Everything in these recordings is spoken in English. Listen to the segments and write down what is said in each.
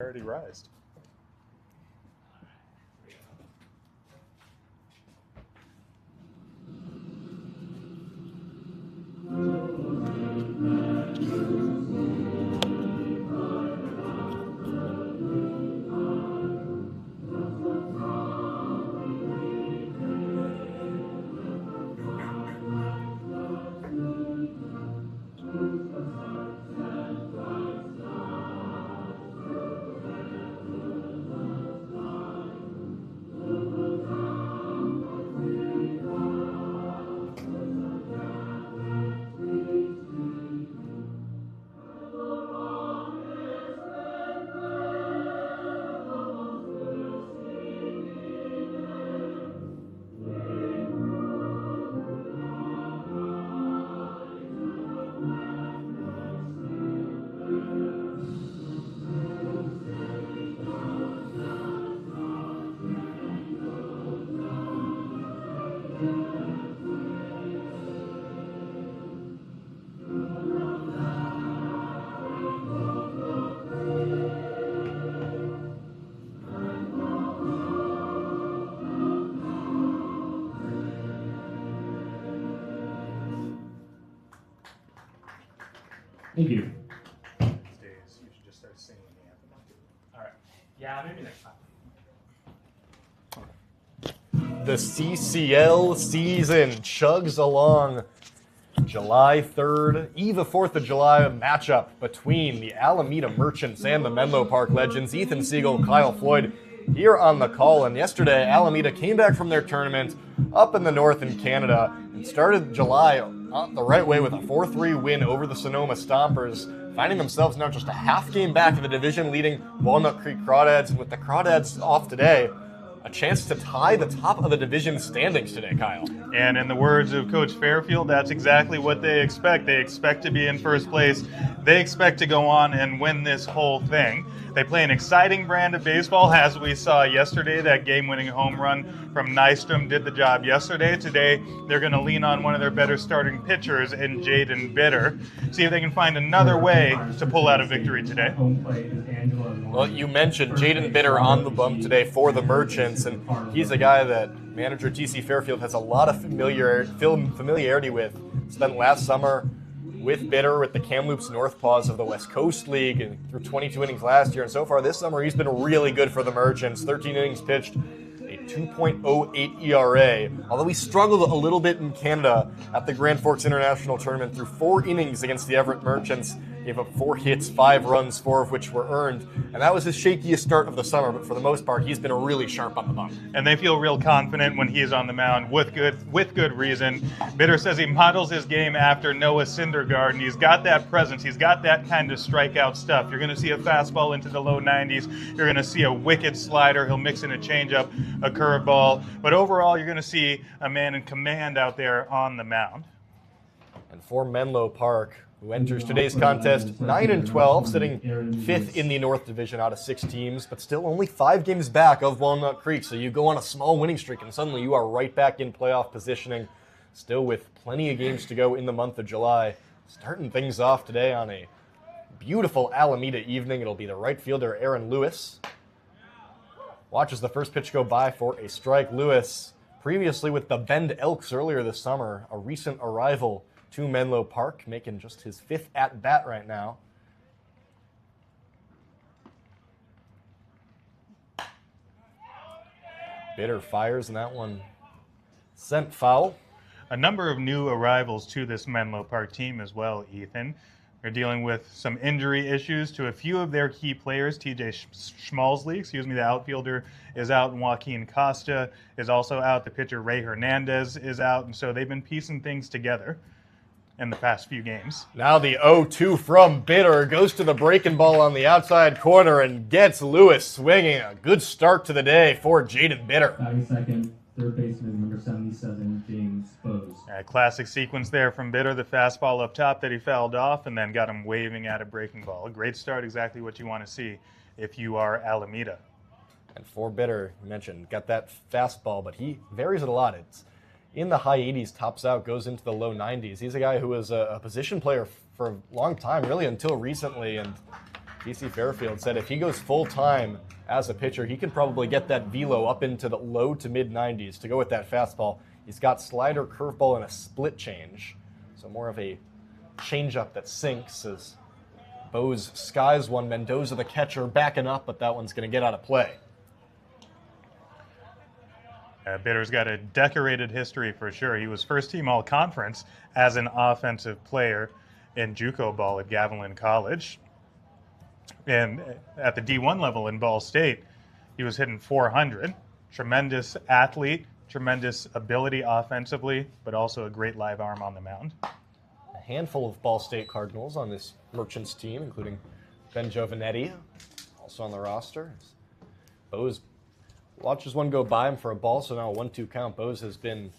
Already rised. Thank you. These days, you should just start singing the anthem. All right. Yeah, maybe next time. The CCL season chugs along. July 3rd, eve of 4th of July matchup between the Alameda Merchants and the Menlo Park Legends. Ethan Siegel, Kyle Floyd here on the call. And yesterday, Alameda came back from their tournament up in the north in Canada and started July the right way with a 4-3 win over the Sonoma Stompers, finding themselves now just a half game back of the division-leading Walnut Creek Crawdads. And with the Crawdads off today, a chance to tie the top of the division standings today, Kyle. And in the words of Coach Fairfield, that's exactly what they expect. They expect to be in first place. They expect to go on and win this whole thing. They play an exciting brand of baseball, as we saw yesterday. That game-winning home run from Nystrom did the job yesterday. Today, they're going to lean on one of their better starting pitchers in Jaden Bitter. See if they can find another way to pull out a victory today. Well, you mentioned Jaden Bitter on the bump today for the Merchants, and he's a guy that manager T.C. Fairfield has a lot of familiarity with. Spent last summer with Bitter with the Kamloops Northpaws of the West Coast League and through 22 innings last year. And so far this summer, he's been really good for the Merchants. 13 innings pitched, a 2.08 ERA. Although he struggled a little bit in Canada at the Grand Forks International Tournament through 4 innings against the Everett Merchants. Gave up 4 hits, 5 runs, 4 of which were earned. And that was his shakiest start of the summer, but for the most part, he's been really sharp on the bump. And they feel real confident when he is on the mound with good reason. Bitter says he models his game after Noah Syndergaard, and he's got that presence. He's got that kind of strikeout stuff. You're going to see a fastball into the low 90s. You're going to see a wicked slider. He'll mix in a changeup, a curveball. But overall, you're going to see a man in command out there on the mound. And for Menlo Park, who enters today's contest 9-12, sitting 5th in the North Division out of 6 teams, but still only 5 games back of Walnut Creek. So you go on a small winning streak, and suddenly you are right back in playoff positioning, still with plenty of games to go in the month of July. Starting things off today on a beautiful Alameda evening. It'll be the right fielder, Aaron Lewis. Watches the first pitch go by for a strike. Lewis, previously with the Bend Elks earlier this summer, a recent arrival to Menlo Park, making just his 5th at-bat right now. Bitter fires, and that one sent foul. A number of new arrivals to this Menlo Park team as well, Ethan. They're dealing with some injury issues to a few of their key players. TJ Schmalzley, the outfielder, is out, and Joaquin Costa is also out. The pitcher Ray Hernandez is out, and so they've been piecing things together in the past few games. Now the 0-2 from Bitter goes to the breaking ball on the outside corner and gets Lewis swinging. A good start to the day for Jaden Bitter. 92nd, third baseman, number 77, James Bose. A classic sequence there from Bitter, the fastball up top that he fouled off and then got him waving at a breaking ball. A great start, exactly what you want to see if you are Alameda. And for Bitter, you mentioned, got that fastball, but he varies it a lot. It's in the high 80s, tops out, goes into the low 90s. He's a guy who was a position player for a long time, really until recently, and TC Fairfield said if he goes full time as a pitcher, he can probably get that velo up into the low to mid 90s to go with that fastball. He's got slider, curveball, and a split change. So more of a changeup that sinks as Bose skies one. Mendoza, the catcher, backing up, but that one's going to get out of play. Bitter's got a decorated history for sure. He was first team all-conference as an offensive player in JUCO ball at Gavilan College. And at the D1 level in Ball State, he was hitting .400. Tremendous athlete, tremendous ability offensively, but also a great live arm on the mound. A handful of Ball State Cardinals on this Merchants team, including Ben Giovanetti, also on the roster. Bose watches one go by him for a ball, so now a 1-2 count. Bose has been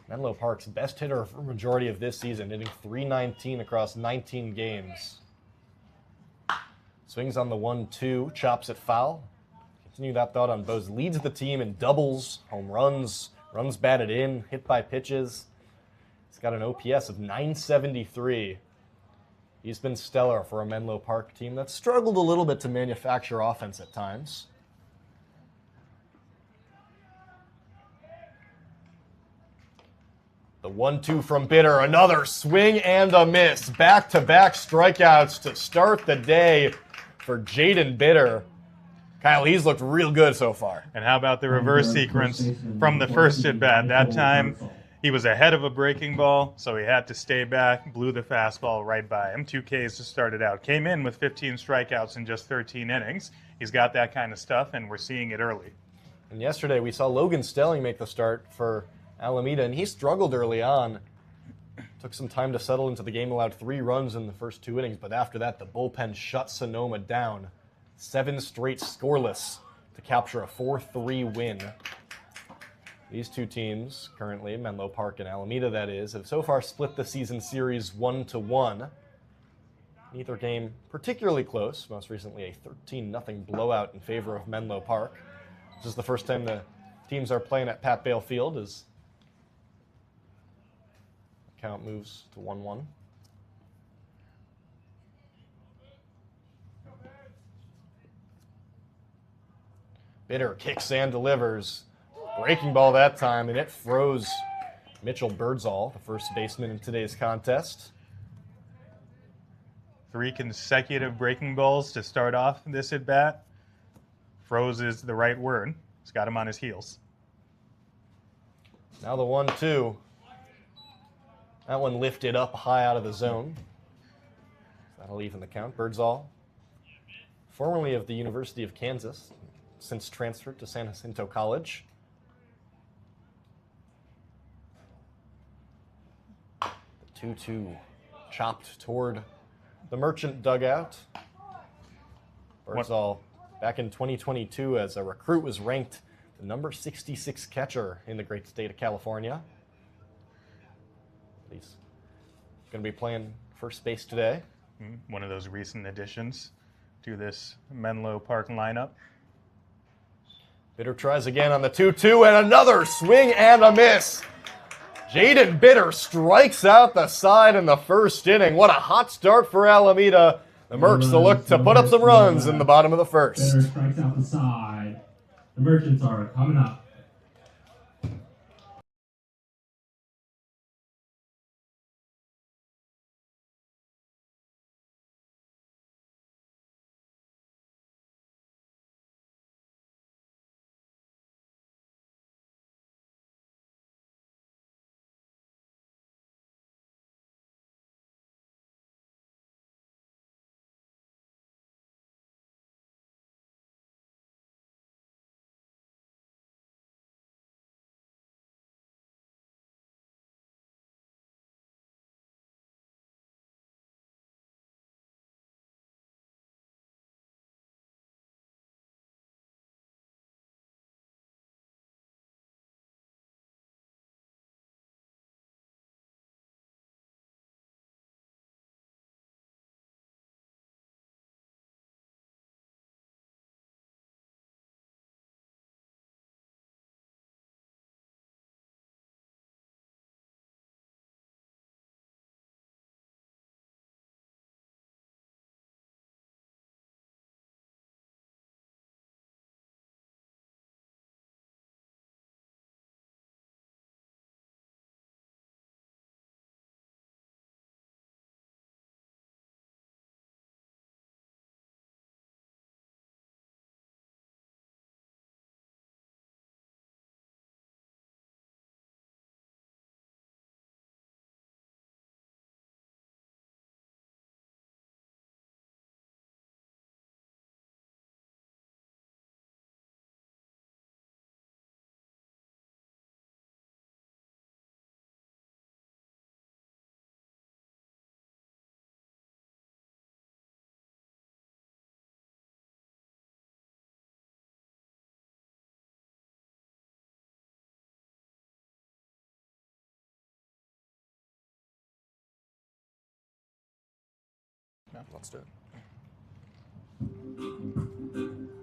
Menlo Park's best hitter for a majority of this season, hitting .319 across 19 games. Swings on the 1-2, chops it foul. Continue that thought on Bose. Leads the team in doubles, home runs, runs batted in, hit by pitches. He's got an OPS of 973. He's been stellar for a Menlo Park team that's struggled a little bit to manufacture offense at times. The 1-2 from Bitter, another swing and a miss. Back-to-back strikeouts to start the day for Jaden Bitter. Kyle, he's looked real good so far. And how about the reverse sequence from the first at-bat? That time, he was ahead of a breaking ball, so he had to stay back, blew the fastball right by him. 2 Ks to start it out. Came in with 15 strikeouts in just 13 innings. He's got that kind of stuff, and we're seeing it early. And yesterday, we saw Logan Stelling make the start for Alameda, and he struggled early on. Took some time to settle into the game, allowed 3 runs in the first 2 innings, but after that, the bullpen shut Sonoma down. 7 straight scoreless to capture a 4-3 win. These two teams, currently, Menlo Park and Alameda that is, have so far split the season series 1-1. Neither game particularly close, most recently a 13-0 blowout in favor of Menlo Park. This is the first time the teams are playing at Pat Bale Field as the count moves to 1-1. Bitter kicks and delivers. Breaking ball that time, and it froze Mitchell Birdsall, the first baseman in today's contest. 3 consecutive breaking balls to start off this at-bat. Froze is the right word. It's got him on his heels. Now the 1-2. That one lifted up high out of the zone. That'll even the count. Birdsall, formerly of the University of Kansas, since transferred to San Jacinto College. The 2-2 chopped toward the Merchant dugout. Birdsall, back in 2022 as a recruit, was ranked the number 66 catcher in the great state of California. He's going to be playing first base today. One of those recent additions to this Menlo Park lineup. Bitter tries again on the 2-2, and another swing and a miss. Jaden Bitter strikes out the side in the first inning. What a hot start for Alameda. The Mercs will look to put up some runs in the bottom of the first. Bitter strikes out the side. The Merchants are coming up. Let's do it.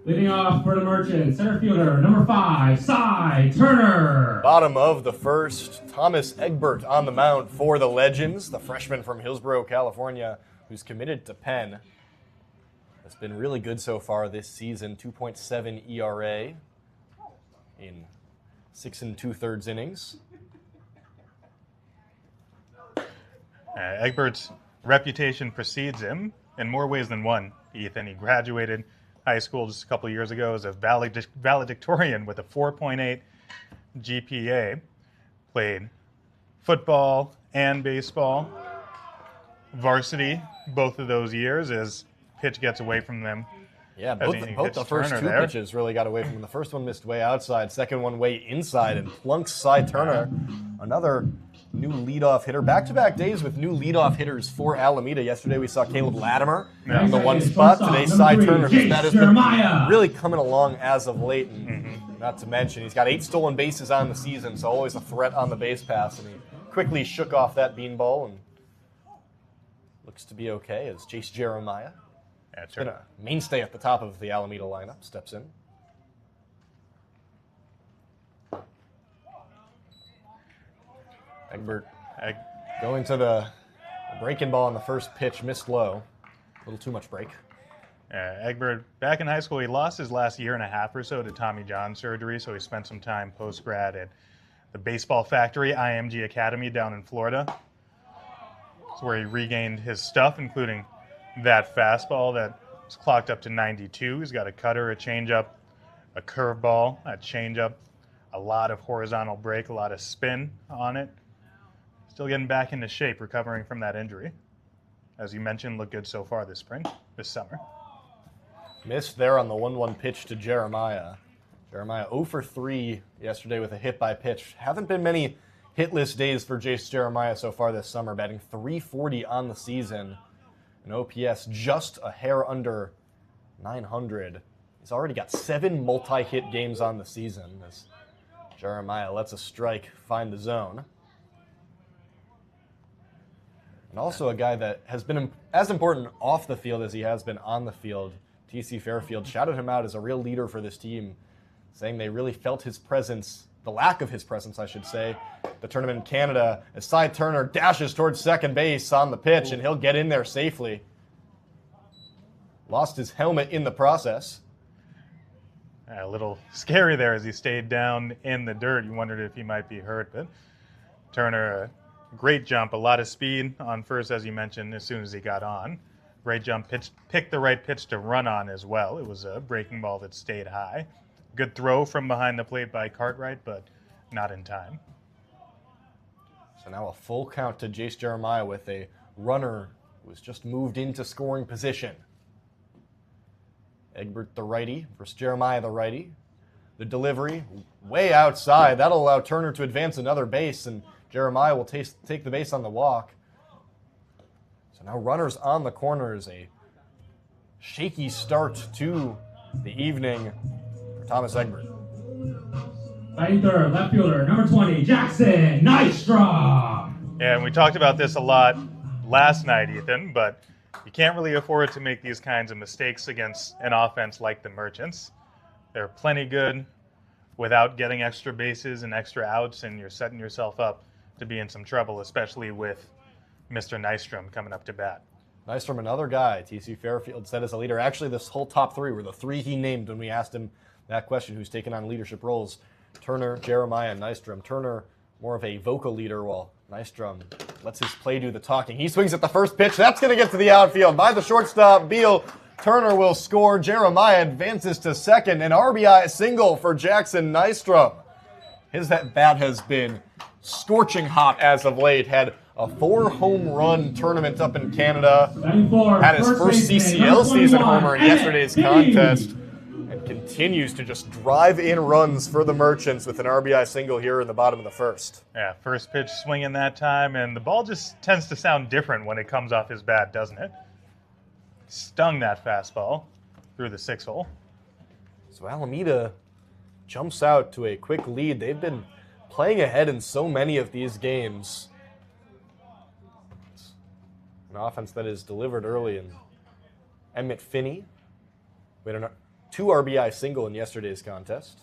Leading off for the Merchants, center fielder, number 5, Cy Turner. Bottom of the first, Thomas Egbert on the mound for the Legends, the freshman from Hillsborough, California, who's committed to Penn. Has been really good so far this season, 2.7 ERA in 6 2/3 innings. Egbert's reputation precedes him in more ways than one, Ethan. He graduated high school just a couple of years ago as a valedictorian with a 4.8 GPA. Played football and baseball, varsity, both of those years as pitch gets away from them. Yeah, As both he the hits first Turner two there. pitches really got away from him. The first one missed way outside, second one way inside, and plunks Cy Turner, another new leadoff hitter. Back-to-back days with new leadoff hitters for Alameda. Yesterday we saw Caleb Latimer in the one spot. Today Cy Turner, whose bat has been really coming along as of late. And not to mention, he's got 8 stolen bases on the season, so always a threat on the base pass. And he quickly shook off that beanball and looks to be okay as Jace Jeremiah, That's been a mainstay at the top of the Alameda lineup, steps in. Egbert going to the breaking ball on the first pitch, missed low. A little too much break. Egbert, back in high school, he lost his last year and a half or so to Tommy John surgery, so he spent some time post-grad at the Baseball Factory, IMG Academy down in Florida. It's where he regained his stuff, including that fastball that was clocked up to 92. He's got a cutter, a changeup, a curveball, a changeup, a lot of horizontal break, a lot of spin on it. Still getting back into shape, recovering from that injury. As you mentioned, looked good so far this summer. Missed there on the 1-1 pitch to Jeremiah. Jeremiah 0 for 3 yesterday with a hit by pitch. Haven't been many hitless days for Jace Jeremiah so far this summer, batting .340 on the season. An OPS just a hair under 900. He's already got 7 multi-hit games on the season as Jeremiah lets a strike find the zone. And also a guy that has been as important off the field as he has been on the field. TC Fairfield shouted him out as a real leader for this team, saying they really felt his presence, the lack of his presence, I should say, the tournament in Canada, as Cy Turner dashes towards second base on the pitch, and he'll get in there safely. Lost his helmet in the process. A little scary there as he stayed down in the dirt. You wondered if he might be hurt, but Turner, a great jump, a lot of speed on first, as you mentioned, as soon as he got on. Great jump, picked the right pitch to run on as well. It was a breaking ball that stayed high. Good throw from behind the plate by Cartwright, but not in time. So now a full count to Jace Jeremiah with a runner who has just moved into scoring position. Egbert the righty versus Jeremiah the righty. The delivery way outside. That'll allow Turner to advance another base, and Jeremiah will take the base on the walk. So now runners on the corners. A shaky start to the evening for Thomas Egbert. Batting third, left fielder, number 20, Jackson Nystrom. And we talked about this a lot last night, Ethan, but you can't really afford to make these kinds of mistakes against an offense like the Merchants. They're plenty good without getting extra bases and extra outs, and you're setting yourself up to be in some trouble, especially with Mr. Nystrom coming up to bat. Nystrom, another guy TC Fairfield said as a leader. Actually, this whole top 3 were the 3 he named when we asked him that question, who's taken on leadership roles. Turner, Jeremiah, and Nystrom. Turner, more of a vocal leader, while Nystrom lets his play do the talking. He swings at the first pitch. That's going to get to the outfield by the shortstop, Beal. Turner will score. Jeremiah advances to second. An RBI single for Jackson Nystrom. His bat has been scorching hot as of late. Had a 4-home run tournament up in Canada. Had his first CCL season homer in yesterday's contest. And continues to just drive in runs for the Merchants with an RBI single here in the bottom of the first. Yeah, first pitch swinging that time, and the ball just tends to sound different when it comes off his bat, doesn't it? Stung that fastball through the 6-hole. So Alameda jumps out to a quick lead. They've been playing ahead in so many of these games. An offense that is delivered early and Emmett Finney. We had a 2 RBI single in yesterday's contest.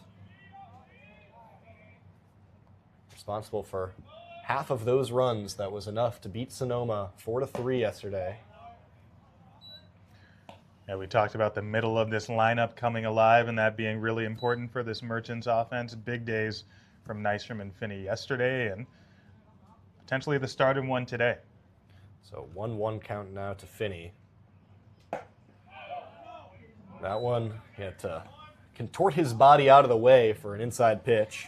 Responsible for half of those runs. That was enough to beat Sonoma 4-3 yesterday. Yeah, we talked about the middle of this lineup coming alive and that being really important for this Merchants offense. Big days from Nystrom and Finney yesterday and potentially the start of one today. So 1-1 count now to Finney. That one, he had to contort his body out of the way for an inside pitch.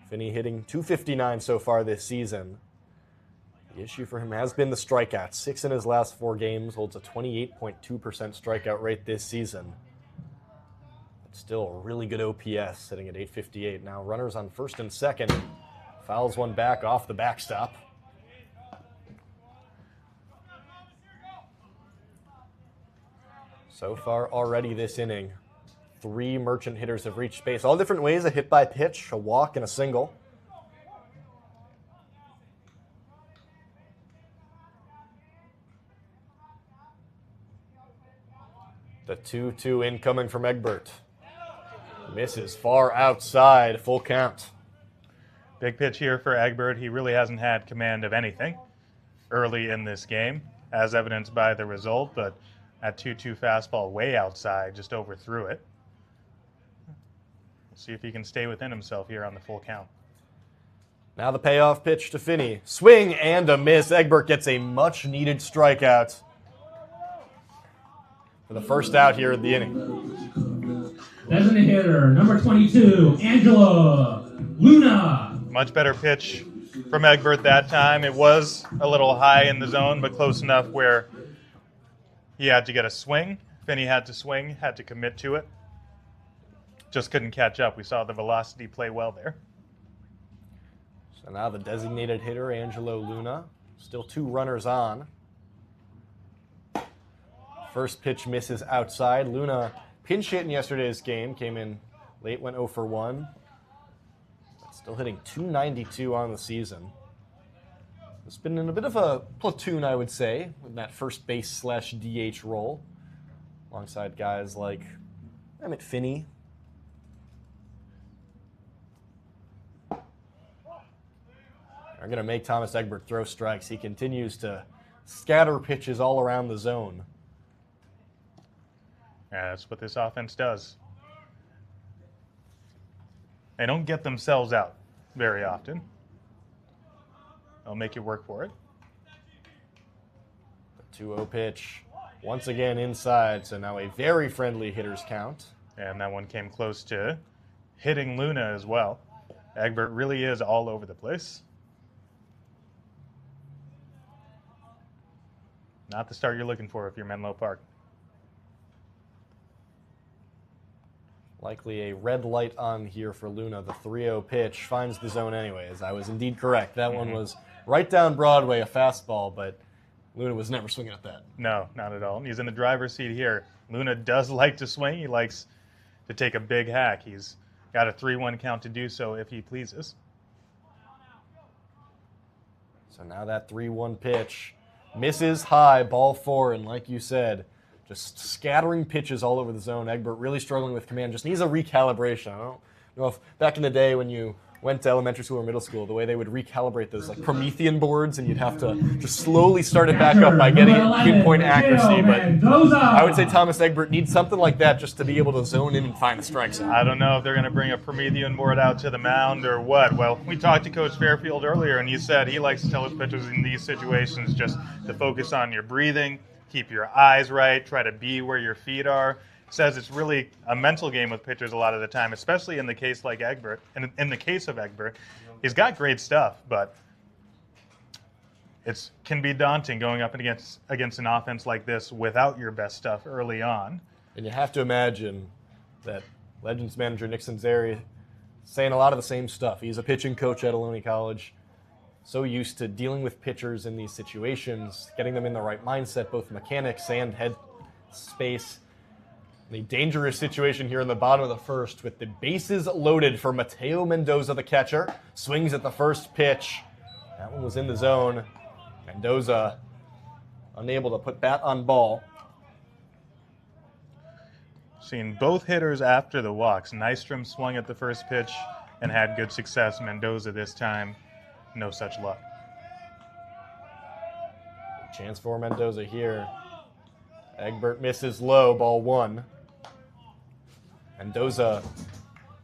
Finney hitting .259 so far this season. The issue for him has been the strikeouts. 6 in his last 4 games, holds a 28.2% strikeout rate this season. But still a really good OPS, sitting at .858. Now runners on first and second. Fouls one back off the backstop. So far already this inning, 3 Merchant hitters have reached base. All different ways, a hit by pitch, a walk, and a single. The 2-2 incoming from Egbert. Misses far outside, full count. Big pitch here for Egbert. He really hasn't had command of anything early in this game, as evidenced by the result, but that 2-2 fastball way outside just overthrew it. We'll see if he can stay within himself here on the full count. Now the payoff pitch to Finney. Swing and a miss. Egbert gets a much-needed strikeout for the first out here in the inning. Designated hitter, number 22, Angela Luna. Much better pitch from Egbert that time. It was a little high in the zone, but close enough where he had to get a swing. Finney had to swing, had to commit to it. Just couldn't catch up. We saw the velocity play well there. So now the designated hitter, Angelo Luna. Still 2 runners on. First pitch misses outside. Luna pinch hit in yesterday's game. Came in late, went 0 for 1. But still hitting .292 on the season. It's been in a bit of a platoon, I would say, with that first base / DH role, alongside guys like Emmett Finney. Are going to make Thomas Egbert throw strikes. He continues to scatter pitches all around the zone. Yeah, that's what this offense does. They don't get themselves out very often. They'll make you work for it. The 2-0 pitch, once again inside, so now a very friendly hitter's count. And that one came close to hitting Luna as well. Egbert really is all over the place. Not the start you're looking for if you're Menlo Park. Likely a red light on here for Luna. The 3-0 pitch finds the zone anyways. I was indeed correct. That one was right down Broadway, a fastball, but Luna was never swinging at that. No, not at all. And he's in the driver's seat here. Luna does like to swing. He likes to take a big hack. He's got a 3-1 count to do so if he pleases. So now that 3-1 pitch misses high, ball 4, and like you said, just scattering pitches all over the zone. Egbert really struggling with command. Just needs a recalibration. I don't know if back in the day when you went to elementary school or middle school, the way they would recalibrate those like Promethean boards, and you'd have to just slowly start it back up by getting it pinpoint accuracy. But I would say Thomas Egbert needs something like that just to be able to zone in and find the strike zone. I don't know if they're going to bring a Promethean board out to the mound or what. Well, we talked to Coach Fairfield earlier, and he said he likes to tell his pitchers in these situations just to focus on your breathing, keep your eyes right, try to be where your feet are. Says it's really a mental game with pitchers a lot of the time, especially in the case like Egbert. And in the case of Egbert, he's got great stuff, but it can be daunting going up against an offense like this without your best stuff early on. And you have to imagine that Legends manager Nick Sanzeri saying a lot of the same stuff. He's a pitching coach at Ohlone College, so used to dealing with pitchers in these situations, getting them in the right mindset, both mechanics and head space. A dangerous situation here in the bottom of the first with the bases loaded for Mateo Mendoza, the catcher. Swings at the first pitch. That one was in the zone. Mendoza unable to put bat on ball. Seen both hitters after the walks. Nystrom swung at the first pitch and had good success. Mendoza this time, no such luck. Chance for Mendoza here. Egbert misses low, ball 1. Mendoza,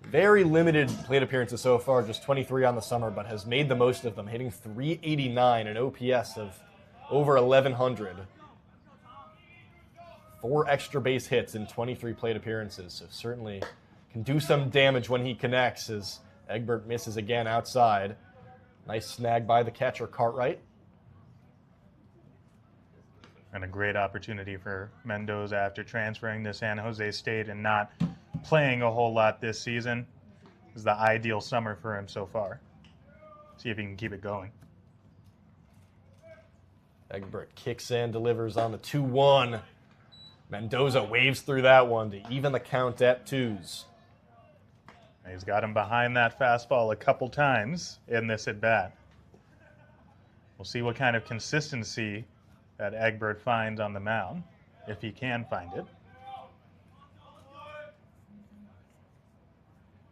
very limited plate appearances so far, just 23 on the summer, but has made the most of them, hitting .389, an OPS of over 1,100. 4 extra base hits in 23 plate appearances, so certainly can do some damage when he connects as Egbert misses again outside. Nice snag by the catcher, Cartwright. And a great opportunity for Mendoza after transferring to San Jose State and not playing a whole lot this season. This is the ideal summer for him so far. See if he can keep it going. Egbert kicks in, delivers on the 2-1. Mendoza waves through that one to even the count at 2s. He's got him behind that fastball a couple times in this at-bat. We'll see what kind of consistency that Egbert finds on the mound, if he can find it.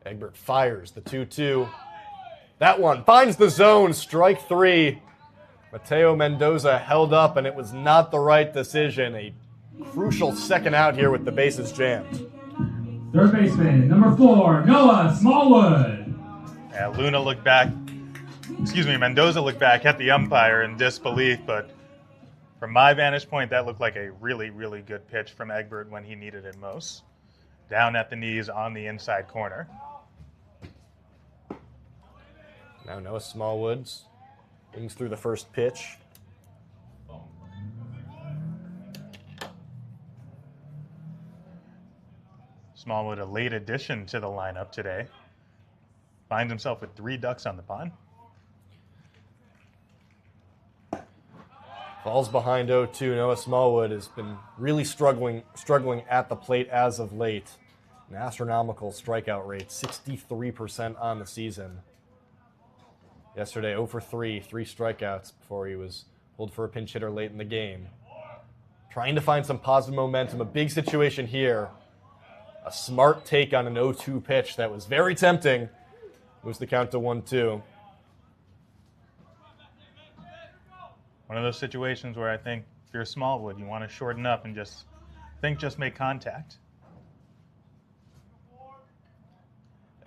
Egbert fires the 2-2. That one finds the zone, strike 3. Mateo Mendoza held up, and it was not the right decision. A crucial second out here with the bases jammed. Third baseman, number 4, Noah Smallwood. Yeah, Mendoza looked back at the umpire in disbelief, but from my vantage point, that looked like a really, really good pitch from Egbert when he needed it most. Down at the knees on the inside corner. Now Noah Smallwood swings through the first pitch. Smallwood, a late addition to the lineup today. Finds himself with 3 ducks on the pond. Falls behind 0-2. Noah Smallwood has been really struggling at the plate as of late. An astronomical strikeout rate, 63% on the season. Yesterday, 0 for 3, 3 strikeouts before he was pulled for a pinch hitter late in the game. Trying to find some positive momentum, a big situation here. A smart take on an 0-2 pitch that was very tempting. Moves the count to 1-2. One of those situations where I think if you're Smallwood, you want to shorten up and just make contact.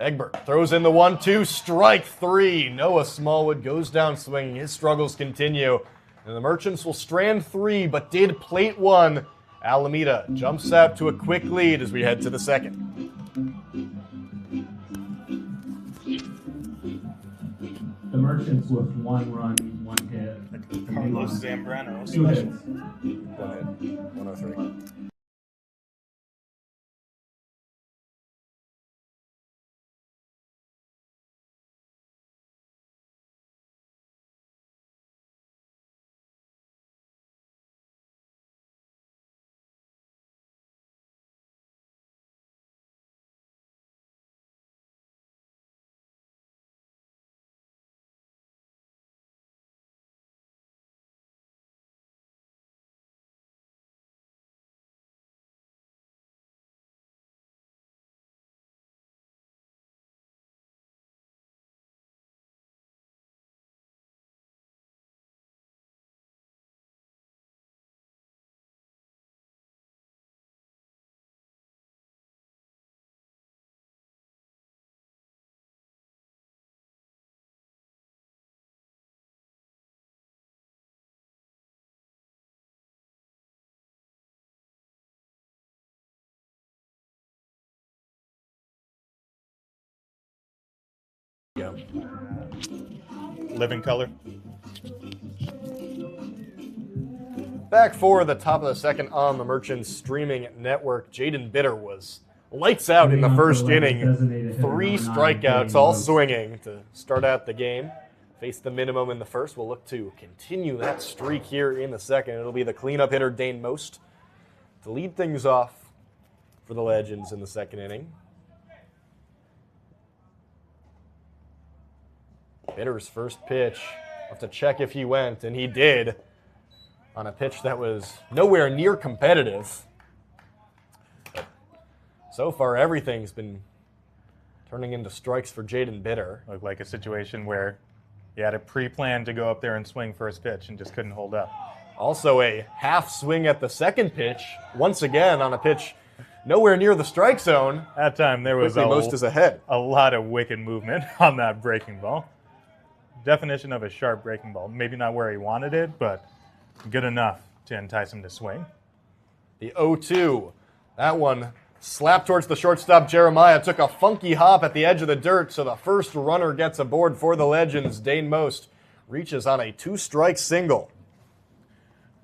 Egbert throws in the 1-2, strike 3. Noah Smallwood goes down swinging. His struggles continue. And the Merchants will strand 3, but did plate 1. Alameda jumps out to a quick lead as we head to the second. The Merchants with 1 run, 1 hit. Carlos Zambrano. 2 hits. 1 hit, 103. Yeah. Living color. Back for the top of the second on the Merchants streaming network. Jaden Bitter was lights out in the first inning. 3 strikeouts, all swinging to start out the game. Faced the minimum in the first. We'll look to continue that streak here in the second. It'll be the cleanup hitter, Dane Most, to lead things off for the Legends in the second inning. Bitter's first pitch. We'll have to check if he went, and he did, on a pitch that was nowhere near competitive. So far, everything's been turning into strikes for Jaden Bitter. Looked like a situation where he had a pre-plan to go up there and swing first pitch and just couldn't hold up. Also a half swing at the second pitch, once again on a pitch nowhere near the strike zone. That time there was Quickly Most is ahead. a lot of wicked movement on that breaking ball. Definition of a sharp breaking ball. Maybe not where he wanted it, but good enough to entice him to swing. The 0-2. That one slapped towards the shortstop. Jeremiah took a funky hop at the edge of the dirt, so the first runner gets aboard for the Legends. Dane Most reaches on a 2-strike single.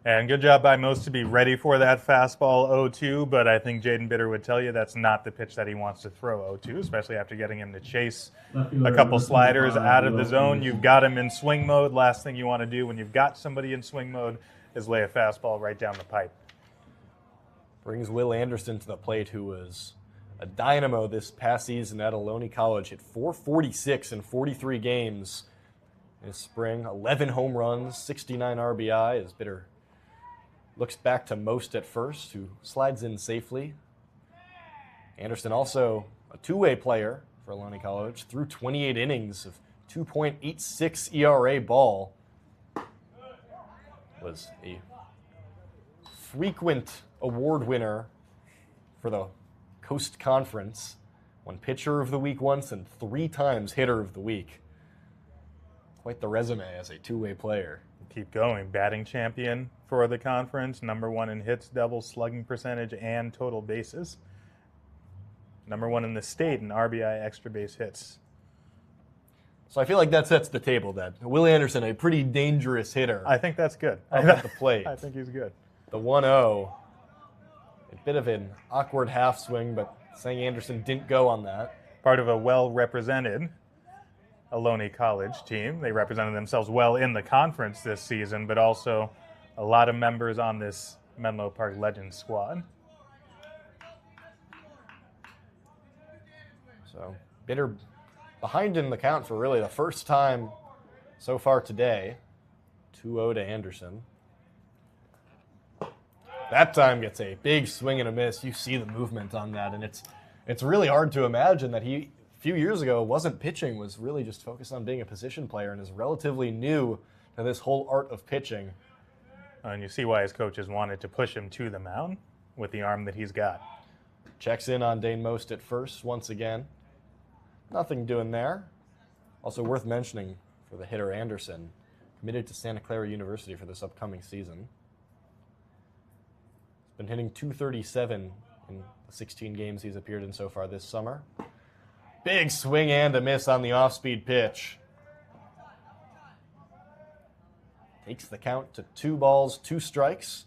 And good job by Most to be ready for that fastball 0-2, but I think Jaden Bitter would tell you that's not the pitch that he wants to throw 0-2, especially after getting him to chase a couple sliders out of the zone. You've got him in swing mode. Last thing you want to do when you've got somebody in swing mode is lay a fastball right down the pipe. Brings Will Anderson to the plate, who was a dynamo this past season at Ohlone College. Hit .446 in 43 games this spring. 11 home runs, 69 RBI as Bitter looks back to Most at first, who slides in safely. Anderson also a two-way player for Ohlone College, through 28 innings of 2.86 ERA ball. Was a frequent award winner for the Coast Conference. Won Pitcher of the Week once and 3 times Hitter of the Week. Quite the resume as a two-way player. Keep going. Batting champion for the conference, #1 in hits, doubles, slugging percentage, and total bases. #1 in the state in RBI extra base hits. So I feel like that sets the table that Will Anderson, a pretty dangerous hitter. I think that's good. Up at the plate. I think he's good. The 1-0. A bit of an awkward half swing, but saying Anderson didn't go on that. Part of a well-represented Ohlone College team. They represented themselves well in the conference this season, but also a lot of members on this Menlo Park Legends squad. So Bitter behind in the count for really the first time so far today. 2-0 to Anderson. That time gets a big swing and a miss. You see the movement on that, and it's really hard to imagine that he, a few years ago, wasn't pitching, was really just focused on being a position player and is relatively new to this whole art of pitching. And you see why his coaches wanted to push him to the mound with the arm that he's got. Checks in on Dane Most at first once again. Nothing doing there. Also worth mentioning for the hitter Anderson, committed to Santa Clara University for this upcoming season. He's been hitting .237 in the 16 games he's appeared in so far this summer. Big swing and a miss on the off-speed pitch. Takes the count to 2 balls, 2 strikes.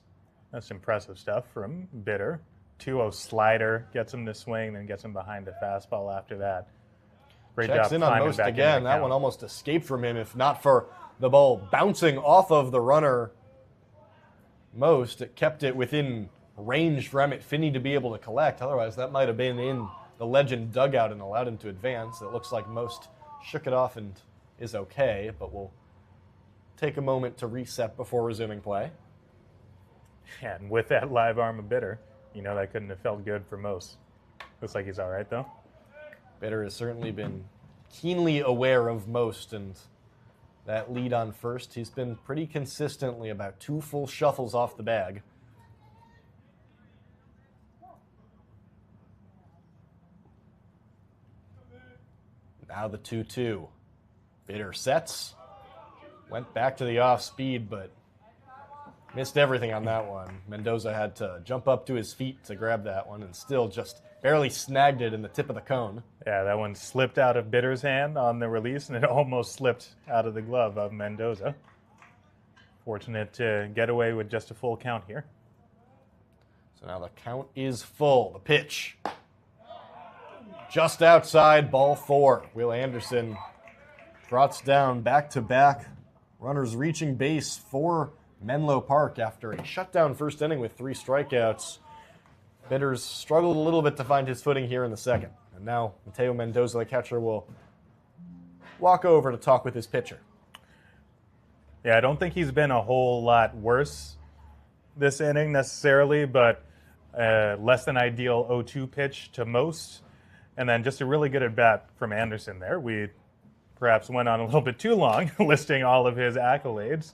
That's impressive stuff from Bitter. 2-0 slider, gets him to swing, then gets him behind a fastball after that. Great Checks job in on climbing Most back again. into the That count. one almost escaped from him, if not for the ball bouncing off of the runner. Most, it kept it within range for Emmett Finney to be able to collect. Otherwise, that might have been in the Legend dugout and allowed him to advance. It looks like Most shook it off and is okay, but we'll take a moment to reset before resuming play. And with that live arm of Bitter, you know that couldn't have felt good for Most. Looks like he's all right, though. Bitter has certainly been keenly aware of Most, and that lead on first, he's been pretty consistently about 2 full shuffles off the bag. Now the 2-2. Bitter sets. Went back to the off speed, but missed everything on that one. Mendoza had to jump up to his feet to grab that one and still just barely snagged it in the tip of the cone. Yeah, that one slipped out of Bitter's hand on the release, and it almost slipped out of the glove of Mendoza. Fortunate to get away with just a full count here. So now the count is full. The pitch. Just outside, ball 4. Will Anderson trots down back-to-back runners reaching base for Menlo Park after a shutdown first inning with 3 strikeouts. Bitters struggled a little bit to find his footing here in the second. And now Mateo Mendoza, the catcher, will walk over to talk with his pitcher. Yeah, I don't think he's been a whole lot worse this inning necessarily, but Less than ideal 0-2 pitch to most, and then just a really good at bat from Anderson there. We perhaps went on a little bit too long listing all of his accolades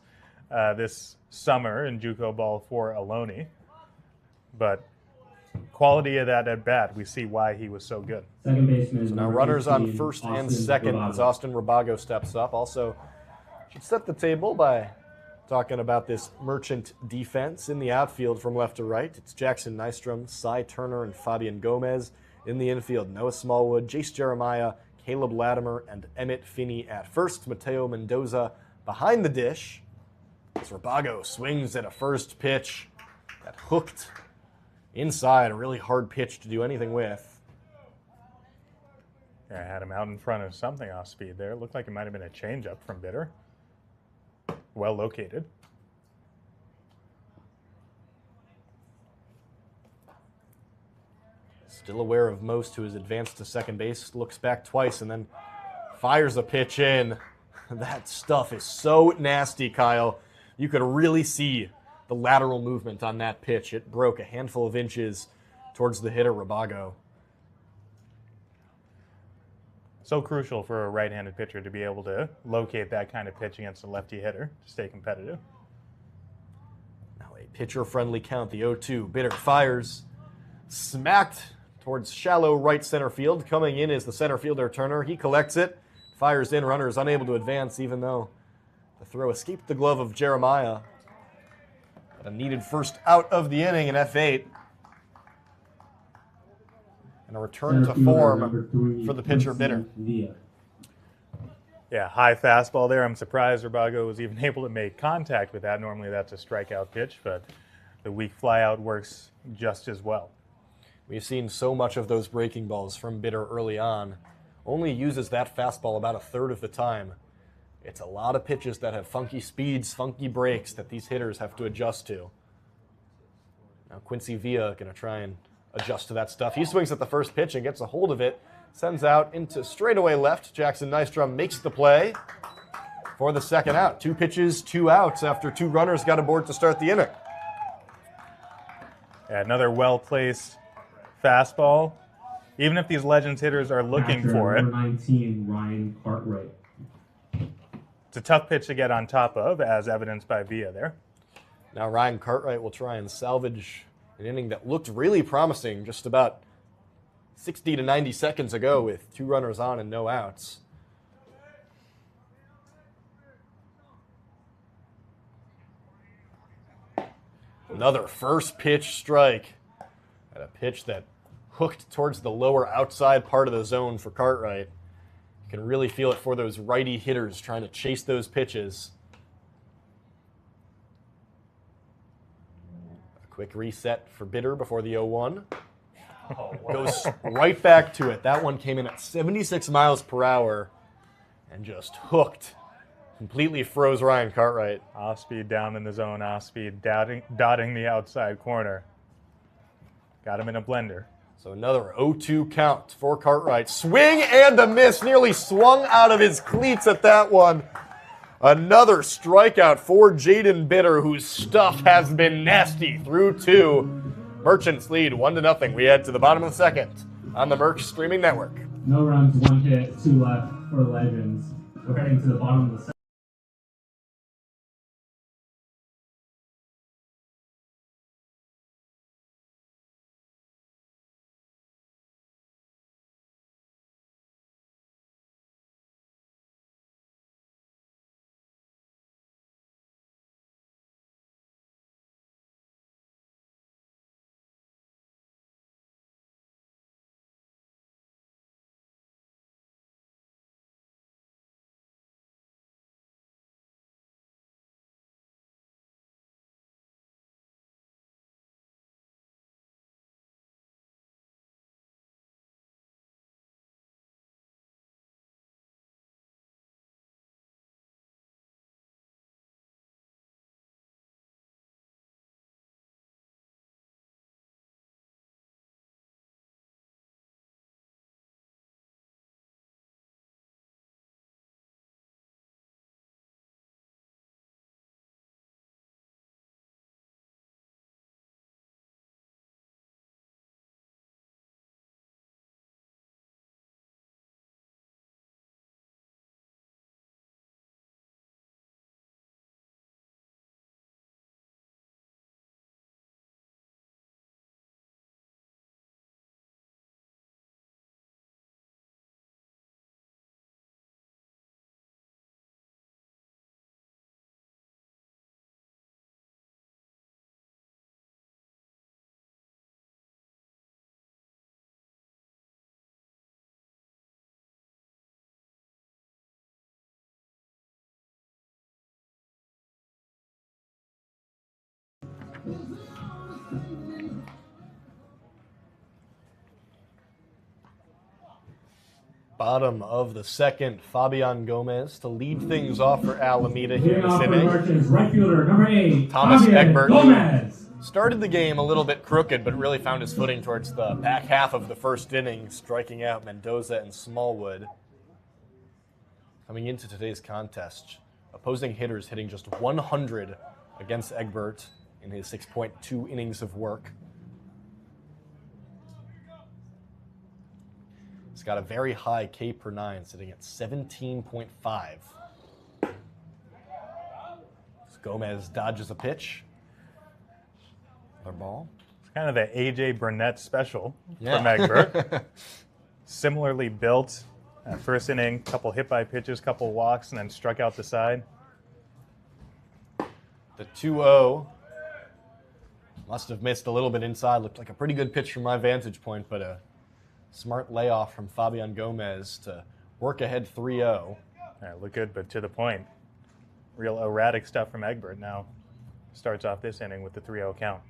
this summer in JUCO ball for Ohlone, but quality of that at bat, we see why he was so good. Second baseman. So now number runners on 15, first and Austin second Robago. as Austin Robago steps up. Also, should set the table by talking about this Merchant defense in the outfield from left to right. It's Jackson Nystrom, Cy Turner, and Fabian Gomez. In the infield, Noah Smallwood, Jace Jeremiah, Caleb Latimer, and Emmett Finney at first. Mateo Mendoza behind the dish as Robago swings at a first pitch that hooked inside, a really hard pitch to do anything with. Yeah, I had him out in front of something off speed there. It looked like it might have been a changeup from Bitter. Well located. Still aware of Most, who has advanced to second base, looks back twice and then fires a pitch in. That stuff is so nasty, Kyle. You could really see the lateral movement on that pitch. It broke a handful of inches towards the hitter, Robago. So crucial for a right-handed pitcher to be able to locate that kind of pitch against a lefty hitter to stay competitive. Now a pitcher-friendly count, the 0-2. Bitter fires, smacked towards shallow right center field. Coming in is the center fielder, Turner. He collects it, fires in. Runner is unable to advance, even though the throw escaped the glove of Jeremiah. But a needed first out of the inning in F8. And a return to Center fielder, form number 3, for the pitcher, Quincy Bitter. Villa. Yeah, high fastball there. I'm surprised Robago was even able to make contact with that. Normally that's a strikeout pitch, but the weak flyout works just as well. We've seen so much of those breaking balls from Bitter early on. Only uses that fastball about a third of the time. It's a lot of pitches that have funky speeds, funky breaks that these hitters have to adjust to. Now Quincy Villa going to try and adjust to that stuff. He swings at the first pitch and gets a hold of it. Sends out into straightaway left. Jackson Nystrom makes the play for the second out. 2 pitches, 2 outs after 2 runners got aboard to start the inning. Yeah, another well-placed fastball. Even if these Legends hitters are looking Catcher, for it, number 19, Ryan Cartwright. it's a tough pitch to get on top of, as evidenced by Villa there. Now Ryan Cartwright will try and salvage an inning that looked really promising just about 60 to 90 seconds ago with 2 runners on and no outs. Another first pitch strike at a pitch that hooked towards the lower outside part of the zone for Cartwright. You can really feel it for those righty hitters trying to chase those pitches. A quick reset for Bitter before the 0-1. Goes right back to it. That one came in at 76 miles per hour and just hooked. Completely froze Ryan Cartwright. Off speed down in the zone, off speed dotting the outside corner. Got him in a blender. So another 0-2 count for Cartwright. Swing and a miss. Nearly swung out of his cleats at that one. Another strikeout for Jaden Bitter, whose stuff has been nasty through 2. Merchants lead 1-0. We head to the bottom of the second on the Merch streaming network. No runs, 1 hit, 2 left for the Legends. We're heading to the bottom of the second. Bottom of the second, Fabian Gomez to lead things off for Alameda here Leading this off for the inning. Merchants, right fielder, number 8, Thomas Fabian Egbert. Gomez. Started the game a little bit crooked, but really found his footing towards the back half of the first inning, striking out Mendoza and Smallwood. Coming into today's contest, opposing hitters hitting just 100 against Egbert in his 6.2 innings of work. He's got a very high K per 9, sitting at 17.5. Gomez dodges a pitch. Another ball. It's kind of the AJ Burnett special Yeah. from Egbert. Similarly built. First inning, couple hit by pitches, couple walks, and then struck out the side. The 2-0 must have missed a little bit inside. Looked like a pretty good pitch from my vantage point, but a smart layoff from Fabian Gomez to work ahead 3-0. Yeah, look good, but to the point. Real erratic stuff from Egbert now. Starts off this inning with the 3-0 count.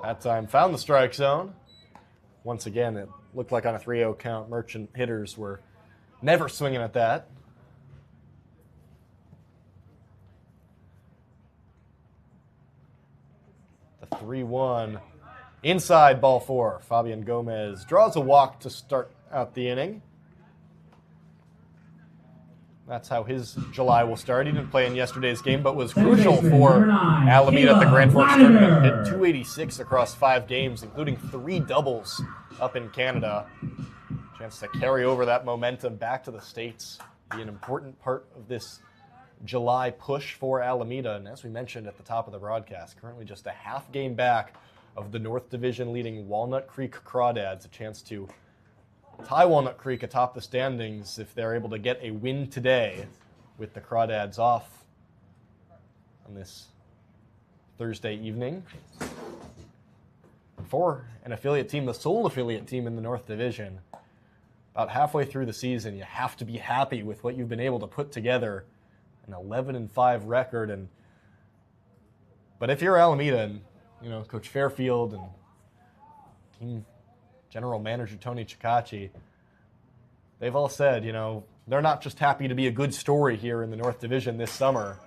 That time found the strike zone. Once again, it looked like on a 3-0 count, Merchant hitters were never swinging at that. The 3-1 inside, ball 4. Fabian Gomez draws a walk to start out the inning. That's how his July will start. He didn't play in yesterday's game, but was crucial for Alameda at the Grand Forks tournament. Hit 286 across 5 games, including 3 doubles up in Canada. Chance to carry over that momentum back to the States. Be an important part of this July push for Alameda. And as we mentioned at the top of the broadcast, currently just a half game back of the North Division leading Walnut Creek Crawdads. A chance to tie Walnut Creek atop the standings if they're able to get a win today with the Crawdads off on this Thursday evening. For an affiliate team, the sole affiliate team in the North Division, about halfway through the season, you have to be happy with what you've been able to put together, an 11-5 record. But if you're Alameda and Coach Fairfield and team General Manager Tony Ciccacci, they've all said, they're not just happy to be a good story here in the North Division this summer.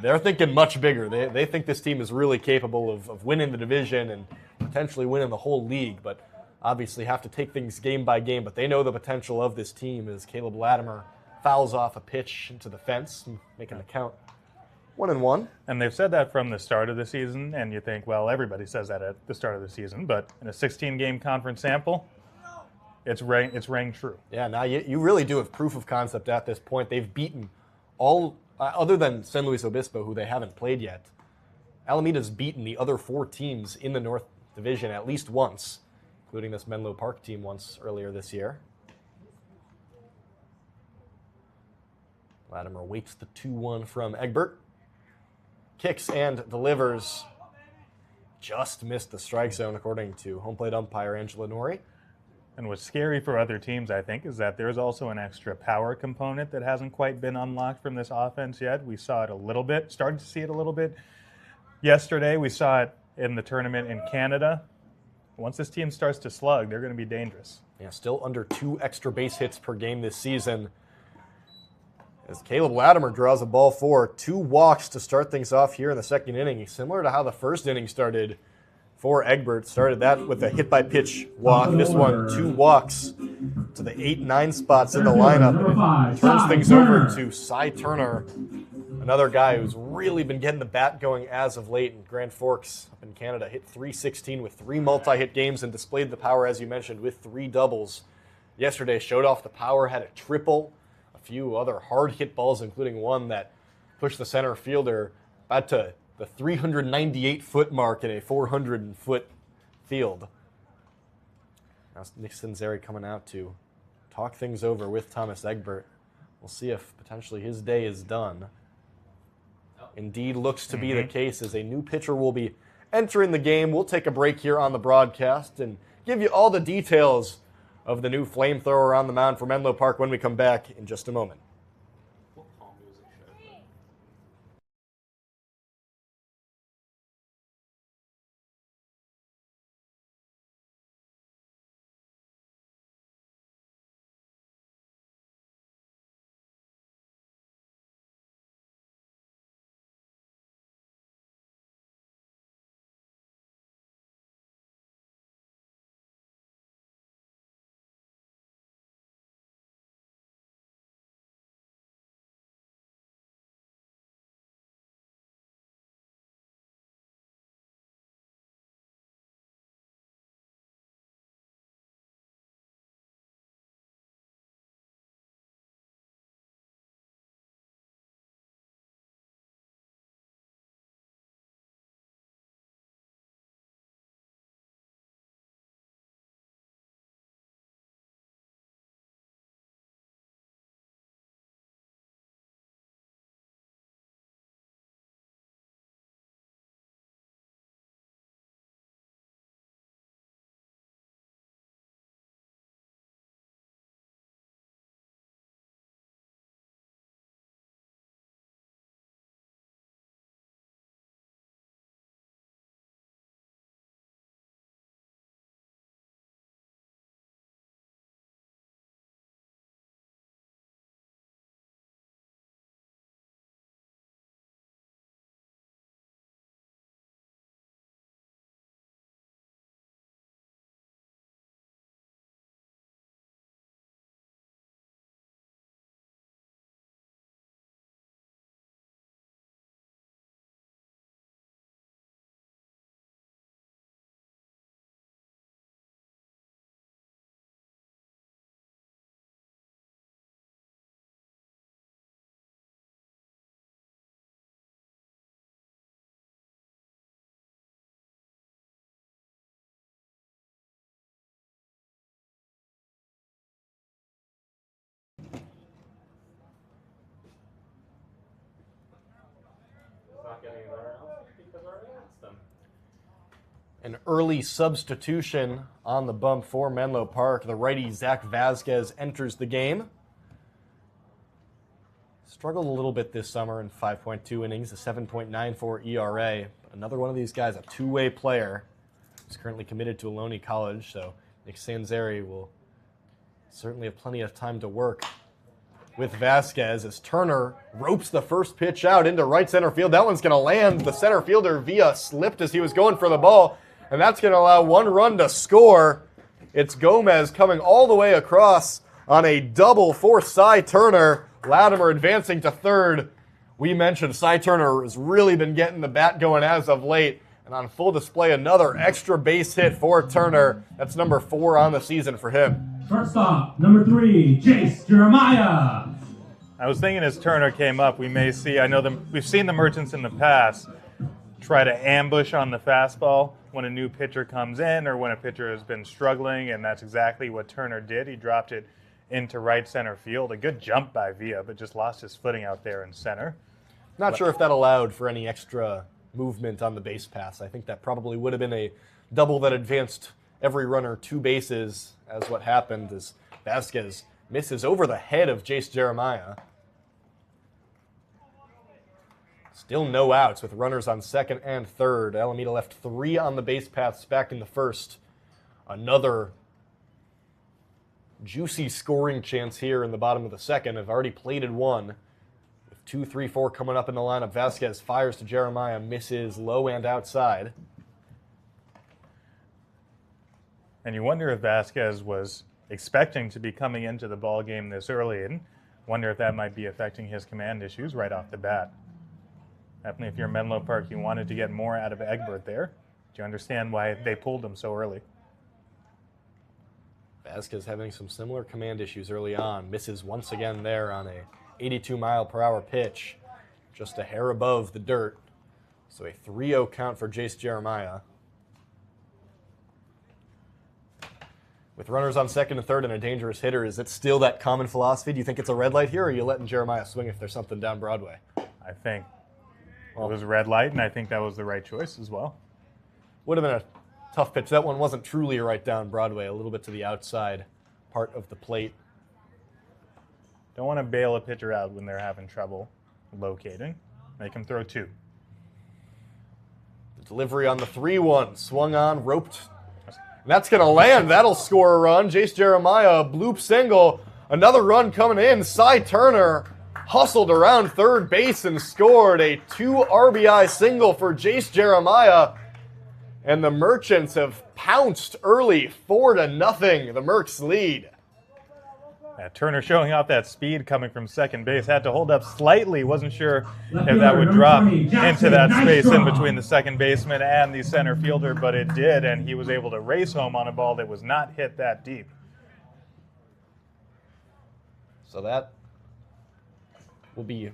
They're thinking much bigger. They think this team is really capable of winning the division and potentially winning the whole league, but obviously have to take things game by game. But they know the potential of this team as Caleb Latimer fouls off a pitch into the fence, making the count 1-1. And they've said that from the start of the season, and you think, well, everybody says that at the start of the season, but in a 16-game conference sample, it's rang true. Yeah, now you really do have proof of concept at this point. They've beaten all, other than San Luis Obispo, who they haven't played yet, Alameda's beaten the other 4 teams in the North Division at least once, including this Menlo Park team once earlier this year. Latimer waits the 2-1 from Egbert. Kicks and delivers. Just missed the strike zone, according to home plate umpire Angela Nori. And what's scary for other teams, I think, is that there's also an extra power component that hasn't quite been unlocked from this offense yet. We saw it a little bit, started to see it a little bit yesterday. We saw it in the tournament in Canada. Once this team starts to slug, they're going to be dangerous. Yeah, still under 2 extra base hits per game this season. As Caleb Latimer draws a ball 4, 2 walks to start things off here in the second inning. Similar to how the first inning started for Egbert. Started that with a hit-by-pitch walk. This one, 2 walks to the 8-9 spots in the lineup. Turns things over to Cy Turner, another guy who's really been getting the bat going as of late in Grand Forks up in Canada. Hit .316 with 3 multi-hit games and displayed the power, as you mentioned, with 3 doubles. Yesterday showed off the power, had a triple. Few other hard hit balls, including one that pushed the center fielder about to the 398-foot mark in a 400-foot field. Now Nick Sinzeri coming out to talk things over with Thomas Egbert. We'll see if potentially his day is done. Indeed looks to be the case, as a new pitcher will be entering the game. We'll take a break here on the broadcast and give you all the details of the new flamethrower on the mound for Menlo Park when we come back in just a moment. An early substitution on the bump for Menlo Park. The righty Zach Vasquez enters the game. Struggled a little bit this summer in 5.2 innings, a 7.94 ERA. But another one of these guys, a two-way player. He's currently committed to Ohlone College, so Nick Sanzeri will certainly have plenty of time to work with Vasquez as Turner ropes the first pitch out into right center field. That one's going to land. The center fielder Villa slipped as he was going for the ball, and that's going to allow one run to score. It's Gomez coming all the way across on a double for Cy Turner. Latimer advancing to third. We mentioned Cy Turner has really been getting the bat going as of late. And on full display, another extra base hit for Turner. That's number 4 on the season for him. Shortstop, number 3, Jace Jeremiah. I was thinking as Turner came up, we may see, we've seen the Merchants in the past try to ambush on the fastball when a new pitcher comes in or when a pitcher has been struggling, and that's exactly what Turner did. He dropped it into right center field. A good jump by Villa, but just lost his footing out there in center. Not sure if that allowed for any extra movement on the base pass. I think that probably would have been a double that advanced every runner 2 bases, as what happened as Vasquez misses over the head of Jace Jeremiah. Still no outs with runners on second and third. Alameda left 3 on the base paths back in the first. Another juicy scoring chance here in the bottom of the second. Have already plated 1. 2, 3, 4 coming up in the lineup. Vasquez fires to Jeremiah, misses low and outside. And you wonder if Vasquez was expecting to be coming into the ball game this early, and wonder if that might be affecting his command issues right off the bat. Definitely, if you're Menlo Park, you wanted to get more out of Egbert there. Do you understand why they pulled him so early? Vasquez having some similar command issues early on. Misses once again there on a 82-mile-per-hour pitch, just a hair above the dirt. So a 3-0 count for Jace Jeremiah. With runners on second and third and a dangerous hitter, is it still that common philosophy? Do you think it's a red light here, or are you letting Jeremiah swing if there's something down Broadway? I think it was a red light, and I think that was the right choice as well. Would have been a tough pitch. That one wasn't truly right down Broadway, a little bit to the outside part of the plate. Don't want to bail a pitcher out when they're having trouble locating. Make him throw 2. The delivery on the 3-1, swung on, roped. And that's going to land. That'll score a run. Jace Jeremiah, a bloop single. Another run coming in. Cy Turner hustled around third base and scored a 2 RBI single for Jace Jeremiah. And the Merchants have pounced early, 4-0. The Mercs lead. Turner showing off that speed coming from second base. Had to hold up slightly. Wasn't sure if that would drop into that space in between the second baseman and the center fielder, but it did, and he was able to race home on a ball that was not hit that deep. So that will be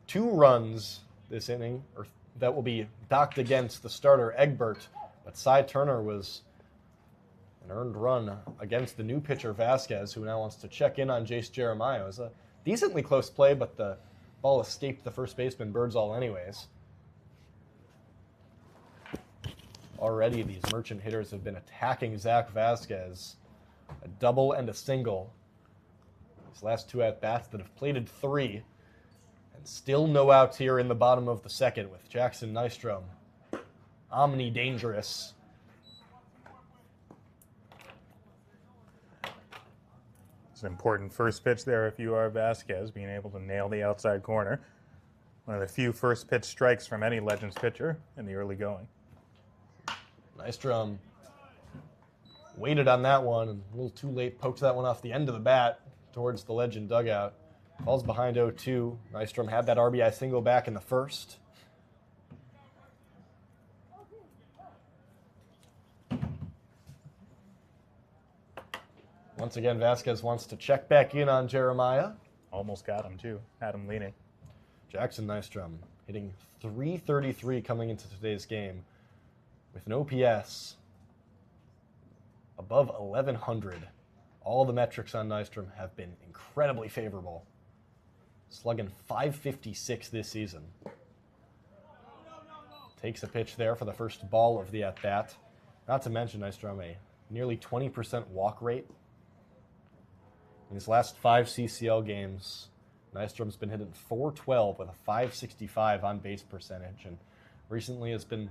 2 runs this inning, or that will be docked against the starter Egbert. But Cy Turner was an earned run against the new pitcher Vasquez, who now wants to check in on Jace Jeremiah. It was a decently close play, but the ball escaped the first baseman Birdsall anyways. Already these Merchant hitters have been attacking Zach Vasquez. A double and a single. His last 2 at-bats that have plated 3. And still no outs here in the bottom of the second with Jackson Nystrom. Omni-dangerous. It's an important first pitch there if you are Vasquez, being able to nail the outside corner. One of the few first pitch strikes from any Legends pitcher in the early going. Nystrom waited on that one and a little too late, poked that one off the end of the bat towards the Legend dugout. Falls behind 0-2. Nystrom had that RBI single back in the first. Once again, Vasquez wants to check back in on Jeremiah. Almost got him, too. Had him leaning. Jackson Nystrom hitting .333 coming into today's game with an OPS above 1,100. All the metrics on Nystrom have been incredibly favorable. Slugging .556 this season. Takes a pitch there for the first ball of the at-bat. Not to mention, Nystrom, a nearly 20% walk rate. In his last 5 CCL games, Nystrom's been hitting .412 with a .565 on base percentage, and recently has been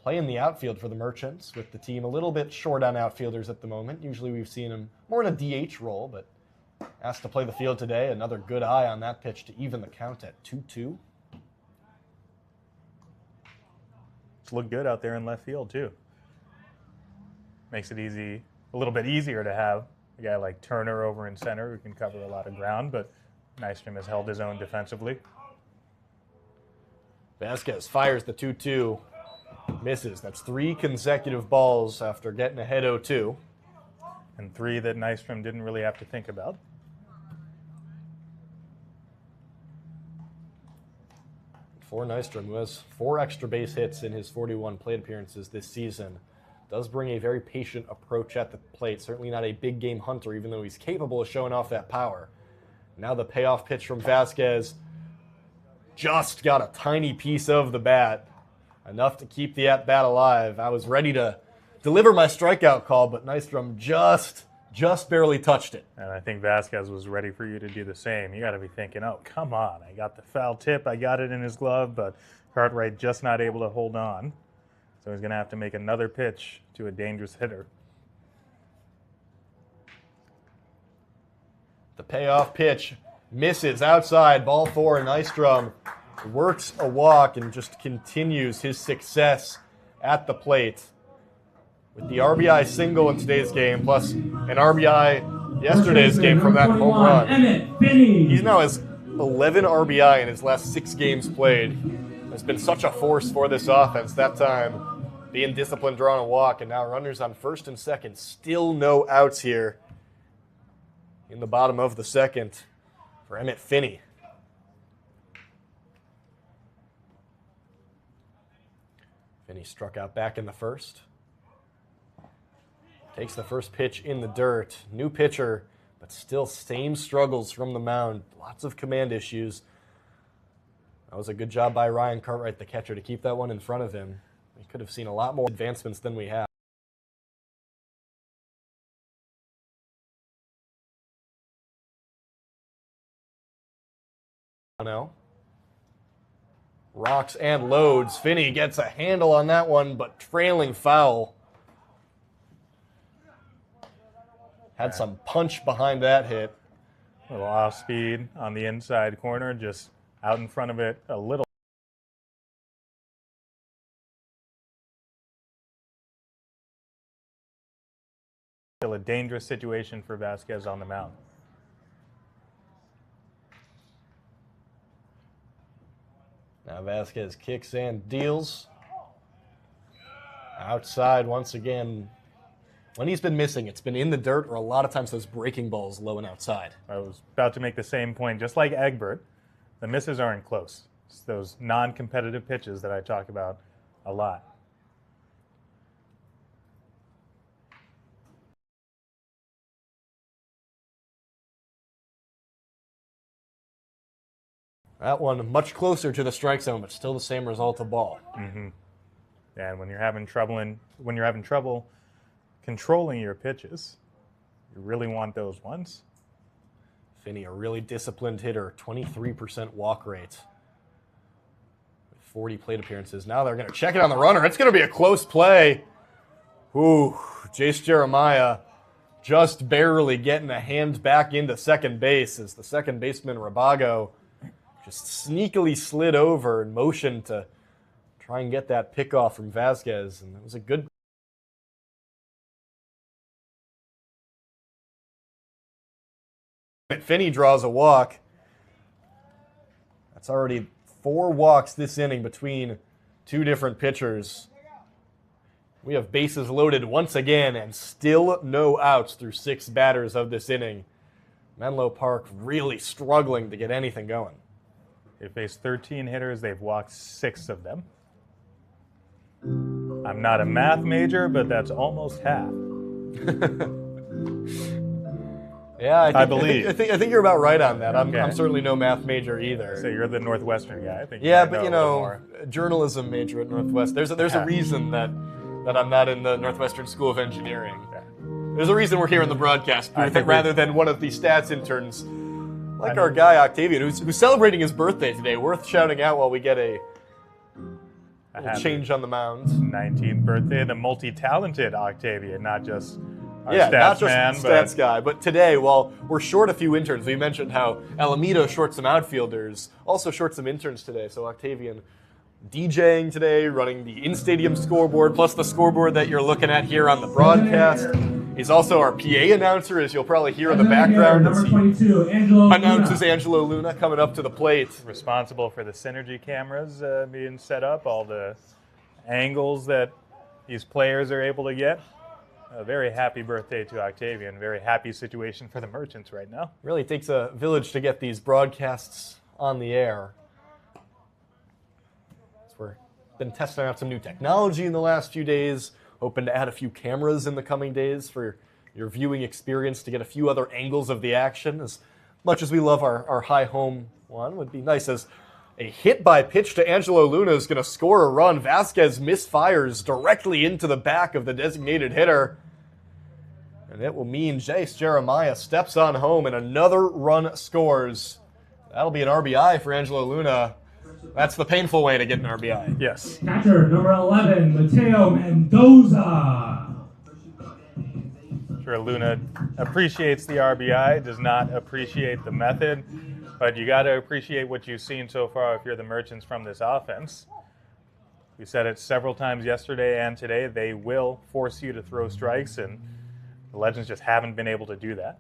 playing the outfield for the Merchants, with the team a little bit short on outfielders at the moment. Usually we've seen him more in a DH role, but asked to play the field today. Another good eye on that pitch to even the count at 2-2. It's looked good out there in left field, too. Makes it easy, a little bit easier to have a guy like Turner over in center who can cover a lot of ground, but Nystrom has held his own defensively. Vasquez fires the 2-2. Misses. That's 3 consecutive balls after getting ahead 0-2. And 3 that Nystrom didn't really have to think about. For Nystrom, who has 4 extra base hits in his 41 plate appearances this season, does bring a very patient approach at the plate. Certainly not a big game hunter, even though he's capable of showing off that power. Now the payoff pitch from Vasquez just got a tiny piece of the bat, enough to keep the at-bat alive. I was ready to deliver my strikeout call, but Nystrom just barely touched it. And I think Vasquez was ready for you to do the same. You got to be thinking, oh, come on. I got the foul tip. I got it in his glove, but Cartwright just not able to hold on. So he's going to have to make another pitch to a dangerous hitter. The payoff pitch misses outside, ball 4, and Nystrom works a walk and just continues his success at the plate. With the RBI single in today's game, plus an RBI yesterday's game from that home run. He's now has 11 RBI in his last 6 games played. Has been such a force for this offense. That time being disciplined, drawing a walk, and now runners on first and second. Still no outs here in the bottom of the second for Emmett Finney. Finney struck out back in the first. Takes the first pitch in the dirt. New pitcher, but still same struggles from the mound. Lots of command issues. That was a good job by Ryan Cartwright, the catcher, to keep that one in front of him. We could have seen a lot more advancements than we have. Now, rocks and loads. Finney gets a handle on that one, but trailing foul. Had some punch behind that hit. A little off speed on the inside corner, just out in front of it a little. Still a dangerous situation for Vasquez on the mound. Now Vasquez kicks and deals. Outside once again. When he's been missing, it's been in the dirt or a lot of times those breaking balls low and outside. I was about to make the same point. Just like Egbert, the misses aren't close. It's those non-competitive pitches that I talk about a lot. That one much closer to the strike zone, but still the same result of ball. Mm-hmm. And when you're having trouble controlling your pitches, you really want those ones. Finney, a really disciplined hitter, 23% walk rate. With 40 plate appearances. Now they're going to check it on the runner. It's going to be a close play. Ooh, Jace Jeremiah just barely getting a hand back into second base as the second baseman, Rabago, just sneakily slid over and motioned to try and get that pickoff from Vasquez. And it was a good. Finney draws a walk. That's already 4 walks this inning between 2 different pitchers. We have bases loaded once again and still no outs through 6 batters of this inning. Menlo Park really struggling to get anything going. They faced 13 hitters. They've walked 6 of them. I'm not a math major, but that's almost half. Yeah, I believe. I think you're about right on that. I'm Okay. certainly no math major either. So you're the Northwestern guy. I think. Yeah, might but know you a little know, more. journalism major at Northwest. There's Yeah. a reason that I'm not in the Northwestern School of Engineering. Yeah. There's a reason we're here in the broadcast I booth think rather than one of the stats interns, like I our know. guy Octavian, who's celebrating his birthday today. Worth shouting out while we get a little happy change on the mound. 19th birthday, the multi-talented Octavian, not just our Yeah, stats not just man, stats guy, but today, while we're short a few interns, we mentioned how Alameda short some outfielders, also short some interns today. So Octavian DJing today, running the in-stadium scoreboard, plus the scoreboard that you're looking at here on the broadcast. He's also our PA announcer, as you'll probably hear in the background as Number he 22, Angelo announces Luna. Angelo Luna coming up to the plate. but responsible for the synergy cameras being set up, all the angles that these players are able to get. A very happy birthday to Octavian. Very happy situation for the Merchants right now. Really takes a village to get these broadcasts on the air. We've been testing out some new technology in the last few days, hoping to add a few cameras in the coming days for your viewing experience to get a few other angles of the action. As much as we love our high home one, would be nice as a hit by pitch to Angelo Luna is going to score a run. Vasquez misfires directly into the back of the designated hitter. And it will mean Jace Jeremiah steps on home and another run scores. That'll be an RBI for Angelo Luna. That's the painful way to get an RBI. Yes. Catcher, number 11, Mateo Mendoza. Sure, Luna appreciates the RBI, does not appreciate the method, but you got to appreciate what you've seen so far if you're the Merchants from this offense. We said it several times yesterday and today. They will force you to throw strikes, and the Legends just haven't been able to do that.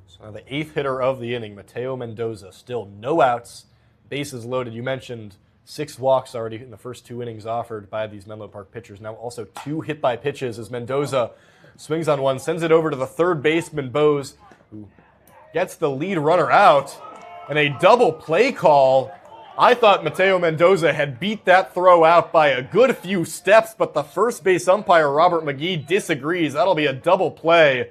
So the eighth hitter of the inning, Mateo Mendoza, still no outs, bases loaded. You mentioned 6 walks already in the first 2 innings offered by these Menlo Park pitchers. Now also 2 hit by pitches as Mendoza swings on one, sends it over to the third baseman, Bose, who gets the lead runner out. And a double play call. I thought Mateo Mendoza had beat that throw out by a good few steps, but the first base umpire, Robert McGee, disagrees. That'll be a double play.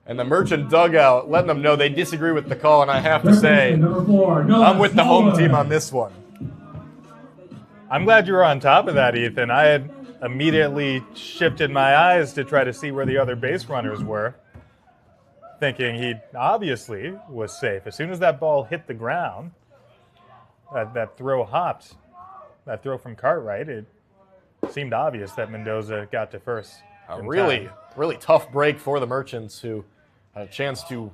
And the Merchant dugout letting them know they disagree with the call, and I have to say, Number 4, Noah I'm with the home Smallwood. team on this one. I'm glad you were on top of that, Ethan. I had immediately shifted my eyes to try to see where the other base runners were, thinking he obviously was safe. As soon as that ball hit the ground, that throw hopped, that throw from Cartwright, it seemed obvious that Mendoza got to first. A in really, time. really tough break for the Merchants, who had a chance to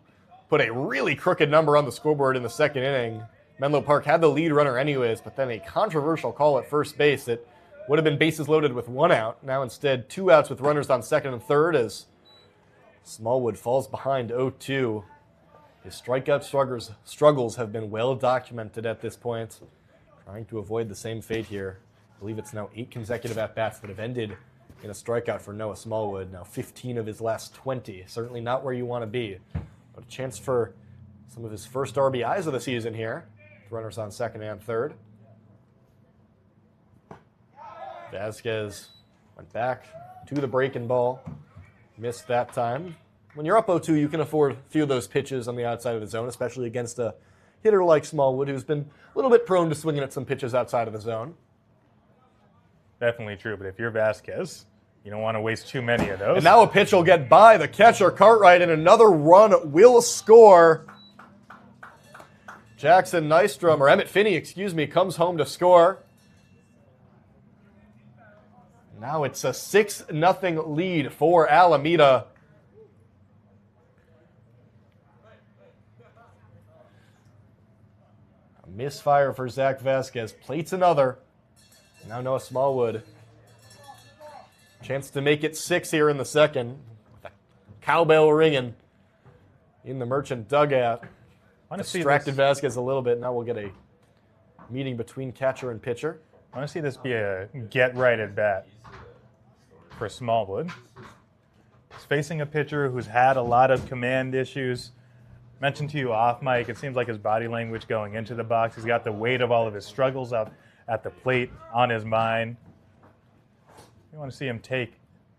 put a really crooked number on the scoreboard in the second inning. Menlo Park had the lead runner anyways, but then a controversial call at first base that would have been bases loaded with 1 out. Now instead 2 outs with runners on second and third as Smallwood falls behind 0-2. His strikeout struggles have been well documented at this point. Trying to avoid the same fate here. I believe it's now 8 consecutive at-bats that have ended in a strikeout for Noah Smallwood. Now 15 of his last 20. Certainly not where you want to be. But a chance for some of his first RBIs of the season here. With runners on second and third. Vasquez went back to the breaking ball. Missed that time. When you're up 0-2, you can afford a few of those pitches on the outside of the zone, especially against a hitter like Smallwood, who's been a little bit prone to swinging at some pitches outside of the zone. Definitely true, but if you're Vasquez, you don't want to waste too many of those. And now a pitch will get by the catcher, Cartwright, and another run will score. Jackson Nystrom, or Emmett Finney, comes home to score. Now it's a 6-0 lead for Alameda. A misfire for Zach Vasquez. Plates another. Now Noah Smallwood. Chance to make it 6 here in the second. With a cowbell ringing in the Merchant dugout. I want to see Distracted this. Vasquez a little bit. Now we'll get a meeting between catcher and pitcher. I want to see this be a get right at bat for Smallwood. He's facing a pitcher who's had a lot of command issues. Mentioned to you off mic, it seems like his body language going into the box. He's got the weight of all of his struggles up at the plate on his mind. You want to see him take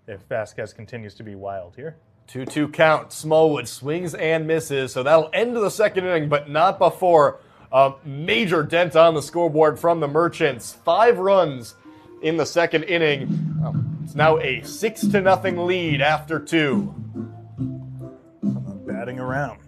if Vasquez continues to be wild here. 2-2 count. Smallwood swings and misses, so that'll end the second inning, but not before a major dent on the scoreboard from the Merchants. 5 runs in the second inning. It's now a 6-0 lead after 2. Batting around.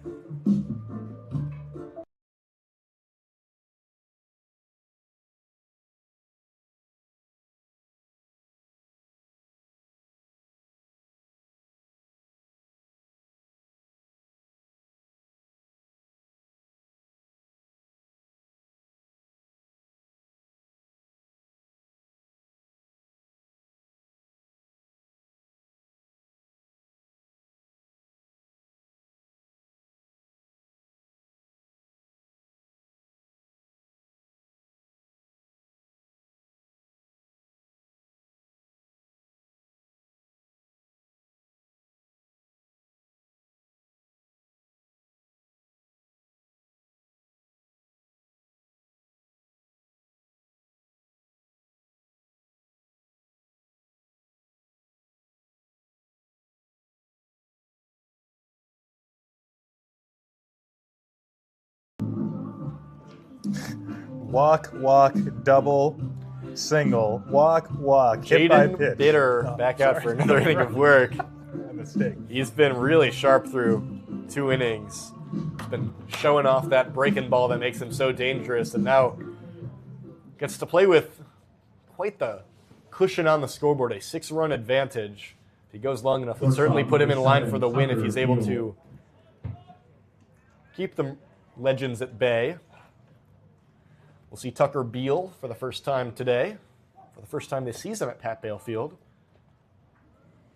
Walk, walk, double, single, walk, walk, hit by Jaden pitch. Bitter back out for another inning of work. A mistake. He's been really sharp through 2 innings. He's been showing off that breaking ball that makes him so dangerous, and now gets to play with quite the cushion on the scoreboard, a 6-run advantage. If he goes long enough, it'll certainly put him in line for the win if he's able to keep the Legends at bay. We'll see Tucker Beal for the first time today, for the first time this season at Pat Bale Field.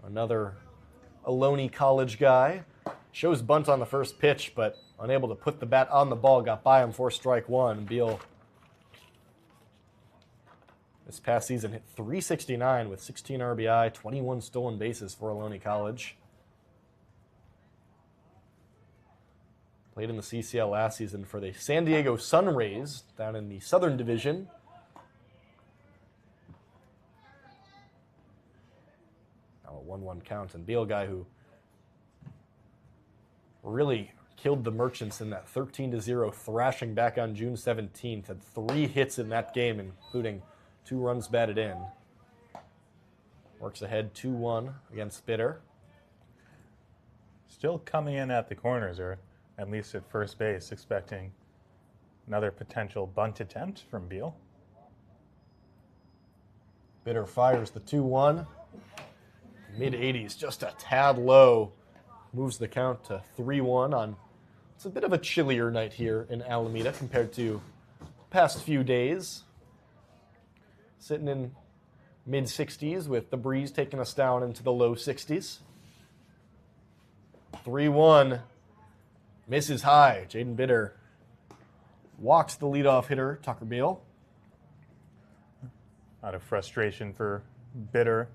Another Ohlone College guy. Shows bunt on the first pitch, but unable to put the bat on the ball. Got by him for strike 1. Beal this past season hit .369 with 16 RBI, 21 stolen bases for Ohlone College. Played in the CCL last season for the San Diego Sunrays down in the Southern Division. Now a 1-1 count, and Beal, guy who really killed the Merchants in that 13-0 thrashing back on June 17th. Had 3 hits in that game, including 2 runs batted in. Works ahead 2-1 against Bitter. Still coming in at the corners, or at least at first base, expecting another potential bunt attempt from Beal. Bitter fires the 2-1. Mid-80s, just a tad low. Moves the count to 3-1 on it's a bit of a chillier night here in Alameda compared to past few days. Sitting in mid-60s with the breeze taking us down into the low 60s. 3-1. Misses high. Jaden Bitter walks the leadoff hitter, Tucker Beal. Out of frustration for Bitter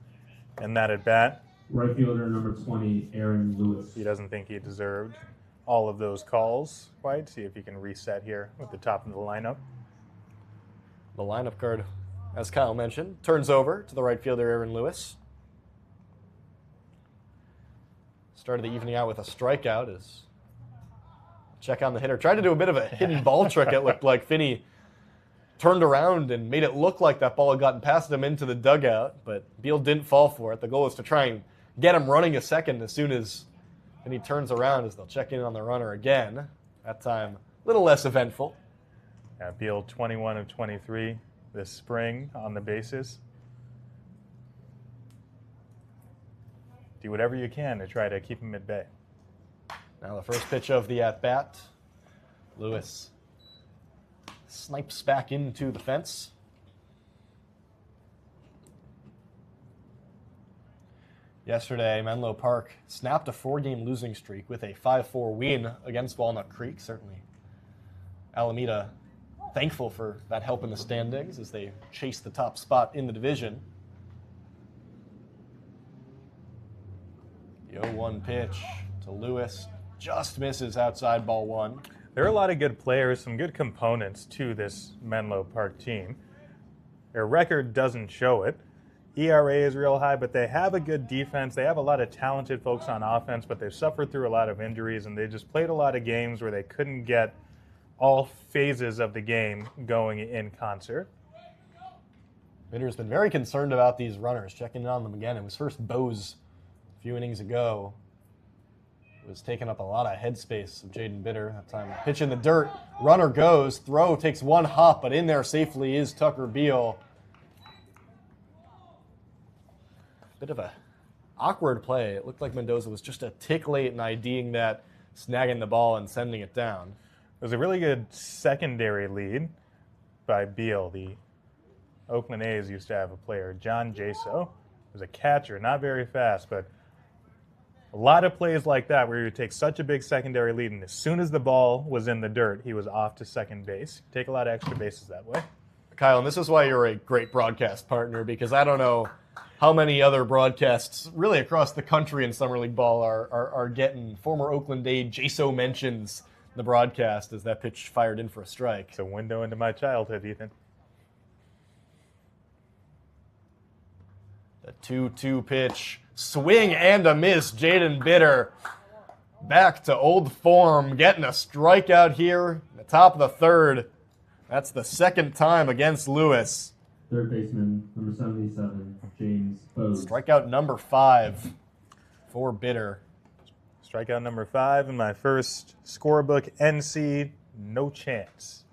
in that at bat. Right fielder number 20, Aaron Lewis. He doesn't think he deserved all of those calls quite. See if he can reset here with the top of the lineup. The lineup card, as Kyle mentioned, turns over to the right fielder, Aaron Lewis. Started the evening out with a strikeout as check on the hitter. Tried to do a bit of a hidden ball trick, it looked like. Finney turned around and made it look like that ball had gotten past him into the dugout, but Beal didn't fall for it. The goal is to try and get him running a second as soon as Finney turns around, as they'll check in on the runner again. That time, a little less eventful. Yeah, Beal 21 of 23 this spring on the bases. Do whatever you can to try to keep him at bay. Now the first pitch of the at-bat. Lewis snipes back into the fence. Yesterday, Menlo Park snapped a 4-game losing streak with a 5-4 win against Walnut Creek. Certainly Alameda thankful for that help in the standings as they chase the top spot in the division. The 0-1 pitch to Lewis. Just misses outside ball 1. There are a lot of good players, some good components to this Menlo Park team. Their record doesn't show it. ERA is real high, but they have a good defense. They have a lot of talented folks on offense, but they've suffered through a lot of injuries, and they just played a lot of games where they couldn't get all phases of the game going in concert. Bitter's been very concerned about these runners, checking in on them again. It was first Bose a few innings ago. Was taking up a lot of headspace of Jaden Bitter that time. Pitch in the dirt, runner goes, throw takes one hop, but in there safely is Tucker Beal. Bit of a awkward play. It looked like Mendoza was just a tick late in IDing that, snagging the ball and sending it down. It was a really good secondary lead by Beal. The Oakland A's used to have a player, John Jaso. He was a catcher, not very fast, but a lot of plays like that where you take such a big secondary lead, and as soon as the ball was in the dirt, he was off to second base. Take a lot of extra bases that way. Kyle, and this is why you're a great broadcast partner, because I don't know how many other broadcasts really across the country in Summer League ball are getting former Oakland A Jaso mentions in the broadcast as that pitch fired in for a strike. It's a window into my childhood, Ethan. The 2-2 pitch. Swing and a miss. Jaden Bitter back to old form, getting a strikeout here at the top of the third. That's the second time against Lewis. Third baseman, number 77, James Bose. Strikeout number 5 for Bitter. Strikeout number 5 in my first scorebook NC, no chance.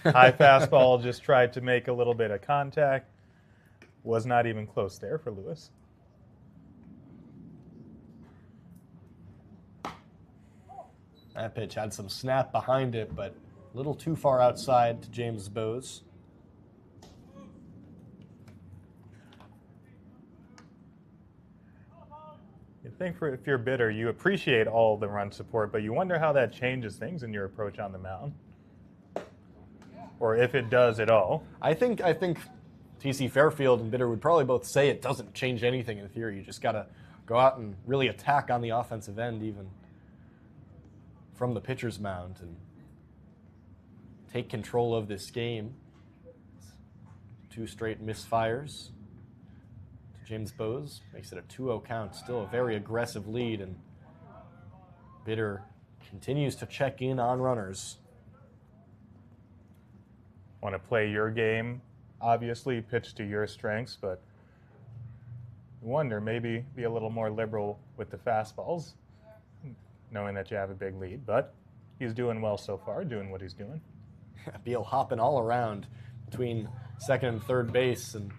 High fastball, just tried to make a little bit of contact. Was not even close there for Lewis. That pitch had some snap behind it, but a little too far outside to James Bose. You think if you're Bitter, you appreciate all the run support, but you wonder how that changes things in your approach on the mound. Or if it does at all. I think TC Fairfield and Bitter would probably both say it doesn't change anything in theory. You just got to go out and really attack on the offensive end even from the pitcher's mound and take control of this game. 2 straight misfires to James Bose. Makes it a 2-0 count. Still a very aggressive lead, and Bitter continues to check in on runners. Want to play your game, obviously pitch to your strengths, but you wonder, maybe be a little more liberal with the fastballs, knowing that you have a big lead, but he's doing well so far, doing what he's doing. Beal hopping all around between second and third base, and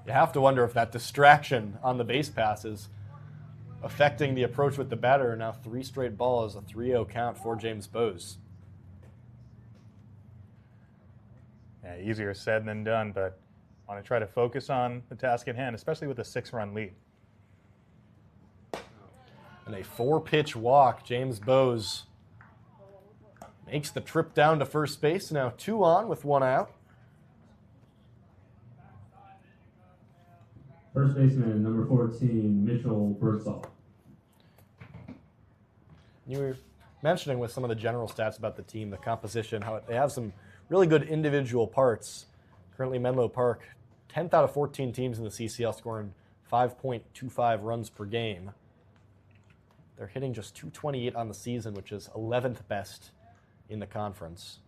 you have to wonder if that distraction on the base pass is affecting the approach with the batter. Now 3 straight balls, a 3-0 count for James Bose. Yeah, easier said than done, but I want to try to focus on the task at hand, especially with a 6-run lead. And a 4-pitch walk. James Bose makes the trip down to first base. Now 2 on with 1 out. First baseman, number 14, Mitchell Birdsall. You were mentioning with some of the general stats about the team, the composition, how they have some really good individual parts. Currently, Menlo Park, 10th out of 14 teams in the CCL, scoring 5.25 runs per game. They're hitting just .228 on the season, which is 11th best in the conference.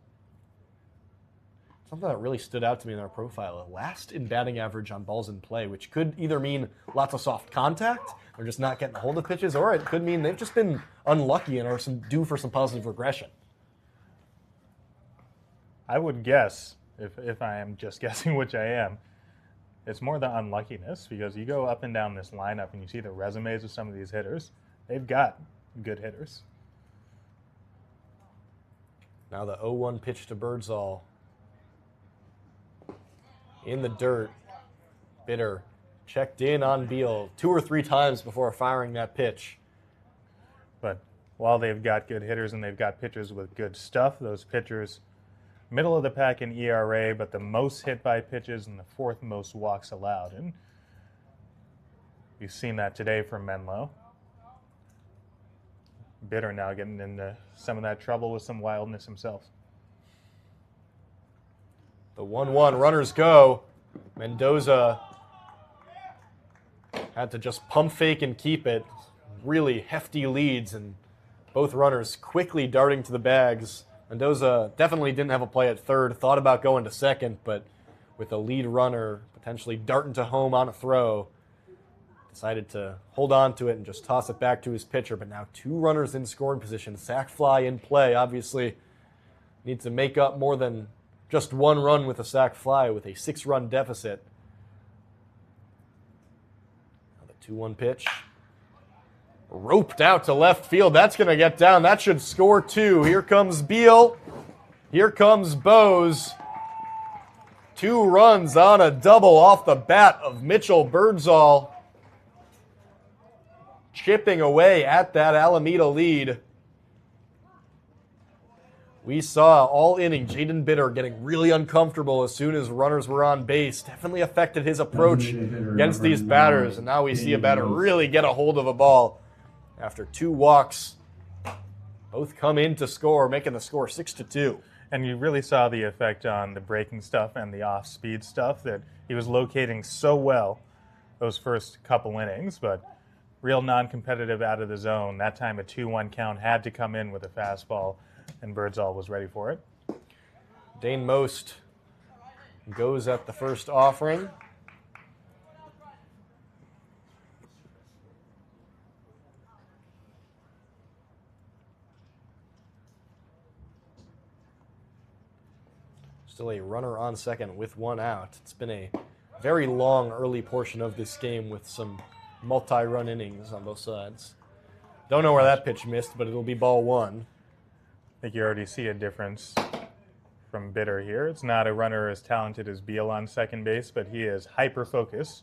Something that really stood out to me in their profile, last in batting average on balls in play, which could either mean lots of soft contact, they're just not getting a hold of pitches, or it could mean they've just been unlucky and are due for some positive regression. I would guess, if I am just guessing, which I am, it's more the unluckiness, because you go up and down this lineup and you see the resumes of some of these hitters. They've got good hitters. Now the 0-1 pitch to Birdsall. In the dirt. Bitter checked in on Beal 2 or 3 times before firing that pitch. But while they've got good hitters and they've got pitchers with good stuff, those pitchers, middle of the pack in ERA, but the most hit by pitches and the 4th most walks allowed. And you've seen that today from Menlo. Bitter now getting into some of that trouble with some wildness himself. The 1-1 runners go. Mendoza had to just pump fake and keep it. Really hefty leads, and both runners quickly darting to the bags. Mendoza definitely didn't have a play at third, thought about going to second, but with a lead runner potentially darting to home on a throw, decided to hold on to it and just toss it back to his pitcher. But now 2 runners in scoring position, sac fly in play. Obviously needs to make up more than just 1 run with a sac fly with a 6-run deficit. Now the 2-1 pitch. Roped out to left field. That's going to get down. That should score 2. Here comes Beal. Here comes Bose. 2 runs on a double off the bat of Mitchell Birdsall. Chipping away at that Alameda lead. We saw all inning Jaden Bitter getting really uncomfortable as soon as runners were on base. Definitely affected his approach against these batters. And now we see a batter really get a hold of a ball. After 2 walks, both come in to score, making the score 6-2. And you really saw the effect on the breaking stuff and the off-speed stuff that he was locating so well those first couple innings, but real non-competitive out of the zone. That time a 2-1 count had to come in with a fastball, and Birdsall was ready for it. Dane Most goes at the first offering. Still a runner on second with 1 out. It's been a very long early portion of this game with some multi-run innings on both sides. Don't know where that pitch missed, but it'll be ball 1. I think you already see a difference from Bitter here. It's not a runner as talented as Beal on second base, but he is hyper-focused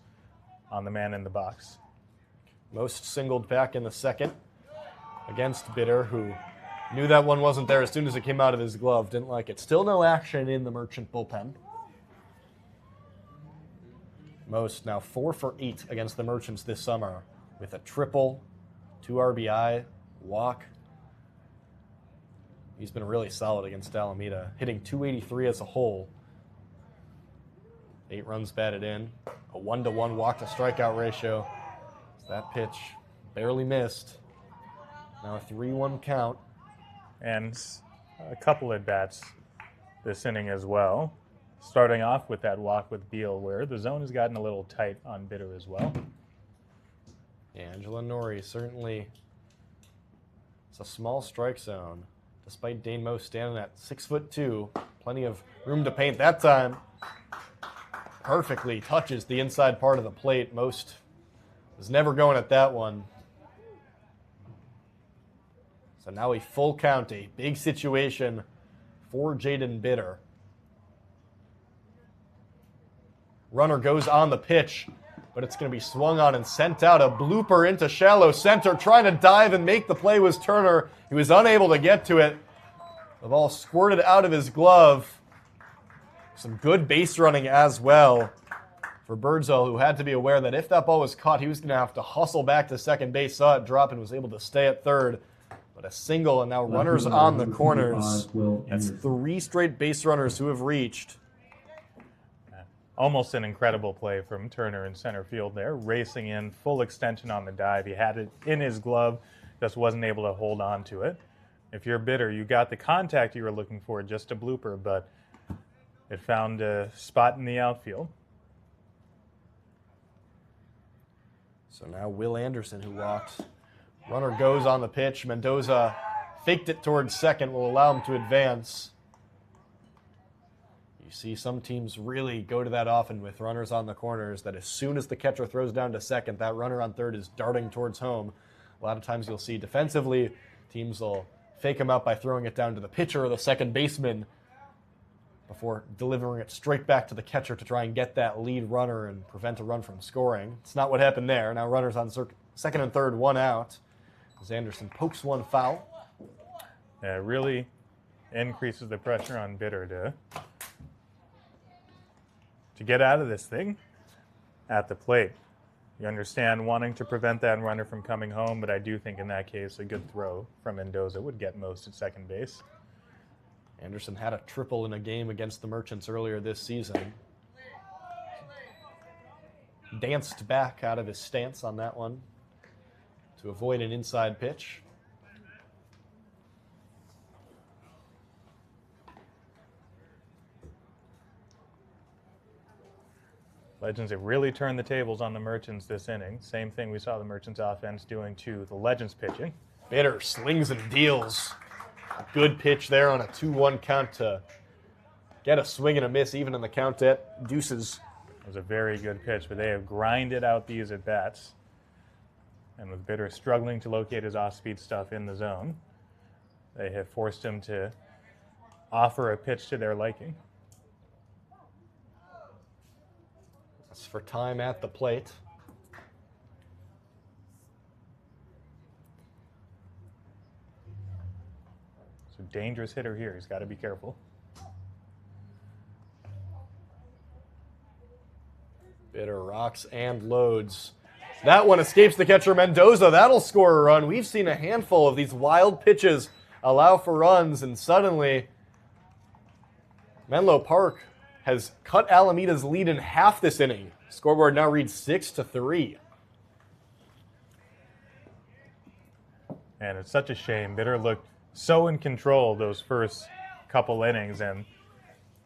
on the man in the box. Most singled back in the second against Bitter, who knew that one wasn't there as soon as it came out of his glove. Didn't like it. Still no action in the Merchant bullpen. Most now 4 for 8 against the Merchants this summer with a triple, 2 RBI, walk. He's been really solid against Alameda, hitting .283 as a whole. 8 runs batted in, a 1-to-1 walk to strikeout ratio. So that pitch barely missed. Now a 3-1 count. And a couple at-bats this inning as well. Starting off with that walk with Beal, where the zone has gotten a little tight on Bitter as well. Yeah, Angela Norrie certainly, it's a small strike zone. Despite Dane Most standing at 6'2", plenty of room to paint that time. Perfectly touches the inside part of the plate. Most was never going at that one. So now a full count, a big situation for Jaden Bitter. Runner goes on the pitch, but it's going to be swung on and sent out. A blooper into shallow center. Trying to dive and make the play was Turner. He was unable to get to it. The ball squirted out of his glove. Some good base running as well for Birdsall, who had to be aware that if that ball was caught, he was going to have to hustle back to second base. Saw it drop and was able to stay at third. But a single, and now runners on the corners. That's 3 straight base runners who have reached. Almost an incredible play from Turner in center field there, racing in, full extension on the dive. He had it in his glove, just wasn't able to hold on to it. If you're Bitter, you got the contact you were looking for, just a blooper, but it found a spot in the outfield. So now Will Anderson, who walked. Runner goes on the pitch. Mendoza faked it towards second, will allow him to advance. You see some teams really go to that often with runners on the corners, that as soon as the catcher throws down to second, that runner on third is darting towards home. A lot of times you'll see defensively, teams will fake him out by throwing it down to the pitcher or the second baseman before delivering it straight back to the catcher to try and get that lead runner and prevent a run from scoring. It's not what happened there. Now runners on second and third, 1 out. As Anderson pokes one foul. Yeah, it really increases the pressure on Bitter to get out of this thing at the plate. You understand wanting to prevent that runner from coming home, but I do think in that case a good throw from Mendoza would get Most at second base. Anderson had a triple in a game against the Merchants earlier this season. danced back out of his stance on that one to avoid an inside pitch. Legends have really turned the tables on the Merchants this inning. Same thing we saw the Merchants offense doing to the Legends pitching. Bitter slings and deals. Good pitch there on a 2-1 count to get a swing and a miss even in the count at deuces. It was a very good pitch, but they have grinded out these at-bats. And with Bitter struggling to locate his off-speed stuff in the zone, they have forced him to offer a pitch to their liking. That's for time at the plate. It's a dangerous hitter here. He's got to be careful. Bitter rocks and loads. That one escapes the catcher Mendoza. That'll score a run. We've seen a handful of these wild pitches allow for runs, and suddenly Menlo Park has cut Alameda's lead in half this inning. Scoreboard now reads 6-3. And it's such a shame. Bitter looked so in control those first couple innings, and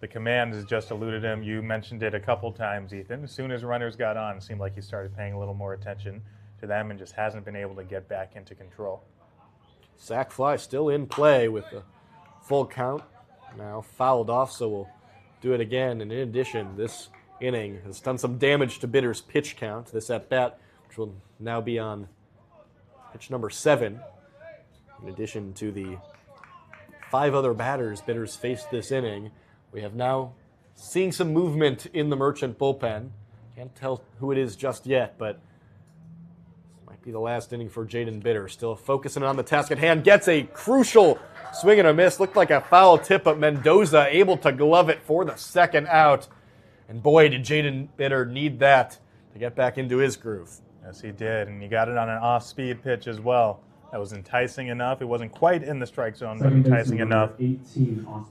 the command has just eluded him. You mentioned it a couple times, Ethan. As soon as runners got on, it seemed like he started paying a little more attention to them and just hasn't been able to get back into control. Sac fly still in play with the full count. Now fouled off, so we'll do it again. And in addition, this inning has done some damage to Bitter's pitch count. This at-bat, which will now be on pitch number 7. In addition to the 5 other batters Bitters faced this inning, we have now seen some movement in the Merchant bullpen. Can't tell who it is just yet, but this might be the last inning for Jaden Bitter. Still focusing on the task at hand. Gets a crucial swing and a miss. Looked like a foul tip, but Mendoza able to glove it for the second out. And boy, did Jaden Bitter need that to get back into his groove. Yes, he did, and he got it on an off-speed pitch as well. That was enticing enough. It wasn't quite in the strike zone, but enticing enough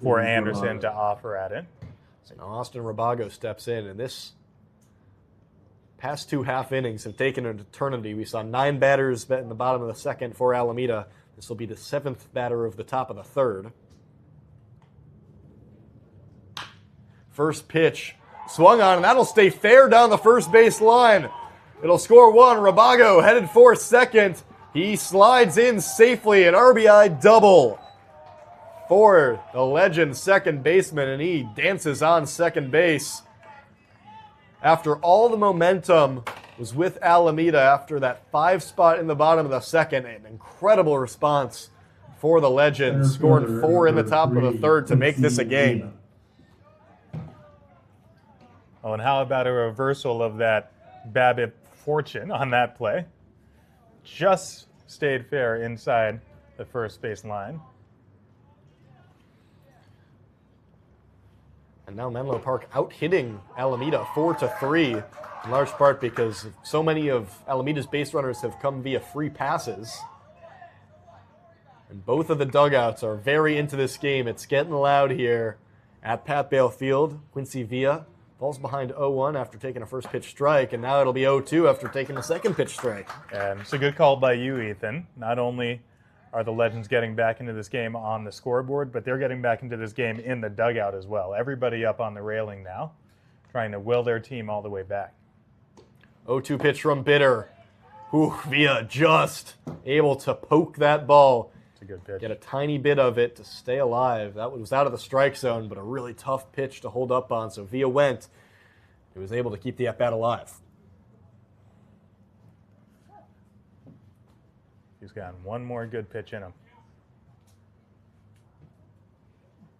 for Anderson to offer at it. So now Austin Rabago steps in, and this past 2 half innings have taken an eternity. We saw 9 batters in the bottom of the second for Alameda. This will be the 7th batter of the top of the third. First pitch swung on, and that'll stay fair down the first base line. It'll score 1. Rabago headed for second. He slides in safely, an RBI double for the legend second baseman, and he dances on second base. After all the momentum was with Alameda after that 5 spot in the bottom of the second, an incredible response for the legend, scoring 4 in the top of the third to make this a game. Oh, and how about a reversal of that BABIP fortune on that play? Just stayed fair inside the first base line. And now Menlo Park out-hitting Alameda 4-3, in large part because so many of Alameda's base runners have come via free passes. And both of the dugouts are very into this game. It's getting loud here at Pat Bale Field. Quincy Villa falls behind 0-1 after taking a first pitch strike, and now it'll be 0-2 after taking a second pitch strike. And it's a good call by you, Ethan. Not only are the Legends getting back into this game on the scoreboard, but they're getting back into this game in the dugout as well. Everybody up on the railing now, trying to will their team all the way back. 0-2 pitch from Bitter. Villa just able to poke that ball. It's a good pitch. Get a tiny bit of it to stay alive. That was out of the strike zone, but a really tough pitch to hold up on. So Villa went. He was able to keep the at-bat alive. He's got one more good pitch in him.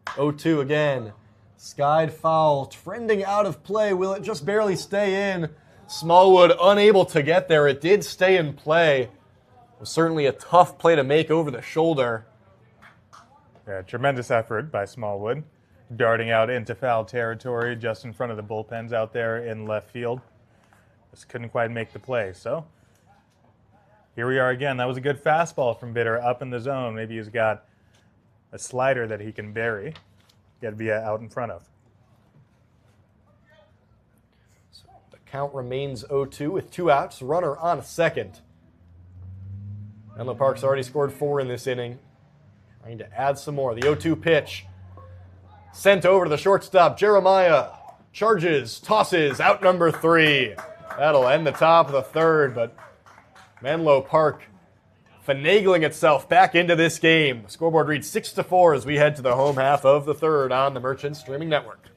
0-2 again. Skied foul, trending out of play. Will it just barely stay in? Smallwood unable to get there. It did stay in play. It was certainly a tough play to make over the shoulder. Yeah, tremendous effort by Smallwood. Darting out into foul territory just in front of the bullpens out there in left field. Just couldn't quite make the play. So here we are again. That was a good fastball from Bitter up in the zone. Maybe he's got a slider that he can bury. Get Villa out in front of. So the Count remains 0-2 with 2 outs. Runner on second. Menlo Park's already scored 4 in this inning. Trying to add some more. The 0-2 pitch. Sent over to the shortstop. Jeremiah charges, tosses, out number 3. That'll end the top of the third, but Menlo Park finagling itself back into this game. The scoreboard reads 6-4 as we head to the home half of the third on the Merchant Streaming Network.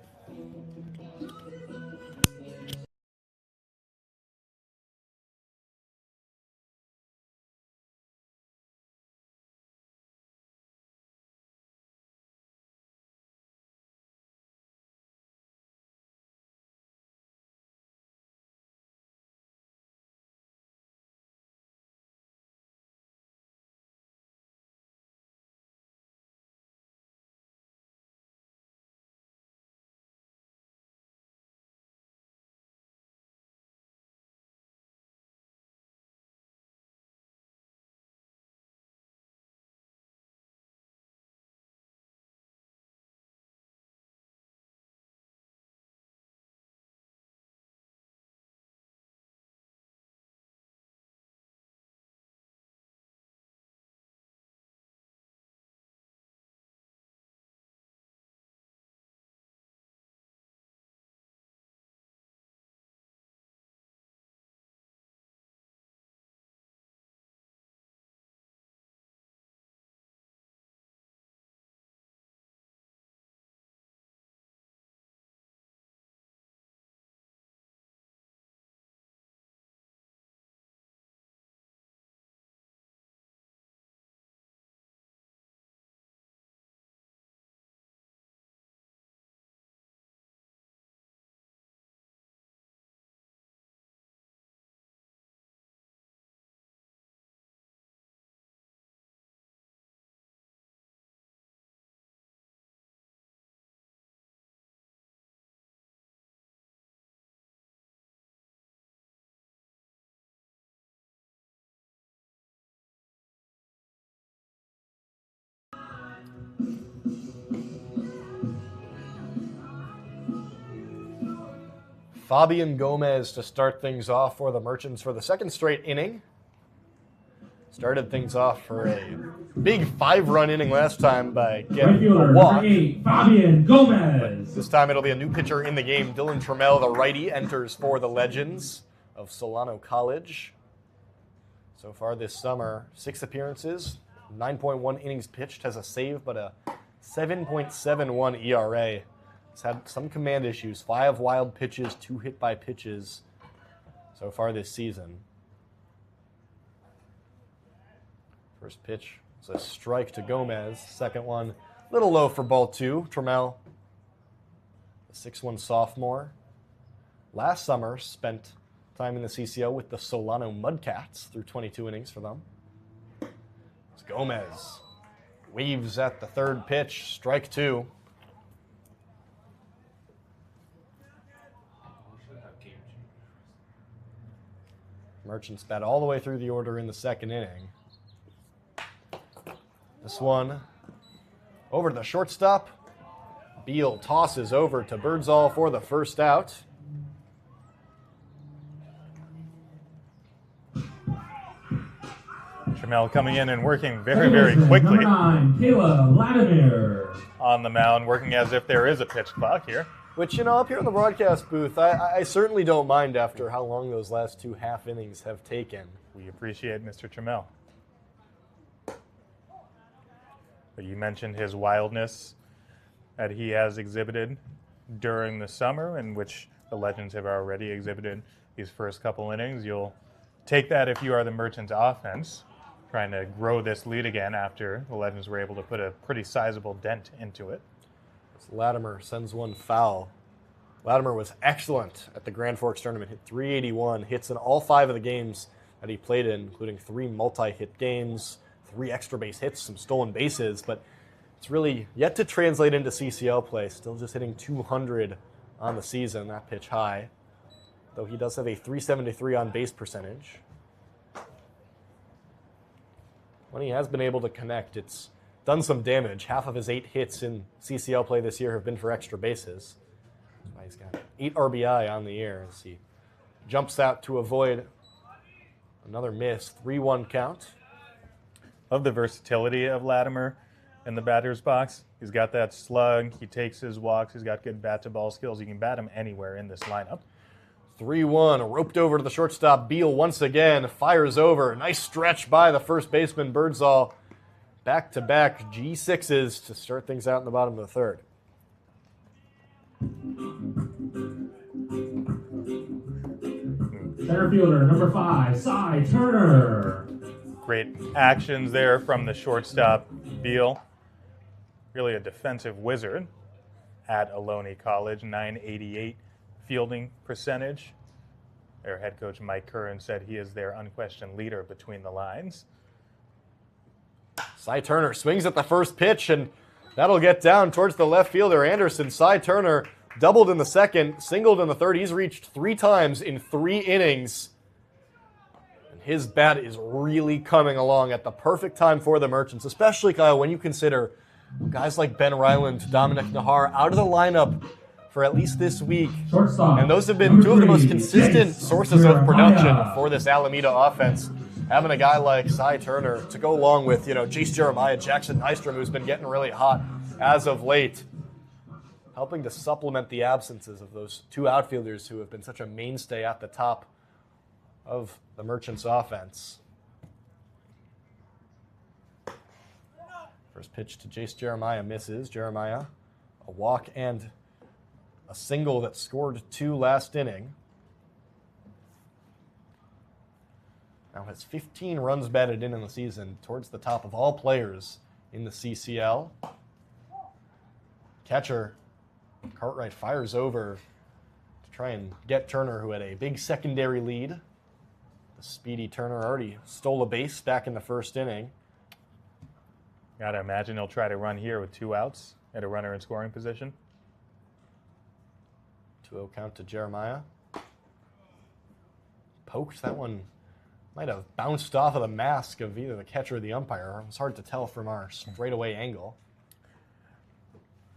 Fabian Gomez to start things off for the Merchants for the second straight inning. Started things off for a big 5-run inning last time by getting a walk. Fabian Gomez. This time it'll be a new pitcher in the game. Dylan Trammell, the righty, enters for the Legends of Solano College. So far this summer, 6 appearances, 9.1 innings pitched, has a save, but a 7.71 ERA. He's had some command issues, 5 wild pitches, 2 hit by pitches so far this season. First pitch was a strike to Gomez. Second one, a little low for ball 2. Trammell, the 6'1 sophomore. Last summer, spent time in the CCO with the Solano Mudcats through 22 innings for them. It's Gomez weaves at the third pitch, strike 2. Merchants bat all the way through the order in the second inning. This one over to the shortstop. Beal tosses over to Birdsall for the first out. Trammell coming in and working very, very quickly. Number 9, Kayla Vladimir. On the mound, working as if there is a pitch clock here. Which, you know, up here in the broadcast booth, I certainly don't mind after how long those last 2 half innings have taken. We appreciate Mr. Trammell. But you mentioned his wildness that he has exhibited during the summer, in which the Legends have already exhibited these first couple innings. You'll take that if you are the Merchants offense, trying to grow this lead again after the Legends were able to put a pretty sizable dent into it. Latimer sends one foul. Latimer was excellent at the Grand Forks tournament, hit 381, hits in all 5 of the games that he played in, including 3 multi-hit games, 3 extra base hits, some stolen bases, but it's really yet to translate into CCL play. Still just hitting 200 on the season, that pitch high, though he does have a 373 on base percentage. When he has been able to connect, it's done some damage. Half of his 8 hits in CCL play this year have been for extra bases. That's why he's got 8 RBI on the year as he jumps out to avoid another miss. 3-1 count. Love the versatility of Latimer in the batter's box. He's got that slug. He takes his walks. He's got good bat-to-ball skills. You can bat him anywhere in this lineup. 3-1, roped over to the shortstop. Beal once again fires over. Nice stretch by the first baseman, Birdsall. Back-to-back G6s to start things out in the bottom of the third. Center fielder, number 5, Cy Turner. Great actions there from the shortstop, Beal. Really a defensive wizard at Ohlone College, 988 fielding percentage. Their head coach, Mike Curran, said he is their unquestioned leader between the lines. Cy Turner swings at the first pitch, and that'll get down towards the left fielder, Anderson. Cy Turner doubled in the second, singled in the third. He's reached 3 times in 3 innings. And his bat is really coming along at the perfect time for the Merchants, especially, Kyle, when you consider guys like Ben Ryland, Dominic Nahar out of the lineup for at least this week. Shortstop. And those have been 2 of the most consistent sources of production for this Alameda offense. Having a guy like Cy Turner to go along with, Jace Jeremiah, Jackson Nystrom, who's been getting really hot as of late, helping to supplement the absences of those 2 outfielders who have been such a mainstay at the top of the Merchants offense. First pitch to Jace Jeremiah misses. Jeremiah, a walk and a single that scored 2 last inning. Now has 15 runs batted in the season, towards the top of all players in the CCL. Catcher Cartwright fires over to try and get Turner, who had a big secondary lead. The speedy Turner already stole a base back in the first inning. Gotta imagine he'll try to run here with 2 outs at a runner in scoring position. 2-0 count to Jeremiah. Poked. That one might have bounced off of the mask of either the catcher or the umpire. It was hard to tell from our straightaway angle.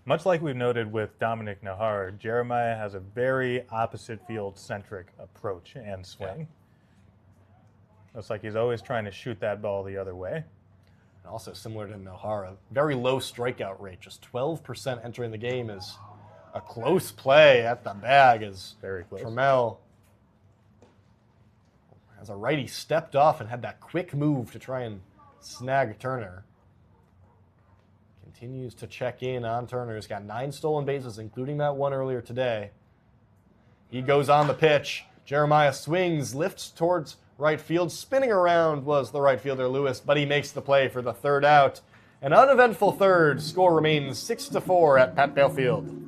Much like we've noted with Dominic Nahar, Jeremiah has a very opposite field-centric approach and swing. Looks like he's always trying to shoot that ball the other way. And also similar to Nahar, a very low strikeout rate, just 12% entering the game is a close play at the bag as Very close. Trammell, as a righty, stepped off and had that quick move to try and snag Turner. Continues to check in on Turner. He's got 9 stolen bases, including that one earlier today. He goes on the pitch. Jeremiah swings, lifts towards right field. Spinning around was the right fielder, Lewis, but he makes the play for the 3rd out. An uneventful 3rd. Score remains 6-4 at Pat Bale Field.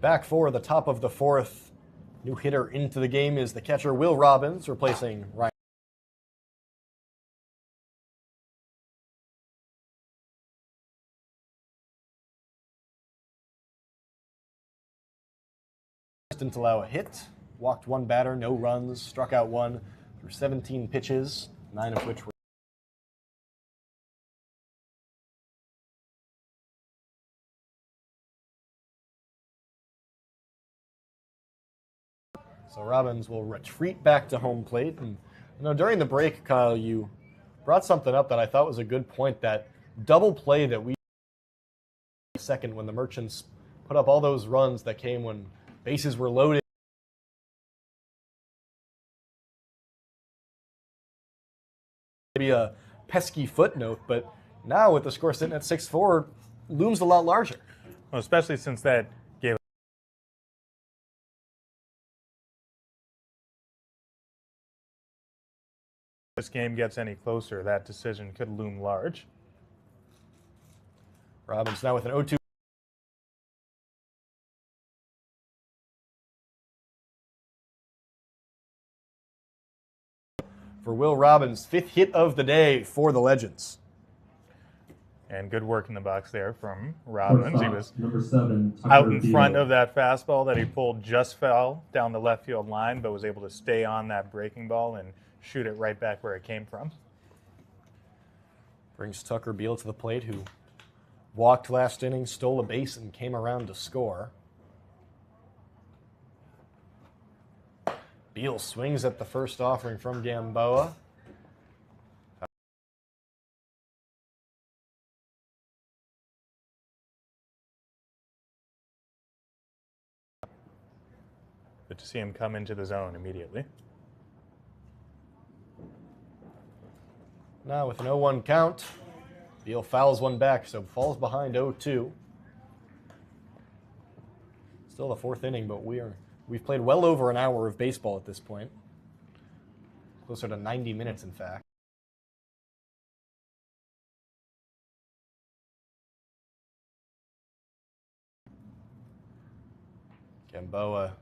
Back for the top of the fourth. New hitter into the game is the catcher Will Robbins, replacing Ryan didn't allow a hit. Walked one batter, no runs, struck out one through 17 pitches, 9 of which were so Robbins will retreat back to home plate. And during the break, Kyle, you brought something up that I thought was a good point, that double play that we second when the Merchants put up all those runs that came when bases were loaded. Maybe a pesky footnote, but now with the score sitting at 6-4, looms a lot larger. Well, especially since that gave this game gets any closer, that decision could loom large. Robbins now with an 0-2. For Will Robbins, 5th hit of the day for the Legends. And good work in the box there from Robbins. He was number 7, out in front of that fastball that he pulled, just fell down the left field line, but was able to stay on that breaking ball and shoot it right back where it came from. Brings Tucker Beal to the plate, who walked last inning, stole a base, and came around to score. Beal swings at the first offering from Gamboa. Good to see him come into the zone immediately. Now with an 0-1 count, Beal fouls one back, so falls behind 0-2. Still the 4th inning, but we've played well over an hour of baseball at this point. Closer to 90 minutes, in fact. Gamboa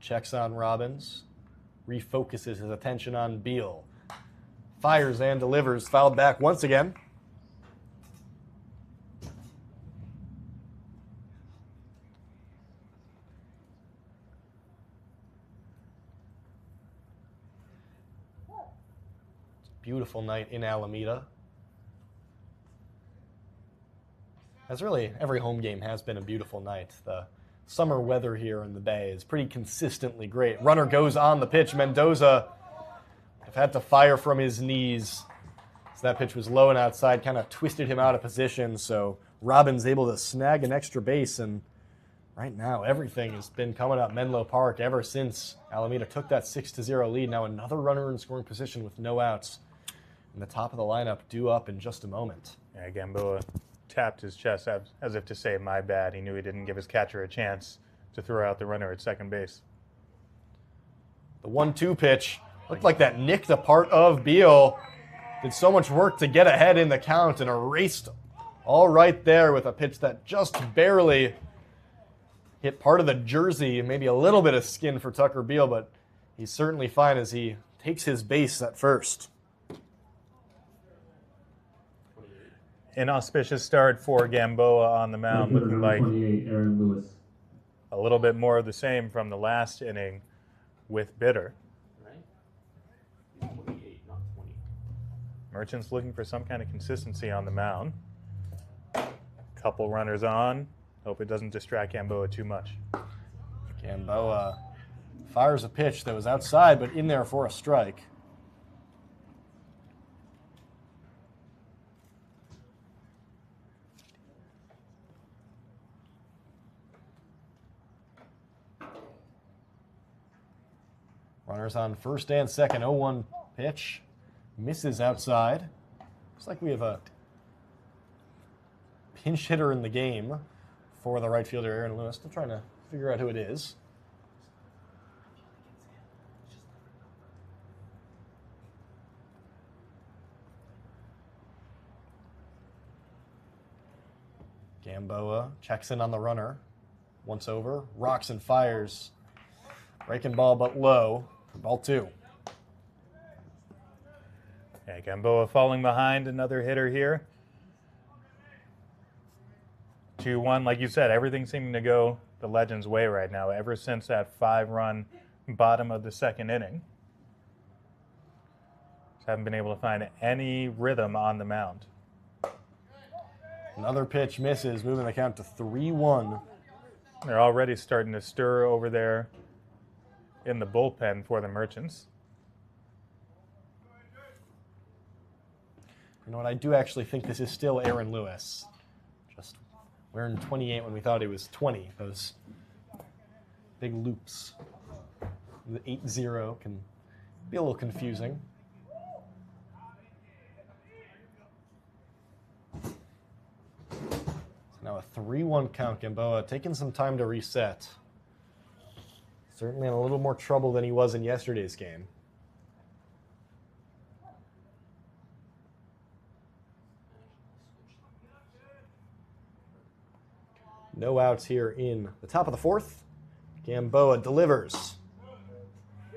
checks on Robbins, refocuses his attention on Beal. Fires and delivers, fouled back once again. Beautiful night in Alameda. As really every home game has been a beautiful night. The summer weather here in the Bay is pretty consistently great. Runner goes on the pitch. Mendoza have had to fire from his knees. So that pitch was low and outside, kind of twisted him out of position. So Robbins able to snag an extra base. And right now, everything has been coming up Menlo Park ever since Alameda took that 6-0 lead. Now another runner in scoring position with no outs. And the top of the lineup due up in just a moment. Yeah, Gamboa tapped his chest as if to say, my bad. He knew he didn't give his catcher a chance to throw out the runner at second base. The 1-2 pitch looked like that nicked a part of Beal. Did so much work to get ahead in the count and erased all right there with a pitch that just barely hit part of the jersey and maybe a little bit of skin for Tucker Beal, but he's certainly fine as he takes his base at first. Inauspicious start for Gamboa on the mound, looking like Aaron Lewis. a little bit more of the same from the last inning with Bitter. Merchants looking for some kind of consistency on the mound. Couple runners on. Hope it doesn't distract Gamboa too much. Gamboa fires a pitch that was outside but in there for a strike. Runners on first and second. 0-1 pitch. Misses outside. Looks like we have a pinch hitter in the game for the right fielder, Aaron Lewis. Still trying to figure out who it is. Gamboa checks in on the runner. Once over, rocks and fires. Breaking ball, but low. For ball 2. Yeah, Gamboa falling behind, another hitter here. 2-1, like you said, everything seeming to go the Legends' way right now, ever since that 5-run bottom of the second inning. Just haven't been able to find any rhythm on the mound. Another pitch misses, moving the count to 3-1. They're already starting to stir over there in the bullpen for the Merchants. You know what? I do actually think this is still Aaron Lewis. Just wearing 28 when we thought he was 20. Those big loops. The 8-0 can be a little confusing. So now a 3-1 count. Gamboa taking some time to reset. Certainly in a little more trouble than he was in yesterday's game. No outs here in the top of the 4th. Gamboa delivers.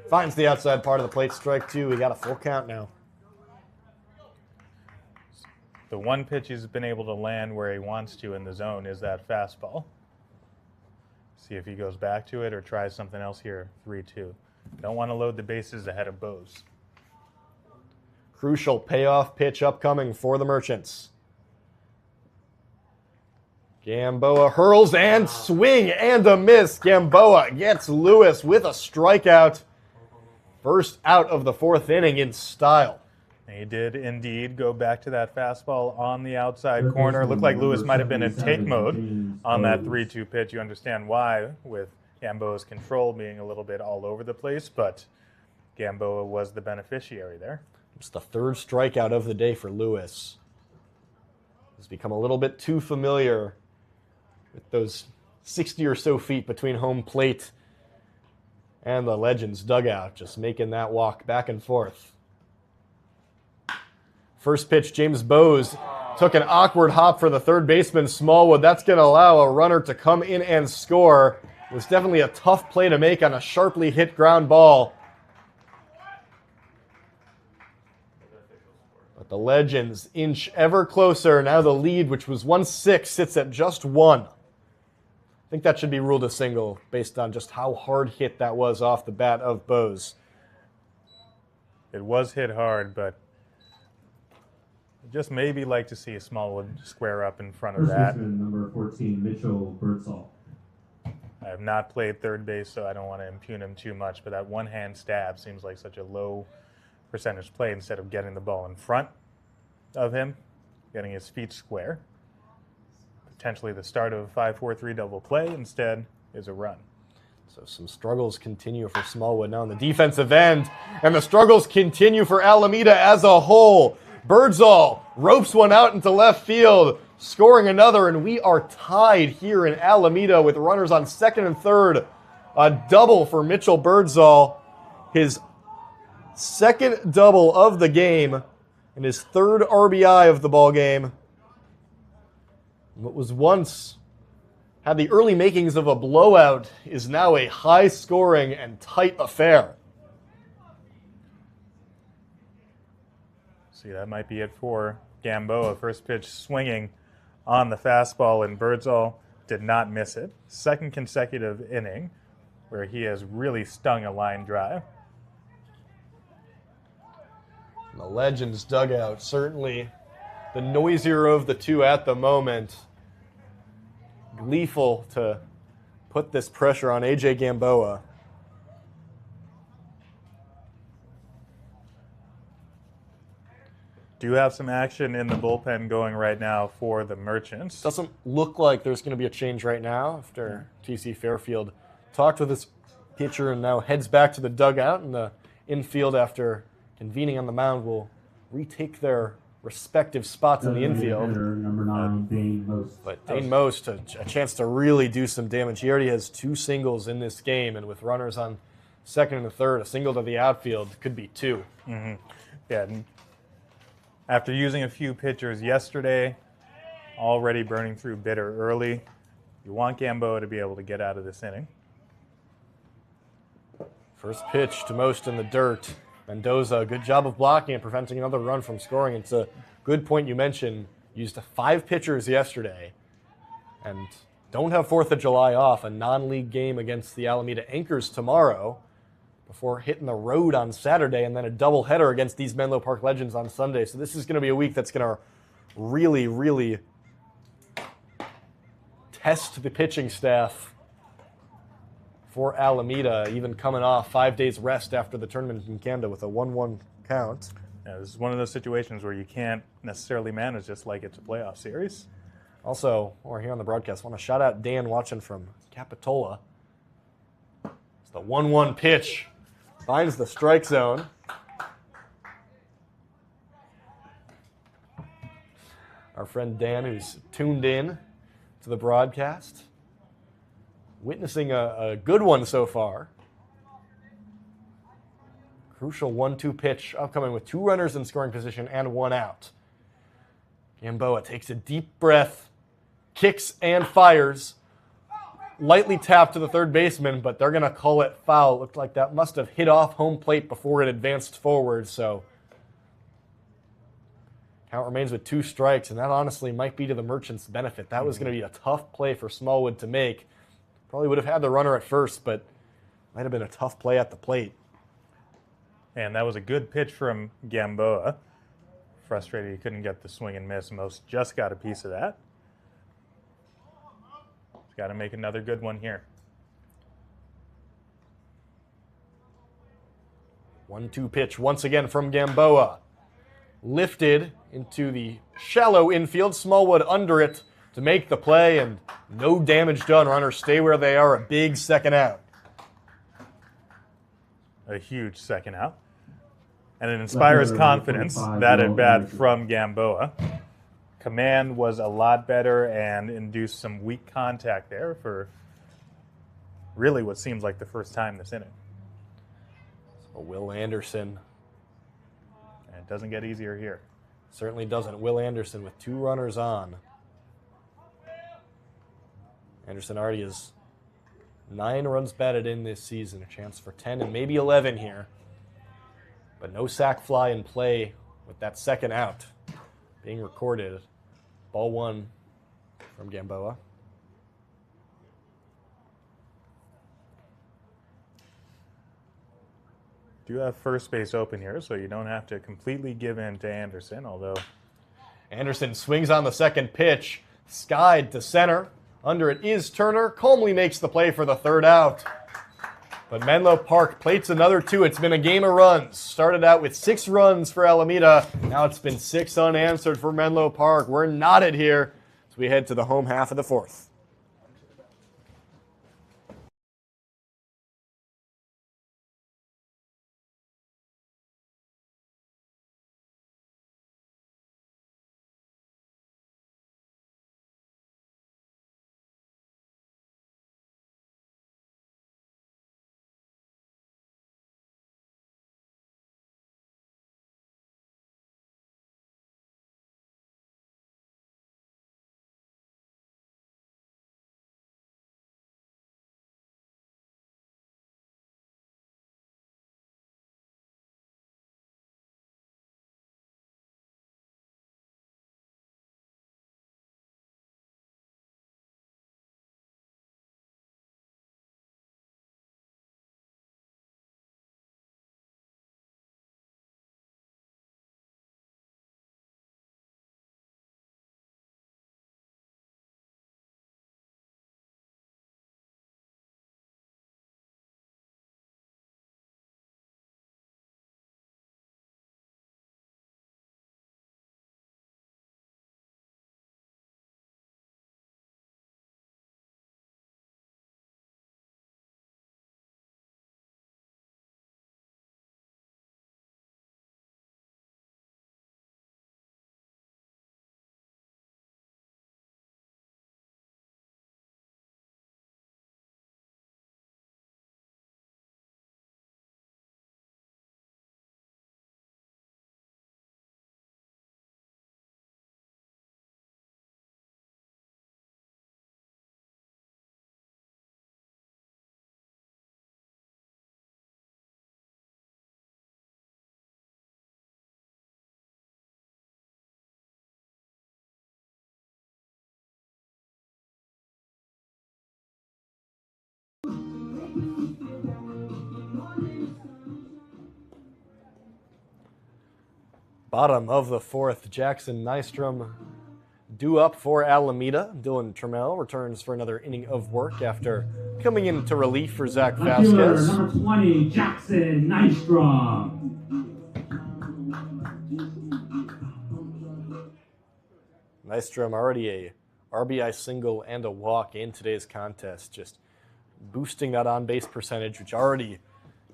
Finds the outside part of the plate, strike 2. We got a full count now. The one pitch he's been able to land where he wants to in the zone is that fastball. See if he goes back to it or tries something else here. 3-2. Don't want to load the bases ahead of Bose. Crucial payoff pitch upcoming for the Merchants. Gamboa hurls and swing and a miss. Gamboa gets Lewis with a strikeout. First out of the 4th inning in style. He did indeed go back to that fastball on the outside corner. Looked like Lewis might have been in take mode on that 3-2 pitch. You understand why, with Gamboa's control being a little bit all over the place, but Gamboa was the beneficiary there. It's the 3rd strikeout of the day for Lewis. He's become a little bit too familiar with those 60 or so feet between home plate and the Legends dugout, just making that walk back and forth. First pitch, James Bose took an awkward hop for the third baseman, Smallwood. That's going to allow a runner to come in and score. It was definitely a tough play to make on a sharply hit ground ball. But the Legends inch ever closer. Now the lead, which was 1-6, sits at just 1. I think that should be ruled a single based on just how hard hit that was off the bat of Bose. It was hit hard, but just maybe like to see a Smallwood square up in front of First that. baseman, number 14, Mitchell Birdsall. I have not played third base, so I don't want to impugn him too much, but that one-hand stab seems like such a low percentage play instead of getting the ball in front of him, getting his feet square. Potentially the start of a 5-4-3 double play instead is a run. So some struggles continue for Smallwood now on the defensive end, and the struggles continue for Alameda as a whole. Birdsall ropes one out into left field, scoring another, and we are tied here in Alameda with runners on second and third. A double for Mitchell Birdsall, his second double of the game, and his 3rd RBI of the ball game. What was once had the early makings of a blowout is now a high-scoring and tight affair. See, that might be it for Gamboa. First pitch swinging on the fastball, and Birdsall did not miss it. Second consecutive inning where he has really stung a line drive. The Legends dugout, certainly the noisier of the two at the moment. Gleeful to put this pressure on A.J. Gamboa. Do have some action in the bullpen going right now for the Merchants. Doesn't look like there's going to be a change right now after T.C. Fairfield talked with his pitcher and now heads back to the dugout, and the infield, after convening on the mound, will retake their respective spots in the infield. Number 9, Dane Most. But Dane Most, a chance to really do some damage. He already has 2 singles in this game, and with runners on second and third, a single to the outfield could be 2. Mm-hmm. Yeah. And after using a few pitchers yesterday, already burning through bitter early, You want Gamboa to be able to get out of this inning. First pitch to most in the dirt. Mendoza, good job of blocking and preventing another run from scoring. It's a good point you mentioned. Used 5 pitchers yesterday and don't have 4th of July off. A non-league game against the Alameda Anchors tomorrow before hitting the road on Saturday and then a doubleheader against these Menlo Park Legends on Sunday. So this is going to be a week that's going to really, really test the pitching staff for Alameda, even coming off 5 days rest after the tournament in Canada with a 1-1 count. Yeah, this is one of those situations where you can't necessarily manage this like it's a playoff series. Also, while we're here on the broadcast, I want to shout out Dan watching from Capitola. It's the 1-1 pitch. Finds the strike zone. Our friend Dan, who's tuned in to the broadcast, witnessing a good one so far. Crucial 1-2 pitch upcoming with 2 runners in scoring position and 1 out. Gamboa takes a deep breath, kicks and fires. Lightly tapped to the third baseman, but they're going to call it foul. It looked like that must have hit off home plate before it advanced forward, so count remains with 2 strikes, and that honestly might be to the Merchants' benefit. That was going to be a tough play for Smallwood to make. Probably would have had the runner at first, but might have been a tough play at the plate. And that was a good pitch from Gamboa. Frustrated he couldn't get the swing and miss. Most just got a piece of that. He's got to make another good one here. 1-2 pitch once again from Gamboa. Lifted into the shallow infield. Smallwood under it to make the play, and no damage done. Runners stay where they are. A big second out. A huge second out. And it inspires confidence, that at bat from Gamboa. Command was a lot better and induced some weak contact there for really what seems like the first time this inning. So Will Anderson. And it doesn't get easier here. Certainly doesn't. Will Anderson with 2 runners on. Anderson already has 9 runs batted in this season. A chance for 10 and maybe 11 here. But no sac fly in play with that second out being recorded. Ball 1 from Gamboa. Do have first base open here, so you don't have to completely give in to Anderson, although Anderson swings on the second pitch. Skied to center. Under it is Turner. Calmly makes the play for the 3rd out. But Menlo Park plates another 2. It's been a game of runs. Started out with 6 runs for Alameda. Now it's been 6 unanswered for Menlo Park. We're knotted here as we head to the home half of the 4th. Bottom of the fourth, Jackson Nystrom due up for Alameda. Dylan Trammell returns for another inning of work after coming into relief for Zach Left fielder, Vasquez. number 20, Jackson Nystrom. Nystrom already a RBI single and a walk in today's contest, just boosting that on-base percentage, which already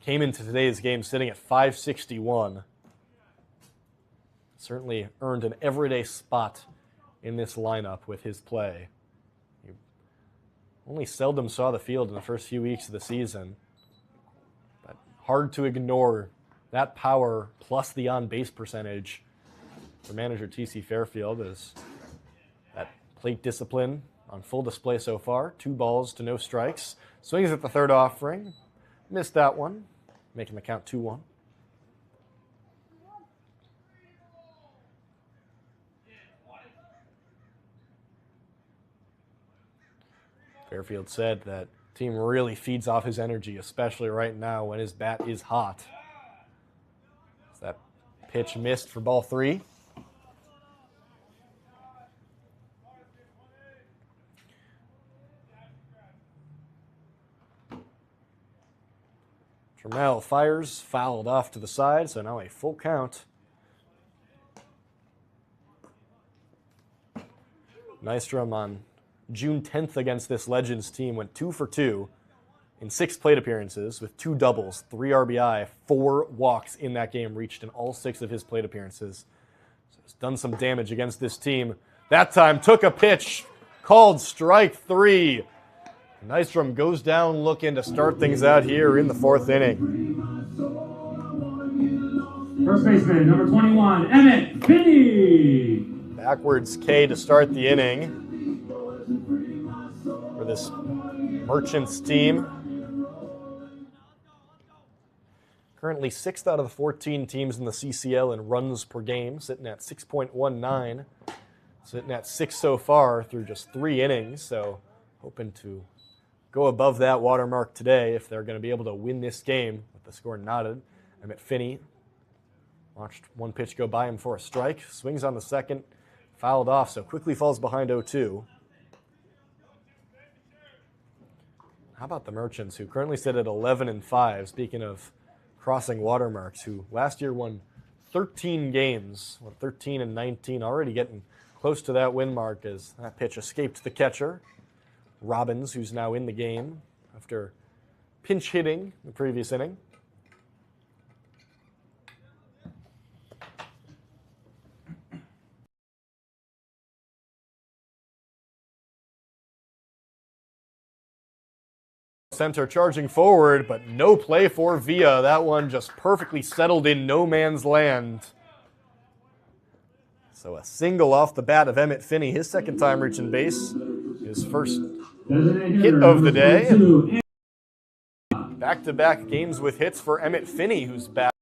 came into today's game sitting at .561. Certainly earned an everyday spot in this lineup with his play. He only seldom saw the field in the first few weeks of the season, but hard to ignore that power plus the on-base percentage for manager T.C. Fairfield is that plate discipline on full display so far. 2 balls to no strikes. Swings at the third offering. Missed that one, making the count 2-1. Fairfield said that team really feeds off his energy, especially right now when his bat is hot. That pitch missed for ball 3. Trammell fires, fouled off to the side, so now a full count. Nystrom on June 10th against this Legends team went 2 for 2 in 6 plate appearances with 2 doubles, 3 RBI, 4 walks in that game, reached in all 6 of his plate appearances. So he's done some damage against this team. That time took a pitch, called strike 3. Nystrom goes down looking to start things out here in the 4th inning. First baseman, number 21, Emmett Finney. Backwards K to start the inning for this Merchants team. Currently 6th out of the 14 teams in the CCL in runs per game, sitting at 6.19. Sitting at 6 so far through just 3 innings, so hoping to go above that watermark today if they're going to be able to win this game with the score knotted. Emmett Finney watched one pitch go by him for a strike, swings on the second, fouled off, so quickly falls behind 0-2. How about the Merchants, who currently sit at 11-5, speaking of crossing watermarks, who last year won 13 games, 13-19, already getting close to that win mark as that pitch escaped the catcher. Robbins, who's now in the game after pinch hitting the previous inning. Center charging forward, but no play for Villa. That one just perfectly settled in no man's land. So a single off the bat of Emmett Finney, his second time reaching base, his first hit of the day. Back-to-back games with hits for Emmett Finney, who's back.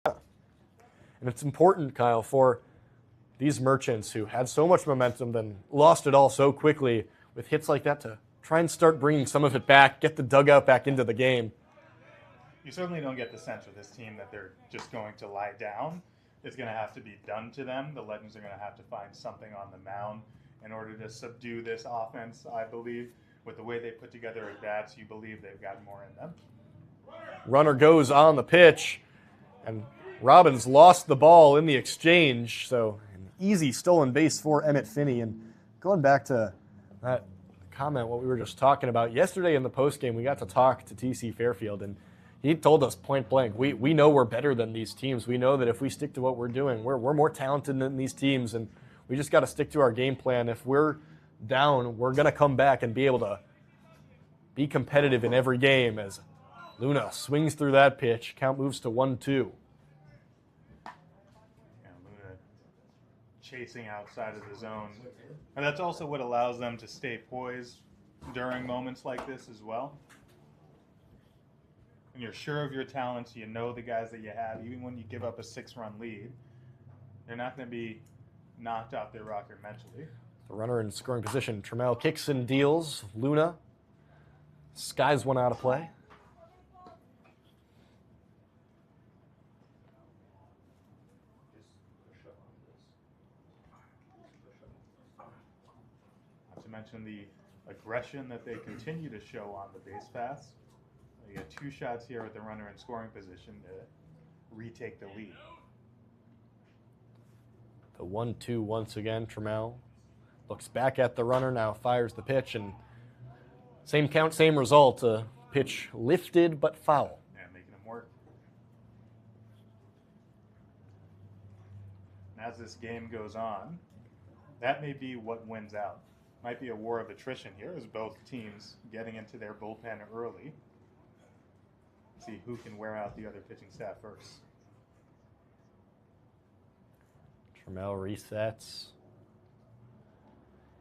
And it's important, Kyle, for these Merchants who had so much momentum, then lost it all so quickly with hits like that to try and start bringing some of it back, get the dugout back into the game. You certainly don't get the sense with this team that they're just going to lie down. It's going to have to be done to them. The Legends are going to have to find something on the mound in order to subdue this offense, I believe. With the way they put together at bats, you believe they've got more in them. Runner goes on the pitch, and Robbins lost the ball in the exchange, so an easy stolen base for Emmett Finney. And going back to that comment, what we were just talking about, yesterday in the postgame, we got to talk to TC Fairfield, and he told us point blank, we know we're better than these teams. We know that if we stick to what we're doing, we're more talented than these teams, and we just got to stick to our game plan. If we're down, we're going to come back and be able to be competitive in every game. As Luna swings through that pitch, count moves to 1-2. Luna chasing outside of the zone. And that's also what allows them to stay poised during moments like this as well. When you're sure of your talents, you know the guys that you have, even when you give up a 6-run lead, they're not going to be knocked off their rocker mentally. The runner in scoring position, Trammell kicks and deals. Luna skies one out of play. mention the aggression that they continue to show on the base pass. They get 2 shots here with the runner in scoring position to retake the lead. The 1-2 once again. Trammell looks back at the runner, now fires the pitch, and same count, same result. Pitch lifted but foul. Yeah, making him work. And as this game goes on, that may be what wins out. Might be a war of attrition here as both teams getting into their bullpen early. See who can wear out the other pitching staff first. Trammell resets.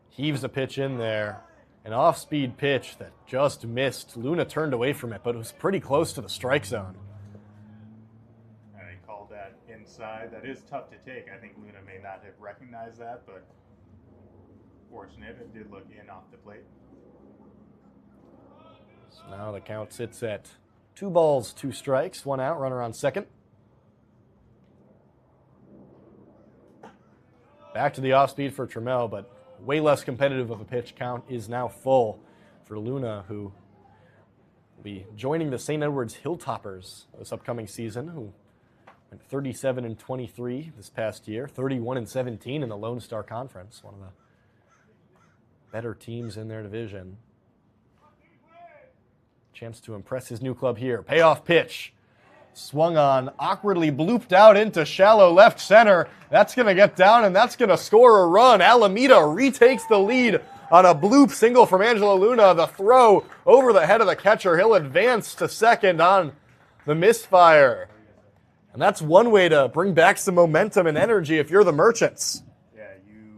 Heaves a pitch in there. An off-speed pitch that just missed. Luna turned away from it, but it was pretty close to the strike zone. And they called that inside. That is tough to take. I think Luna may not have recognized that, but fortunate. It did look in off the plate. So now the count sits at 2 balls, 2 strikes, 1 out, runner on second. Back to the off-speed for Trammell, but way less competitive of a pitch. Count is now full for Luna, who will be joining the St. Edwards Hilltoppers this upcoming season, who went 37-23 this past year, 31-17 in the Lone Star Conference, one of the better teams in their division. Chance to impress his new club here. Payoff pitch. Swung on, awkwardly blooped out into shallow left center. That's going to get down, and that's going to score a run. Alameda retakes the lead on a bloop single from Angelo Luna. The throw over the head of the catcher. He'll advance to second on the misfire. And that's one way to bring back some momentum and energy if you're the Merchants. Yeah,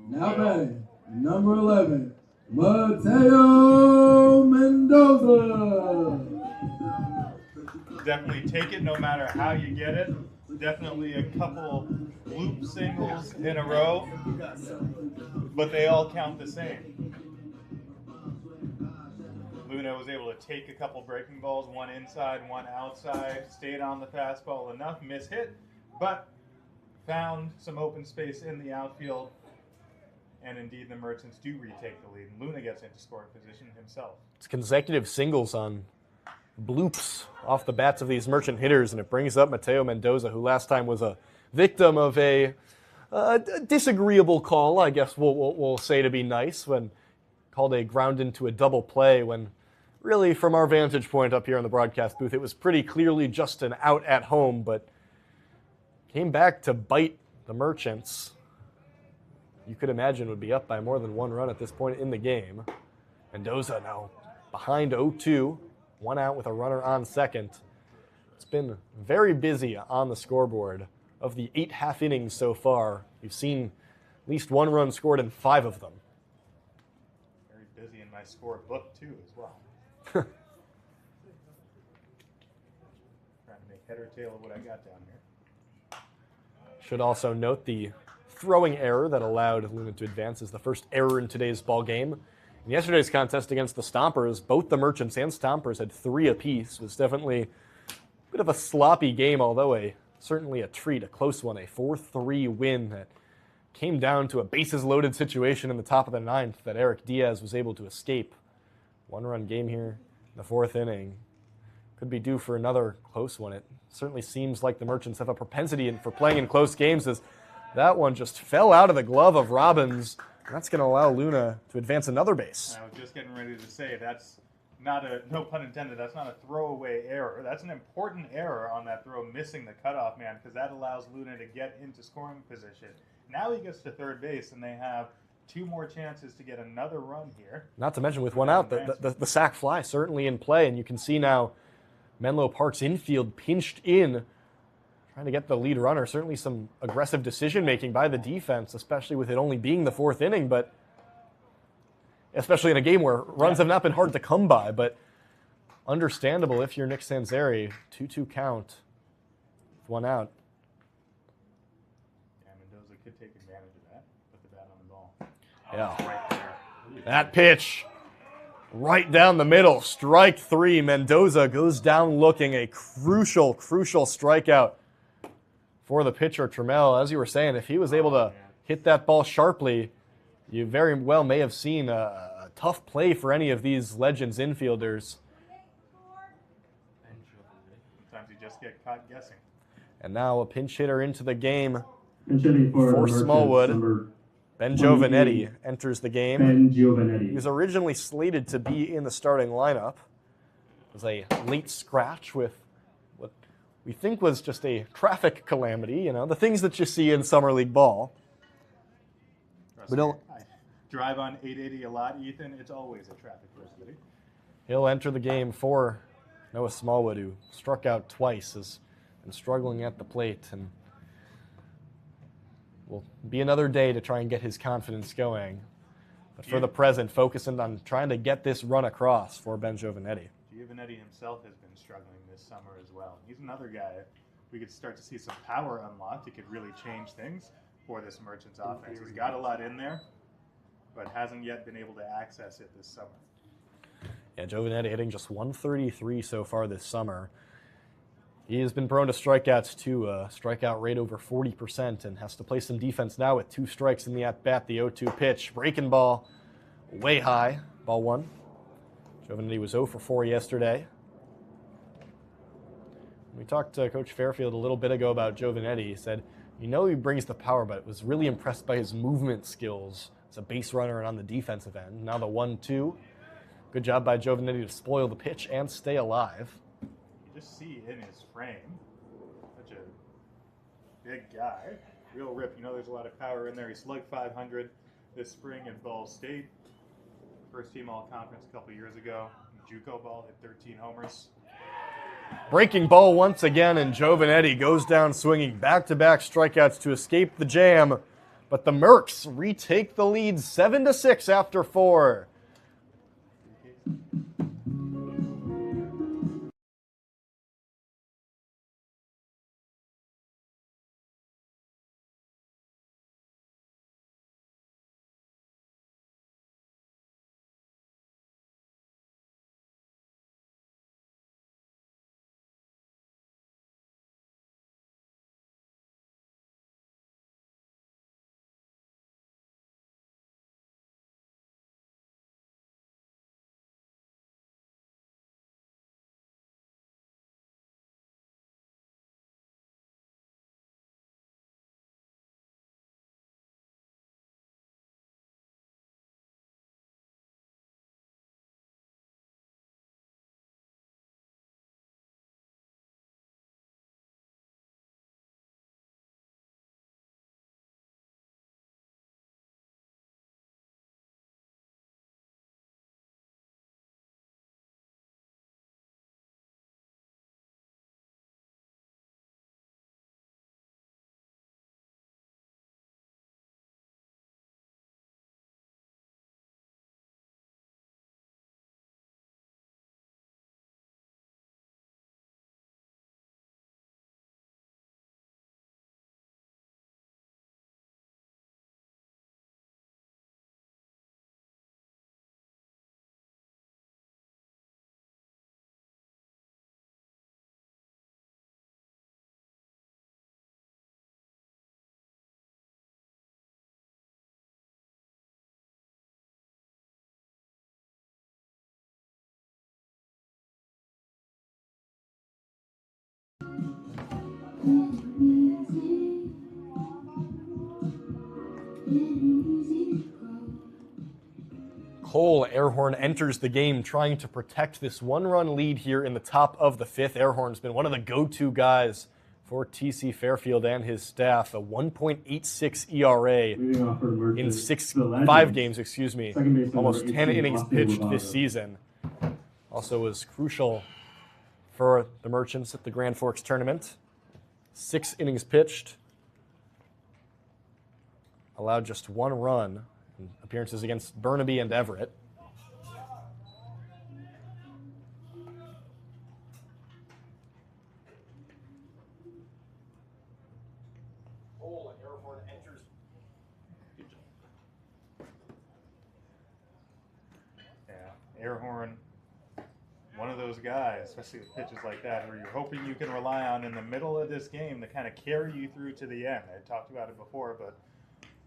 Now batting, number 11, Mateo Mendoza. definitely take it no matter how you get it. Definitely a couple loop singles in a row, but they all count the same. Luna was able to take a couple breaking balls, one inside, one outside, stayed on the fastball enough, mishit, but found some open space in the outfield, and indeed the Merchants do retake the lead. Luna gets into scoring position himself. It's consecutive singles on bloops off the bats of these Merchant hitters, and it brings up Mateo Mendoza, who last time was a victim of a disagreeable call, I guess we'll say to be nice, when called a ground into a double play, when really from our vantage point up here in the broadcast booth, it was pretty clearly just an out at home, but came back to bite the Merchants. You could imagine would be up by more than 1 run at this point in the game. Mendoza now behind 0-2, 1 out with a runner on second. It's been very busy on the scoreboard. Of the 8 half innings so far, we've seen at least 1 run scored in 5 of them. Very busy in my score book too as well. Trying to make head or tail of what I got down here. Should also note the throwing error that allowed Luna to advance is the first error in today's ball game. In yesterday's contest against the Stompers, both the Merchants and Stompers had 3 apiece. It was definitely a bit of a sloppy game, although certainly a treat, a close one, a 4-3 win that came down to a bases-loaded situation in the top of the 9th that Eric Diaz was able to escape. 1-run game here in the 4th inning. Could be due for another close one. It certainly seems like the Merchants have a propensity for playing in close games, as that one just fell out of the glove of Robbins. And that's going to allow Luna to advance another base. I was just getting ready to say that's not a, no pun intended, that's not a throwaway error. That's an important error on that throw, missing the cutoff man, because that allows Luna to get into scoring position. Now he gets to third base, and they have 2 more chances to get another run here. Not to mention with 1 out, the sac fly certainly in play, and you can see now Menlo Park's infield pinched in, trying to get the lead runner. Certainly some aggressive decision-making by the defense, especially with it only being the 4th inning, but especially in a game where runs have not been hard to come by, but understandable if you're Nick Sanzeri. 2-2 count, 1 out. Yeah, Mendoza could take advantage of that, put the bat on the ball. Yeah. Right there. That pitch right down the middle, strike 3. Mendoza goes down looking, a crucial strikeout for the pitcher, Trammell. As you were saying, if he was able to hit that ball sharply, you very well may have seen a tough play for any of these Legends infielders. Sometimes you just get caught guessing. And now a pinch hitter into the game Pinch hitting for for Merchants, Smallwood. number Ben 28, Giovanetti enters the game. Ben He Giovanetti. was originally slated to be in the starting lineup. It was a late scratch with what we think was just a traffic calamity, you know, the things that you see in summer league ball. We don't. I drive on 880 a lot, Ethan. It's always a traffic calamity. He'll enter the game for Noah Smallwood, who struck out twice, has been struggling at the plate, and will be another day to try and get his confidence going. But for the present, focusing on trying to get this run across for Ben Giovanetti. Giovanetti himself has been struggling this summer as well. He's another guy. We could start to see some power unlocked. He could really change things for this Merchants offense. He's got a lot in there, but hasn't yet been able to access it this summer. Yeah, Giovanetti hitting just 133 so far this summer. He has been prone to strikeouts too, strikeout rate over 40%, and has to play some defense now with 2 strikes in the at-bat. The 0-2 pitch, breaking ball way high, ball 1. Giovanetti was 0 for 4 yesterday. We talked to Coach Fairfield a little bit ago about Giovanetti. He said, you know he brings the power, but was really impressed by his movement skills as a base runner and on the defensive end. Now the 1-2. Good job by Giovanetti to spoil the pitch and stay alive. You just see in his frame, such a big guy. Real rip. You know there's a lot of power in there. He slugged 500 this spring at Ball State. First team all-conference a couple years ago. JUCO ball hit 13 homers. Breaking ball once again, and Giovanetti goes down swinging back-to-back strikeouts to escape the jam. But the Mercs retake the lead 7-6 after 4. Cole Airhorn enters the game trying to protect this 1-run lead here in the top of the 5th. Airhorn's been one of the go-to guys for TC Fairfield and his staff. A 1.86 ERA in 5 games, almost 10 innings pitched this season. Also was crucial for the Merchants at the Grand Forks tournament. 6 innings pitched, allowed just 1 run in appearances against Burnaby and Everett. Airhorn, one of those guys, especially with pitches like that, where you're hoping you can rely on in the middle of this game to kind of carry you through to the end. I talked about it before, but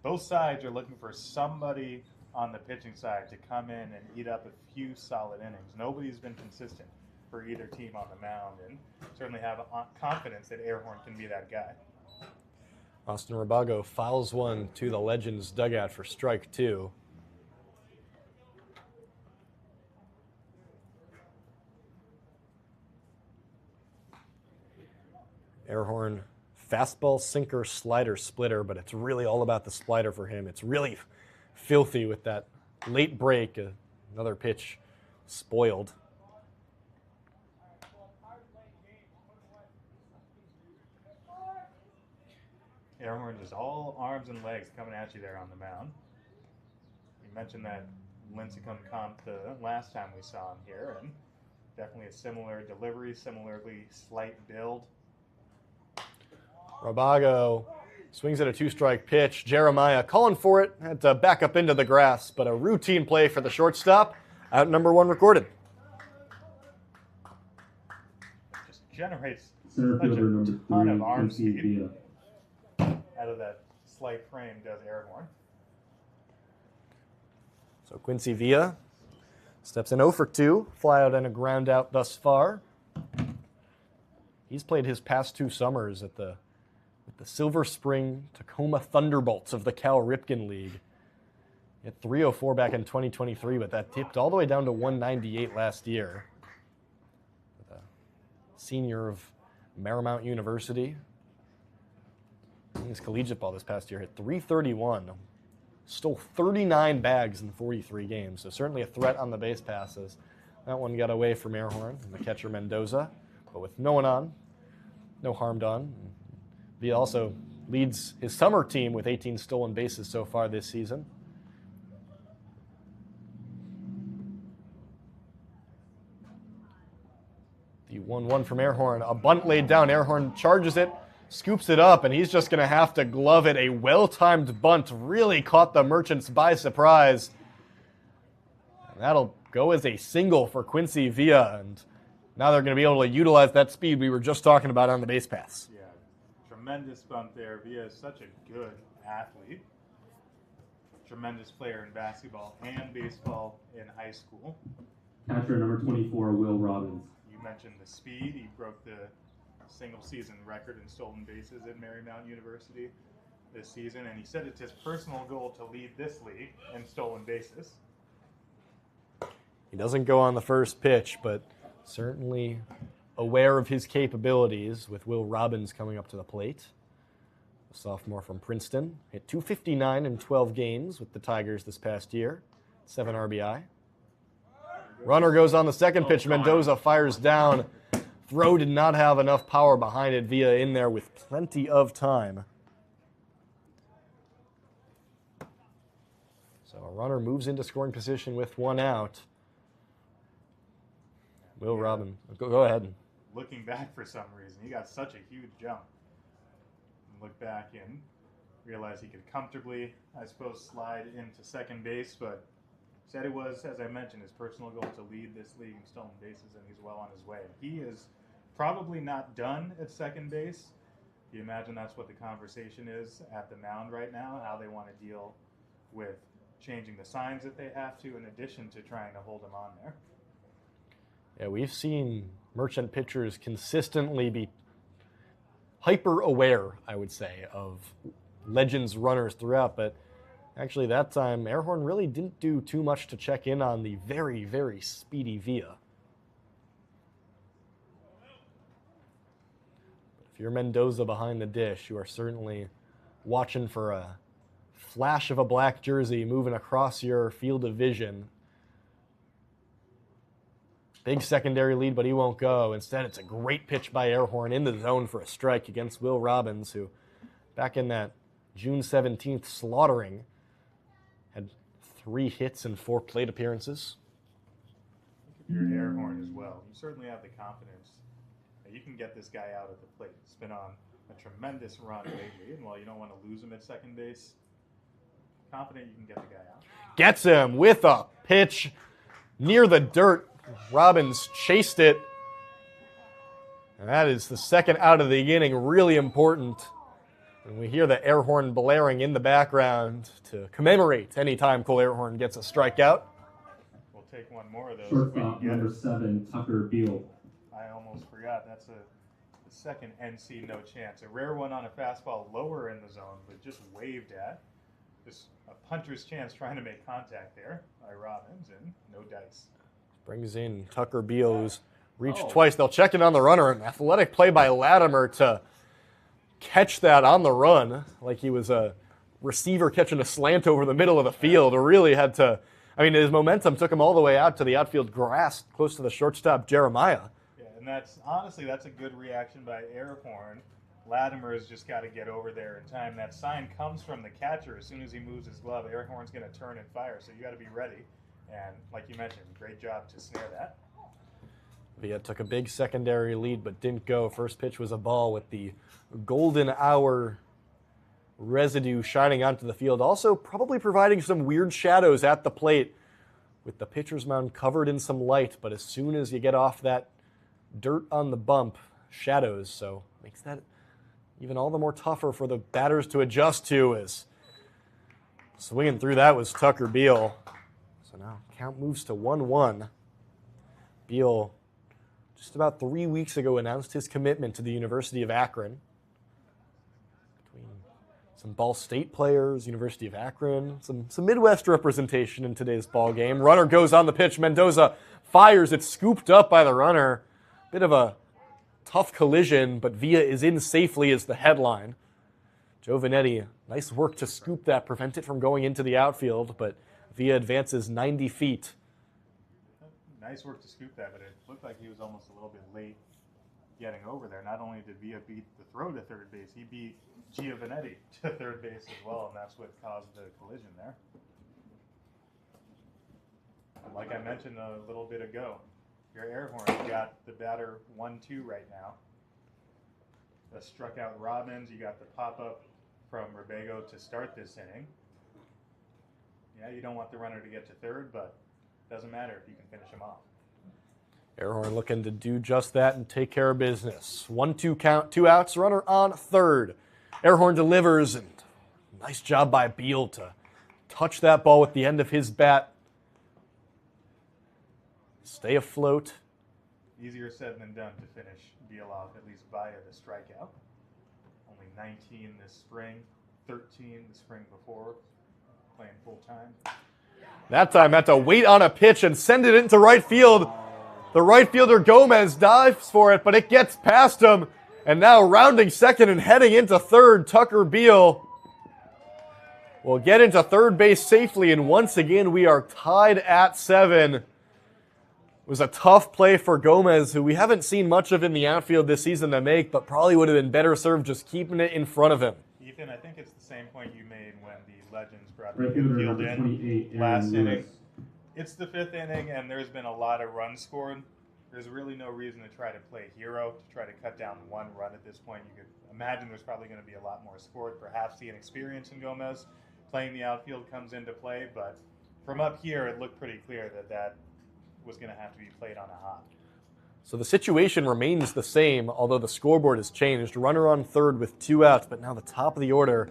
both sides are looking for somebody on the pitching side to come in and eat up a few solid innings. Nobody's been consistent for either team on the mound, and certainly have confidence that Airhorn can be that guy. Austin Rabago fouls one to the Legends dugout for strike 2. Airhorn fastball, sinker, slider, splitter, but it's really all about the slider for him. It's really filthy with that late break. Another pitch spoiled. Airhorn is all arms and legs coming at you there on the mound. You mentioned that Lincecum comp the last time we saw him here, and definitely a similar delivery, similarly slight build. Rabago swings at a 2-strike pitch. Jeremiah calling for it, had to back up into the grass, but a routine play for the shortstop. Out number 1 recorded. Just generates Center such fielder a number ton 3, of arm Quincy speed Villa. out of that slight frame, does Airhorn. So Quincy Villa steps in 0 for 2, fly out and a ground out thus far. He's played his past 2 summers with the Silver Spring Tacoma Thunderbolts of the Cal Ripken League. He had 304 back in 2023, but that dipped all the way down to 198 last year. With a senior of Marymount University. In his collegiate ball this past year, hit 331. Stole 39 bags in 43 games, so certainly a threat on the base passes. That one got away from Airhorn and the catcher Mendoza, but with no one on, no harm done. He also leads his summer team with 18 stolen bases so far this season. The 1-1 from Airhorn. A bunt laid down. Airhorn charges it, scoops it up, and he's just going to have to glove it. A well-timed bunt really caught the Merchants by surprise. And that'll go as a single for Quincy Villa, and now they're going to be able to utilize that speed we were just talking about on the base pass. Yeah, tremendous bunt there. Villa is such a good athlete. Tremendous player in basketball and baseball in high school. Catcher number 24, Will Robbins. You mentioned the speed. He broke the single-season record in stolen bases at Marymount University this season, and he said it's his personal goal to lead this league in stolen bases. He doesn't go on the first pitch, but certainly aware of his capabilities with Will Robbins coming up to the plate. A sophomore from Princeton. Hit .259 in 12 games with the Tigers this past year. 7 RBI. Runner goes on the second pitch. Mendoza fires down. Throw did not have enough power behind it. Villa in there with plenty of time. So a runner moves into scoring position with 1 out. Will Robbins. Go ahead. Looking back for some reason, he got such a huge jump. Look back and realize he could comfortably, I suppose, slide into second base, but said it was, as I mentioned, his personal goal to lead this league in stolen bases, and he's well on his way. He is probably not done at second base. You imagine that's what the conversation is at the mound right now, how they want to deal with changing the signs that they have to, in addition to trying to hold him on there. Yeah, we've seen Merchant pitchers consistently be hyper aware, I would say, of Legends runners throughout, but actually that time Airhorn really didn't do too much to check in on the very, very speedy Villa. But if you're Mendoza behind the dish, you are certainly watching for a flash of a black jersey moving across your field of vision. Big secondary lead, but he won't go. Instead, it's a great pitch by Airhorn in the zone for a strike against Will Robbins, who back in that June 17th slaughtering had 3 hits and 4 plate appearances. If you're Airhorn as well, you certainly have the confidence that you can get this guy out at the plate. He's been on a tremendous run lately, and while you don't want to lose him at second base, confident you can get the guy out. Gets him with a pitch near the dirt. Robbins chased it. And that is the second out of the inning. Really important. And we hear the air horn blaring in the background to commemorate any time Cole Airhorn gets a strikeout. We'll take one more of those. Shortstop if we can number get it. 7, Tucker Beal. I almost forgot. That's the second NC no chance. A rare one on a fastball lower in the zone, but just waved at. Just a puncher's chance trying to make contact there by Robbins, and no dice. Brings in Tucker Beal, who's reached twice. They'll check it on the runner. An athletic play by Latimer to catch that on the run, like he was a receiver catching a slant over the middle of the field. Or really had to, I mean, his momentum took him all the way out to the outfield grass, close to the shortstop, Jeremiah. Yeah, and that's honestly, that's a good reaction by Airhorn. Latimer's just got to get over there in time. That sign comes from the catcher. As soon as he moves his glove, Airhorn's going to turn and fire. So you got to be ready. And like you mentioned, great job to snare that. Villa took a big secondary lead, but didn't go. First pitch was a ball with the golden hour residue shining onto the field. Also probably providing some weird shadows at the plate with the pitcher's mound covered in some light. But as soon as you get off that dirt on the bump, shadows. So makes that even all the more tougher for the batters to adjust to. As swinging through that was Tucker Beal. So now count moves to 1-1. Beal just about 3 weeks ago announced his commitment to the University of Akron. Between some Ball State players, University of Akron, some Midwest representation in today's ball game. Runner goes on the pitch. Mendoza fires. It's scooped up by the runner. Bit of a tough collision, but Villa is in safely is the headline. Joe Vanetti, nice work to scoop that, prevent it from going into the outfield, but Villa advances 90 feet. Nice work to scoop that, but it looked like he was almost a little bit late getting over there. Not only did Villa beat the throw to third base, he beat Giovanetti to third base as well, and that's what caused the collision there. And like I mentioned a little bit ago, your Airhorn, you got the batter 1-2 right now. That struck out Robbins. You got the pop-up from Rubago to start this inning. Yeah, you don't want the runner to get to third, but doesn't matter if you can finish him off. Airhorn looking to do just that and take care of business. 1-2 count, 2 outs, runner on third. Airhorn delivers, and nice job by Beal to touch that ball with the end of his bat. Stay afloat. Easier said than done to finish Beal off, at least via the strikeout. Only 19 this spring, 13 the spring before, playing full time. That time had to wait on a pitch and send it into right field. The right fielder Gomez dives for it, but it gets past him. And now rounding second and heading into third, Tucker Beal will get into third base safely. And once again, we are tied at 7. It was a tough play for Gomez, who we haven't seen much of in the outfield this season to make, but probably would have been better served just keeping it in front of him. Ethan, I think it's the same point you made when the Legends brought Right the fielder infield number in 28, last Aaron inning. Lewis. It's the 5th inning, and there's been a lot of runs scored. There's really no reason to try to play hero, to try to cut down 1 run at this point. You could imagine there's probably going to be a lot more scored. Perhaps the inexperience in Gomez playing the outfield comes into play, but from up here, it looked pretty clear that that was going to have to be played on a hop. So the situation remains the same, although the scoreboard has changed. Runner on third with 2 outs, but now the top of the order.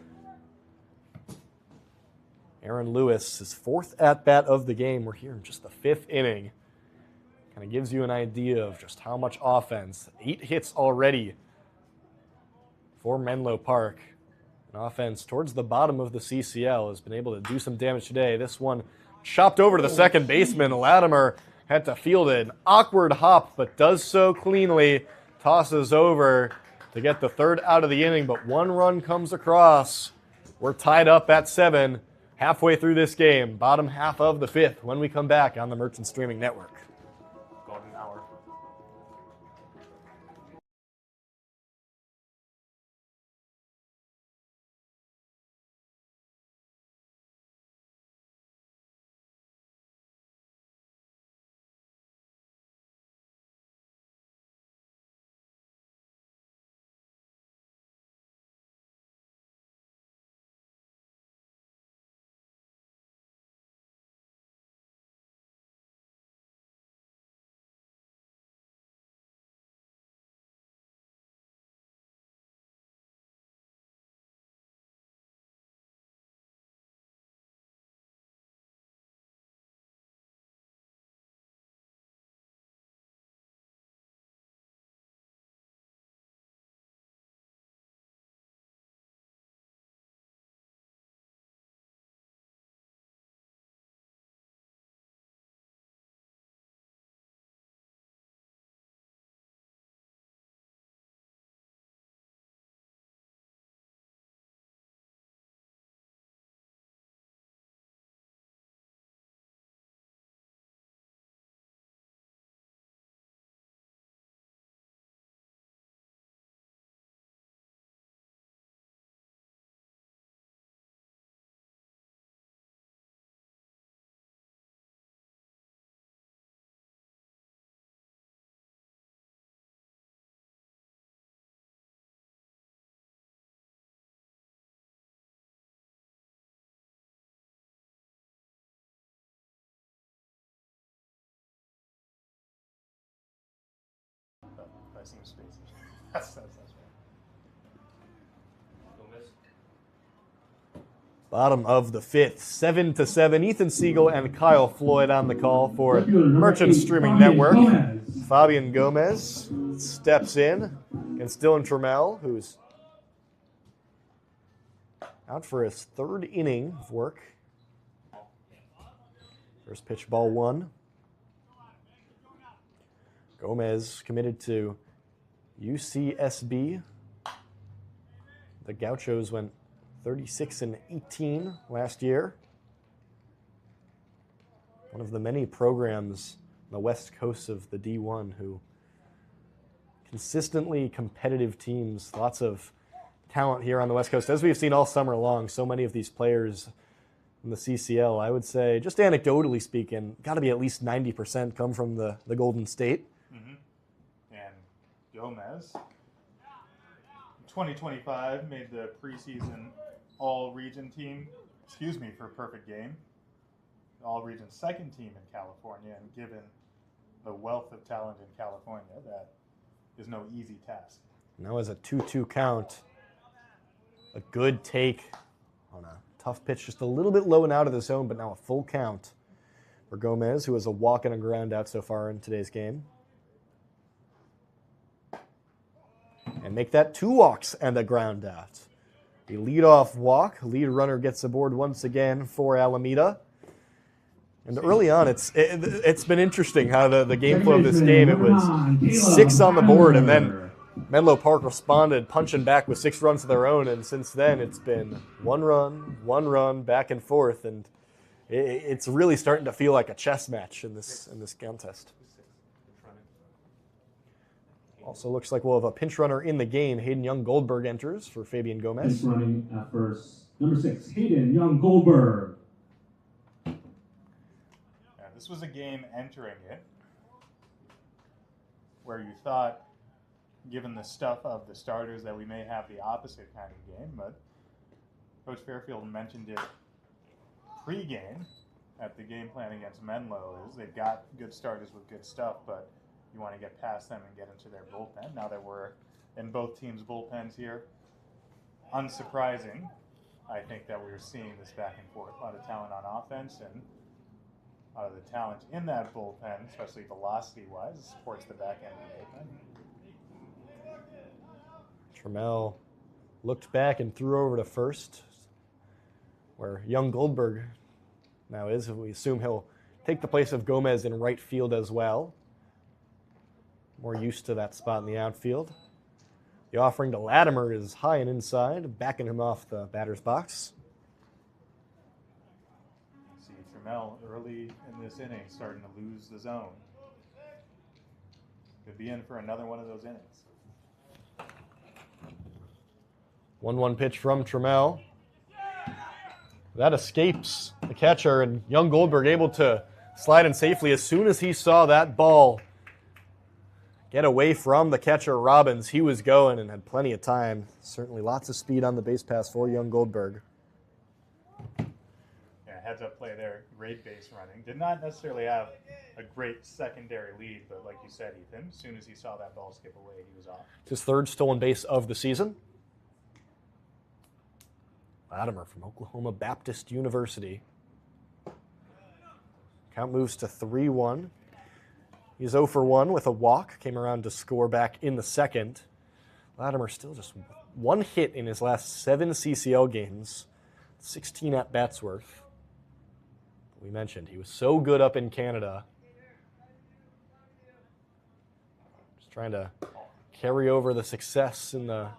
Aaron Lewis, his 4th at-bat of the game. We're here in just the 5th inning. Kind of gives you an idea of just how much offense. 8 hits already for Menlo Park. An offense towards the bottom of the CCL has been able to do some damage today. This one chopped over to the second baseman. Latimer had to field an awkward hop, but does so cleanly. Tosses over to get the 3rd out of the inning, but 1 run comes across. We're tied up at 7, halfway through this game, bottom half of the 5th, when we come back on the Merchant Streaming Network. that seems spacey. That's right. Bottom of the fifth, 7-7. Ethan Siegel and Kyle Floyd on the call for Left fielder, number Merchants 8, Streaming Fabian Network. Gomez. Fabian Gomez steps in against Dylan Trammell, who's out for his third inning of work. First pitch, ball one. Gomez committed to UCSB. The Gauchos went 36-18 last year. One of the many programs on the west coast of the D1 who consistently competitive teams, lots of talent here on the west coast. As we've seen all summer long, so many of these players in the CCL, I would say, just anecdotally speaking, got to be at least 90% come from the Golden State. Mm-hmm. And Gomez, 2025, made the preseason all-region team, for perfect game. All-region second team in California, and given the wealth of talent in California, that is no easy task. Now as a 2-2 count, a good take on a tough pitch, just a little bit low and out of the zone, but now a full count for Gomez, who has a walk and a ground out so far in today's game. And make that 2 walks and a ground out. The leadoff walk, lead runner gets aboard once again for Alameda. And early on, it's been interesting how the game flow of this game, it was 6 on the board, and then Menlo Park responded, punching back with 6 runs of their own, and since then it's been one run, back and forth, and it's really starting to feel like a chess match in this contest. Also looks like we'll have a pinch runner in the game. Hayden Young Goldberg enters for Fabian Gomez. Pinch running at first, number 6, Hayden Young Goldberg. This was a game entering it where you thought, given the stuff of the starters, that we may have the opposite kind of game, but Coach Fairfield mentioned it pre-game at the game plan against Menlo, is they've got good starters with good stuff, but you want to get past them and get into their bullpen. Now that we're in both teams' bullpens here, unsurprising, I think that we're seeing this back and forth. A lot of talent on offense, and a lot of the talent in that bullpen, especially velocity-wise, supports the back end of the bullpen. Trammell looked back and threw over to first, where Young Goldberg now is. We assume he'll take the place of Gomez in right field as well. More used to that spot in the outfield. The offering to Latimer is high and inside, backing him off the batter's box. See Trammell early in this inning starting to lose the zone. Could be in for another one of those innings. 1-1 pitch from Trammell. That escapes the catcher, and Young Goldberg able to slide in safely as soon as he saw that ball get away from the catcher Robbins. He was going and had plenty of time. Certainly lots of speed on the base pass for Young Goldberg. Yeah, heads up play there, great base running. Did not necessarily have a great secondary lead, but like you said, Ethan, as soon as he saw that ball skip away, he was off. His third stolen base of the season. Latimer from Oklahoma Baptist University. Count moves to 3-1. He's 0 for 1 with a walk. Came around to score back in the second. Latimer still just 1 hit in his last 7 CCL games. 16 at-bats worth. We mentioned he was so good up in Canada. Just trying to carry over the success in the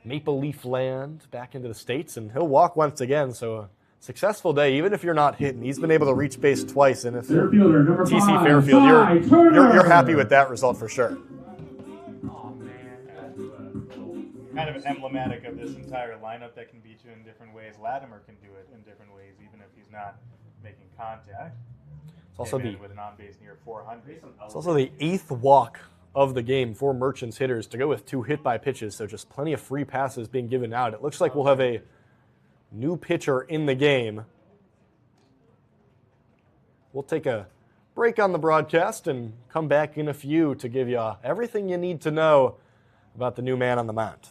Maple Leaf land back into the States, and he'll walk once again, so a successful day, even if you're not hitting. He's been able to reach base twice, and if you're TC Fairfield, you're happy with that result for sure. Kind of emblematic of this entire lineup that can beat you in different ways. Latimer can do it in different ways, even if he's not making contact. It's also with an on-base near 400. It's also the 8th walk of the game for Merchants hitters to go with 2 hit-by pitches, so just plenty of free passes being given out. It looks like we'll have a new pitcher in the game. We'll take a break on the broadcast and come back in a few to give you everything you need to know about the new man on the mound.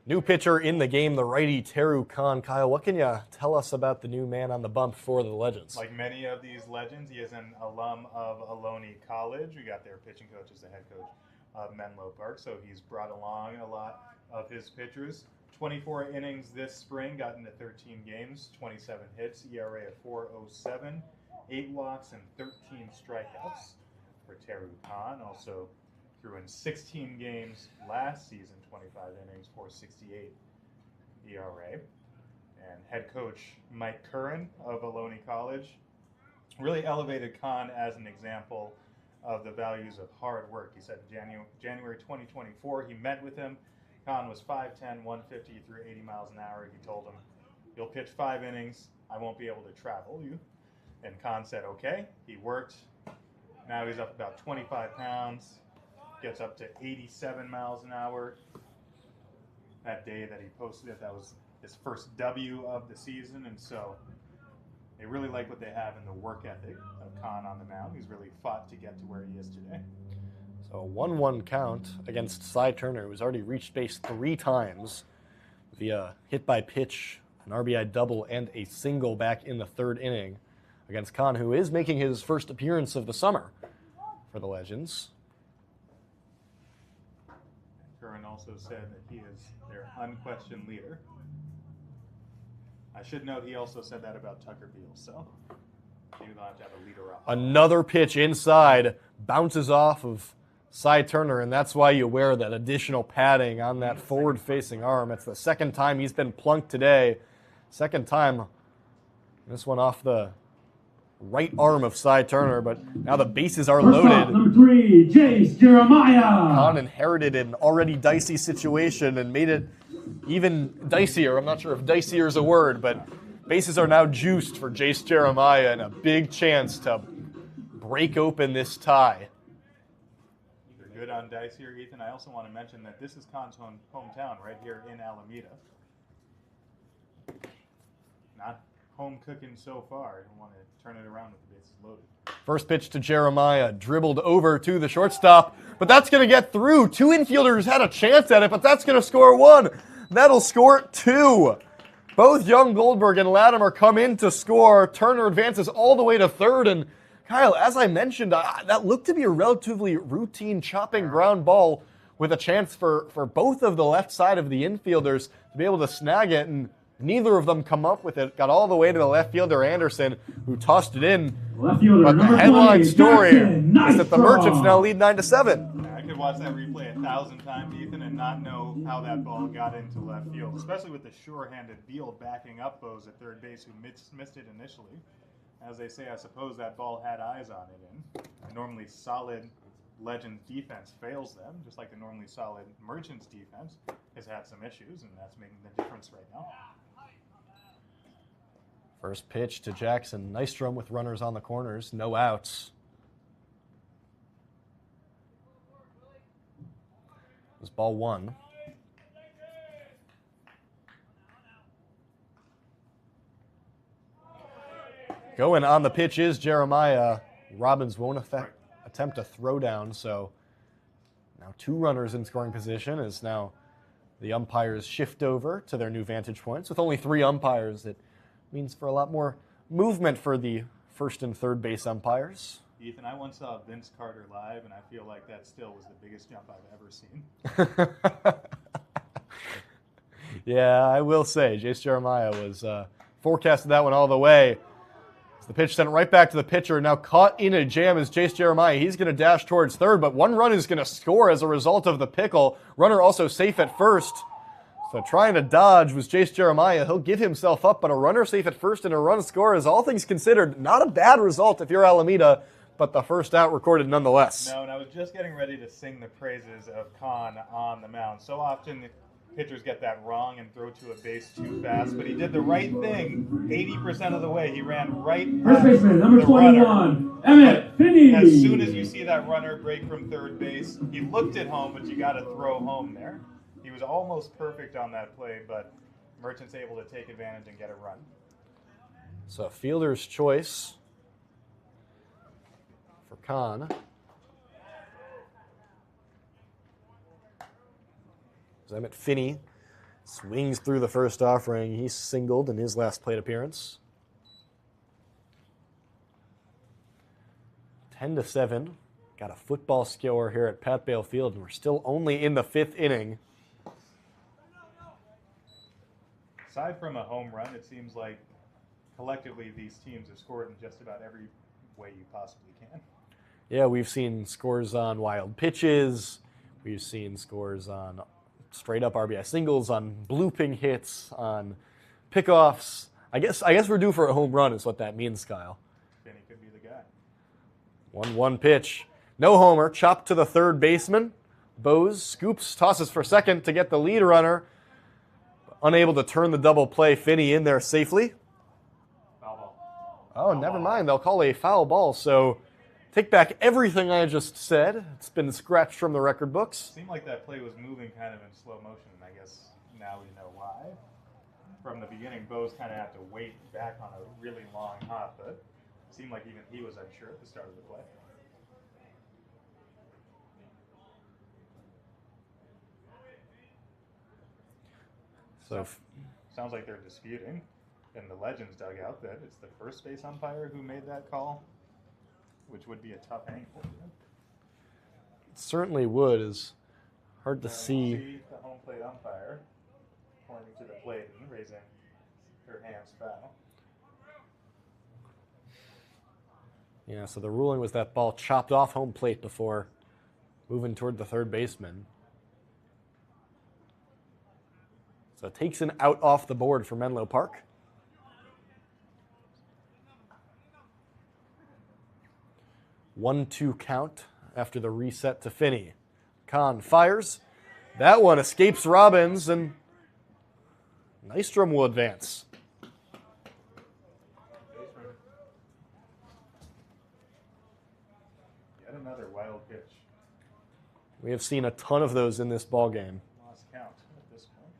New pitcher in the game, the righty Teru Khan. Kyle, what can you tell us about the new man on the bump for the Legends? Like many of these legends, he is an alum of Ohlone College. We got their pitching coach as the head coach of Menlo Park, so he's brought along a lot of his pitchers. 24 innings this spring, got into 13 games, 27 hits, ERA of 4.07, 8 walks, and 13 strikeouts for Teru Khan. Also threw in 16 games last season, 25 innings, 4.68 ERA. And head coach Mike Curran of Ohlone College really elevated Khan as an example of the values of hard work. He said in January 2024, he met with him. Khan was 5'10", 150, threw 80 miles an hour. He told him, "You'll pitch 5 innings. I won't be able to travel you." And Khan said, okay. He worked. Now he's up about 25 pounds. Gets up to 87 miles an hour. That day that he posted it, that was his first W of the season, and so they really like what they have in the work ethic of Khan on the mound. He's really fought to get to where he is today. So a 1-1 count against Cy Turner, who's already reached base 3 times via hit by pitch, an RBI double, and a single back in the 3rd inning against Khan, who is making his first appearance of the summer for the Legends. Curran also said that he is their unquestioned leader. I should note he also said that about Tucker Beal, so maybe they'll have to have a leader up. Another pitch inside, bounces off of Cy Turner, and that's why you wear that additional padding on that forward-facing arm. It's the second time he's been plunked today. Second time, this one off the right arm of Cy Turner, but now the bases are loaded. Stop, number 3, Jace Jeremiah. Khan inherited an already dicey situation and made it even dicier. I'm not sure if dicier is a word, but bases are now juiced for Jace Jeremiah and a big chance to break open this tie. You're good on dice here, Ethan. I also want to mention that this is Khan's hometown right here in Alameda. Not home cooking so far. I don't want to turn it around with the bases loaded. First pitch to Jeremiah, dribbled over to the shortstop, but that's going to get through. 2 infielders had a chance at it, but that's going to score 1. That'll score 2. Both Young, Goldberg, and Latimer come in to score. Turner advances all the way to 3rd, and Kyle, as I mentioned, that looked to be a relatively routine chopping ground ball with a chance for both of the left side of the infielders to be able to snag it, and Neither of them come up with it. Got all the way to the left fielder, Anderson, who tossed it in. Left fielder, But the number headline 20, story Jackson. Nice is that the draw. Merchants now lead 9-7. I could watch that replay 1,000 times, Ethan, and not know how that ball got into left field, especially with the sure-handed Beal backing up Bose at third base, who missed it initially. As they say, I suppose that ball had eyes on it in. A normally solid Legends defense fails them, just like the normally solid Merchants defense has had some issues, and that's making the difference right now. First pitch to Jackson. Nystrom with runners on the corners. No outs. It was ball one. Going on the pitch is Jeremiah. Robbins won't attempt a throwdown, so now 2 runners in scoring position as now the umpires shift over to their new vantage points. With only 3 umpires, it means for a lot more movement for the first and third base umpires. Ethan, I once saw Vince Carter live, and I feel like that still was the biggest jump I've ever seen. Yeah, I will say, Jace Jeremiah was forecasted that one all the way. The pitch sent right back to the pitcher, now caught in a jam is Jace Jeremiah. He's going to dash towards third, but 1 run is going to score as a result of the pickle. Runner also safe at first. So trying to dodge was Jace Jeremiah. He'll give himself up, but a runner safe at first and a run score is, all things considered, not a bad result if you're Alameda, but the first out recorded nonetheless. No, and I was just getting ready to sing the praises of Khan on the mound. So often pitchers get that wrong and throw to a base too fast, but he did the right thing 80% of the way. He ran right First past baseman, number the 21, runner. Emmett Finney. As soon as you see that runner break from third base, he looked at home, but you got to throw home there. He was almost perfect on that play, but Merchant's able to take advantage and get a run. So fielder's choice for Khan. Emmett Finney swings through the first offering. He singled in his last plate appearance. 10-7. Got a football score here at Pat Bale Field, and we're still only in the 5th inning. Aside from a home run, it seems like collectively these teams have scored in just about every way you possibly can. Yeah, we've seen scores on wild pitches. We've seen scores on straight-up RBI singles, on blooping hits, on pickoffs. I guess we're due for a home run is what that means, Kyle. Finney could be the guy. 1-1 pitch. No homer. Chopped to the third baseman. Bose scoops, tosses for second to get the lead runner. Unable to turn the double play. Finney in there safely. Foul ball. Oh, never mind. They'll call a foul ball. So take back everything I just said. It's been scratched from the record books. Seemed like that play was moving kind of in slow motion, and I guess now we know why. From the beginning, Bose kind of had to wait back on a really long hop, but it seemed like even he was unsure at the start of the play. So Sounds like they're disputing in the Legends dugout that it's the first base umpire who made that call, which would be a tough hang for them. it certainly would. Is hard to see. The home plate umpire pointing to the plate and raising her hands foul. Yeah, so the ruling was that ball chopped off home plate before moving toward the third baseman. So it takes an out off the board for Menlo Park. One-two count after the reset to Finney. Khan fires. That one escapes Robbins, and Nystrom will advance. Yet another wild pitch. We have seen a ton of those in this ball game. Lost count at this point.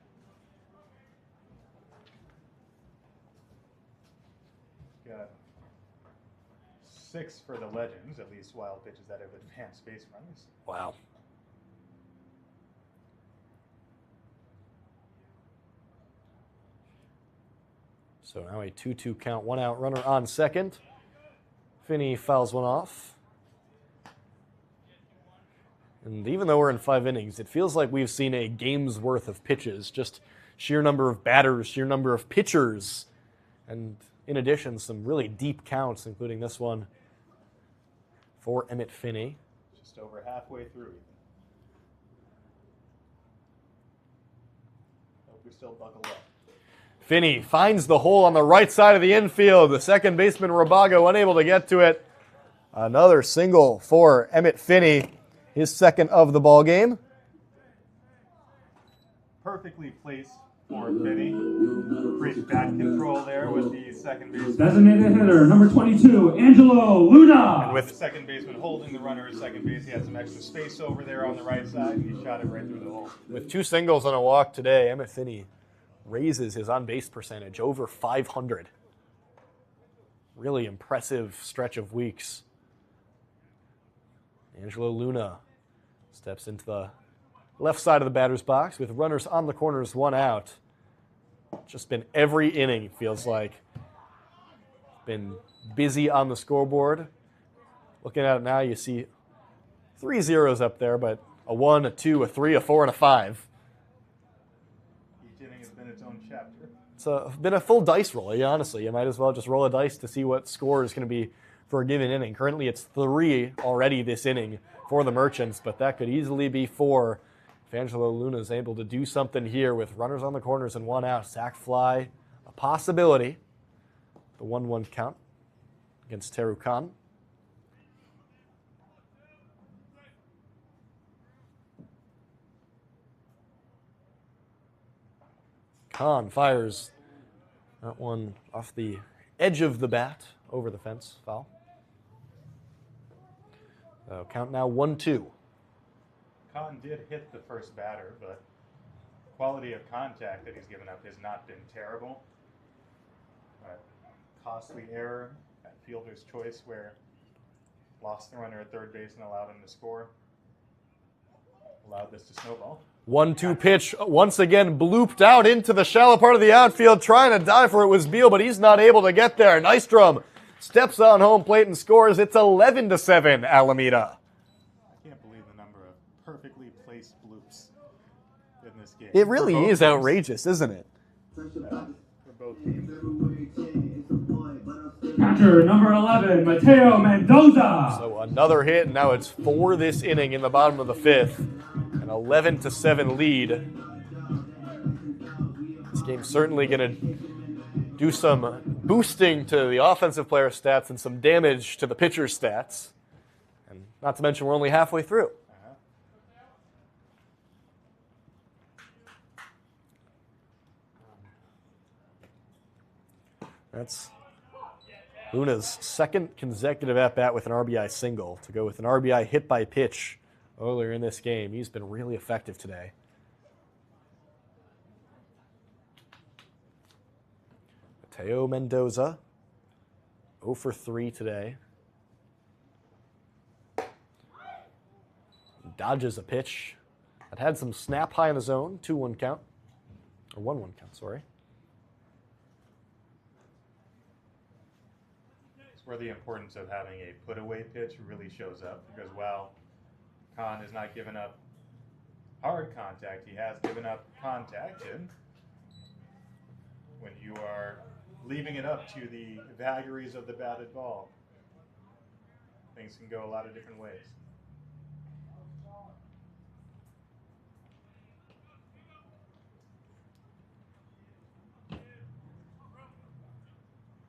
Got 6 for the Legends, at least wild pitches that have advanced base runners. Wow. So now a 2-2 count, 1 out, runner on second. Finney fouls one off. And even though we're in 5 innings, it feels like we've seen a game's worth of pitches. Just sheer number of batters, sheer number of pitchers, and in addition, some really deep counts, including this one for Emmett Finney. Just over halfway through. Hope we still buckle up. Finney finds the hole on the right side of the infield. The second baseman, Rabago, unable to get to it. Another single for Emmett Finney, his second of the ball game. Perfectly placed for Finney. Great bat control there with the second baseman. Designated hitter, number 22, Angelo Luna. And with the second baseman holding the runner at second base, he had some extra space over there on the right side, and he shot it right through the hole. With 2 singles and a walk today, Emmett Finney raises his on-base percentage over 500. Really impressive stretch of weeks. Angelo Luna steps into the left side of the batter's box with runners on the corners, 1 out. Just been every inning, feels like. Been busy on the scoreboard. Looking at it now, you see 3 zeros up there, but a 1, a 2, a 3, a 4, and a 5. Each inning has been its own chapter. It's been a full dice roll, honestly. You might as well just roll a dice to see what score is going to be for a given inning. Currently, it's 3 already this inning for the Merchants, but that could easily be 4 if Angelo Luna is able to do something here with runners on the corners and 1 out. Sac fly, a possibility. The 1-1 count against Teru Khan. Khan fires that one off the edge of the bat, over the fence, foul. So count now 1-2. Khan did hit the first batter, but quality of contact that he's given up has not been terrible. Costly error at fielder's choice where lost the runner at third base and allowed him to score. Allowed this to snowball. 1-2 pitch, once again blooped out into the shallow part of the outfield. Trying to dive for it was Beal, but he's not able to get there. Nystrom steps on home plate and scores. It's 11-7, Alameda. I can't believe the number of perfectly placed bloops in this game. It really is outrageous, isn't it? For both teams. Catcher, number 11, Mateo Mendoza. So another hit, and now it's 4 this inning in the bottom of the 5th. An 11-7 lead. This game's certainly going to do some boosting to the offensive player stats and some damage to the pitcher's stats. And not to mention, we're only halfway through. That's Luna's second consecutive at-bat with an RBI single to go with an RBI hit by pitch earlier in this game. He's been really effective today. Mateo Mendoza, 0 for 3 today. Dodges a pitch that had some snap high in the zone, 2-1 count, or 1-1 count, sorry. It's where the importance of having a put-away pitch really shows up, because while Khan has not given up hard contact, he has given up contact, and when you are leaving it up to the vagaries of the batted ball, things can go a lot of different ways.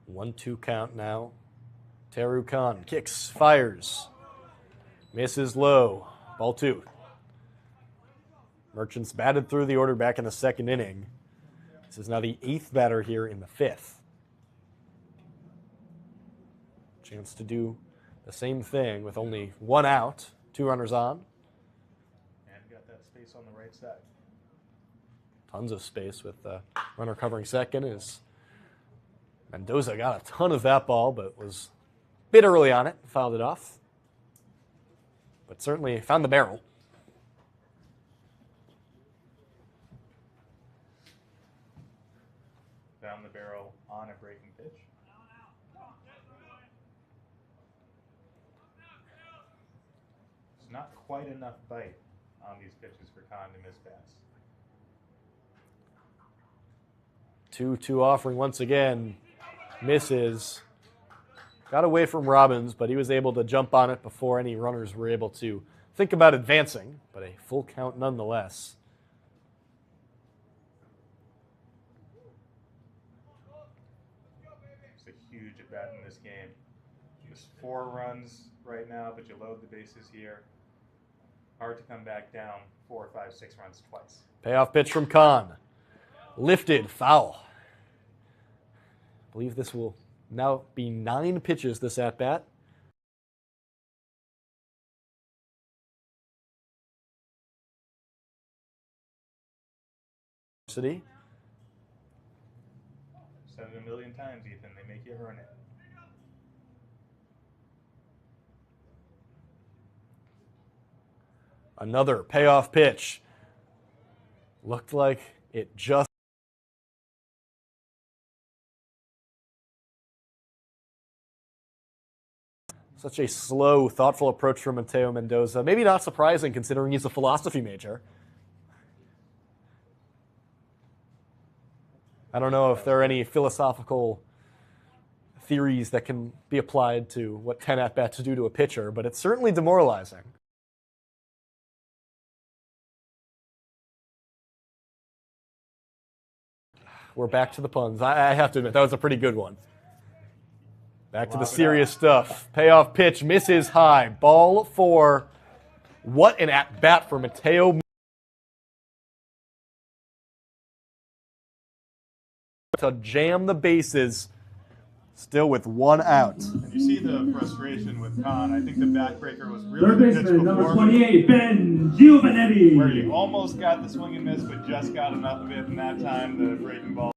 One-two count now. Teru Khan kicks, fires, misses low. Ball 2. Merchants batted through the order back in the second inning. This is now the 8th batter here in the 5th. Chance to do the same thing with only 1 out, 2 runners on. And got that space on the right side. Tons of space with the runner covering second. Is Mendoza got a ton of that ball, but was a bit early on it, fouled it off. But certainly found the barrel. Found the barrel on a breaking pitch. There's not quite enough bite on these pitches for Khan to miss pass. 2-2 offering once again. Misses. Got away from Robbins, but he was able to jump on it before any runners were able to think about advancing, but a full count nonetheless. It's a huge at-bat in this game. Just 4 runs right now, but you load the bases here. Hard to come back down 4, 5, 6 runs twice. Payoff pitch from Kahn. Lifted, foul. I believe this will now be 9 pitches this at-bat. Said it a million times, Ethan. They make you earn it. Another payoff pitch. Looked like it just. Such a slow, thoughtful approach from Mateo Mendoza. Maybe not surprising considering he's a philosophy major. I don't know if there are any philosophical theories that can be applied to what 10 at-bats do to a pitcher, but it's certainly demoralizing. We're back to the puns. I have to admit, that was a pretty good one. Back to the serious stuff. Payoff pitch, misses high. Ball 4. What an at-bat for Mateo. To jam the bases, still with 1 out. And you see the frustration with Kahn. I think the backbreaker was really Third the pitch baseman, number before, 28, Ben Giovanetti. where you almost got the swing and miss, but just got enough of it, and that time the breaking ball.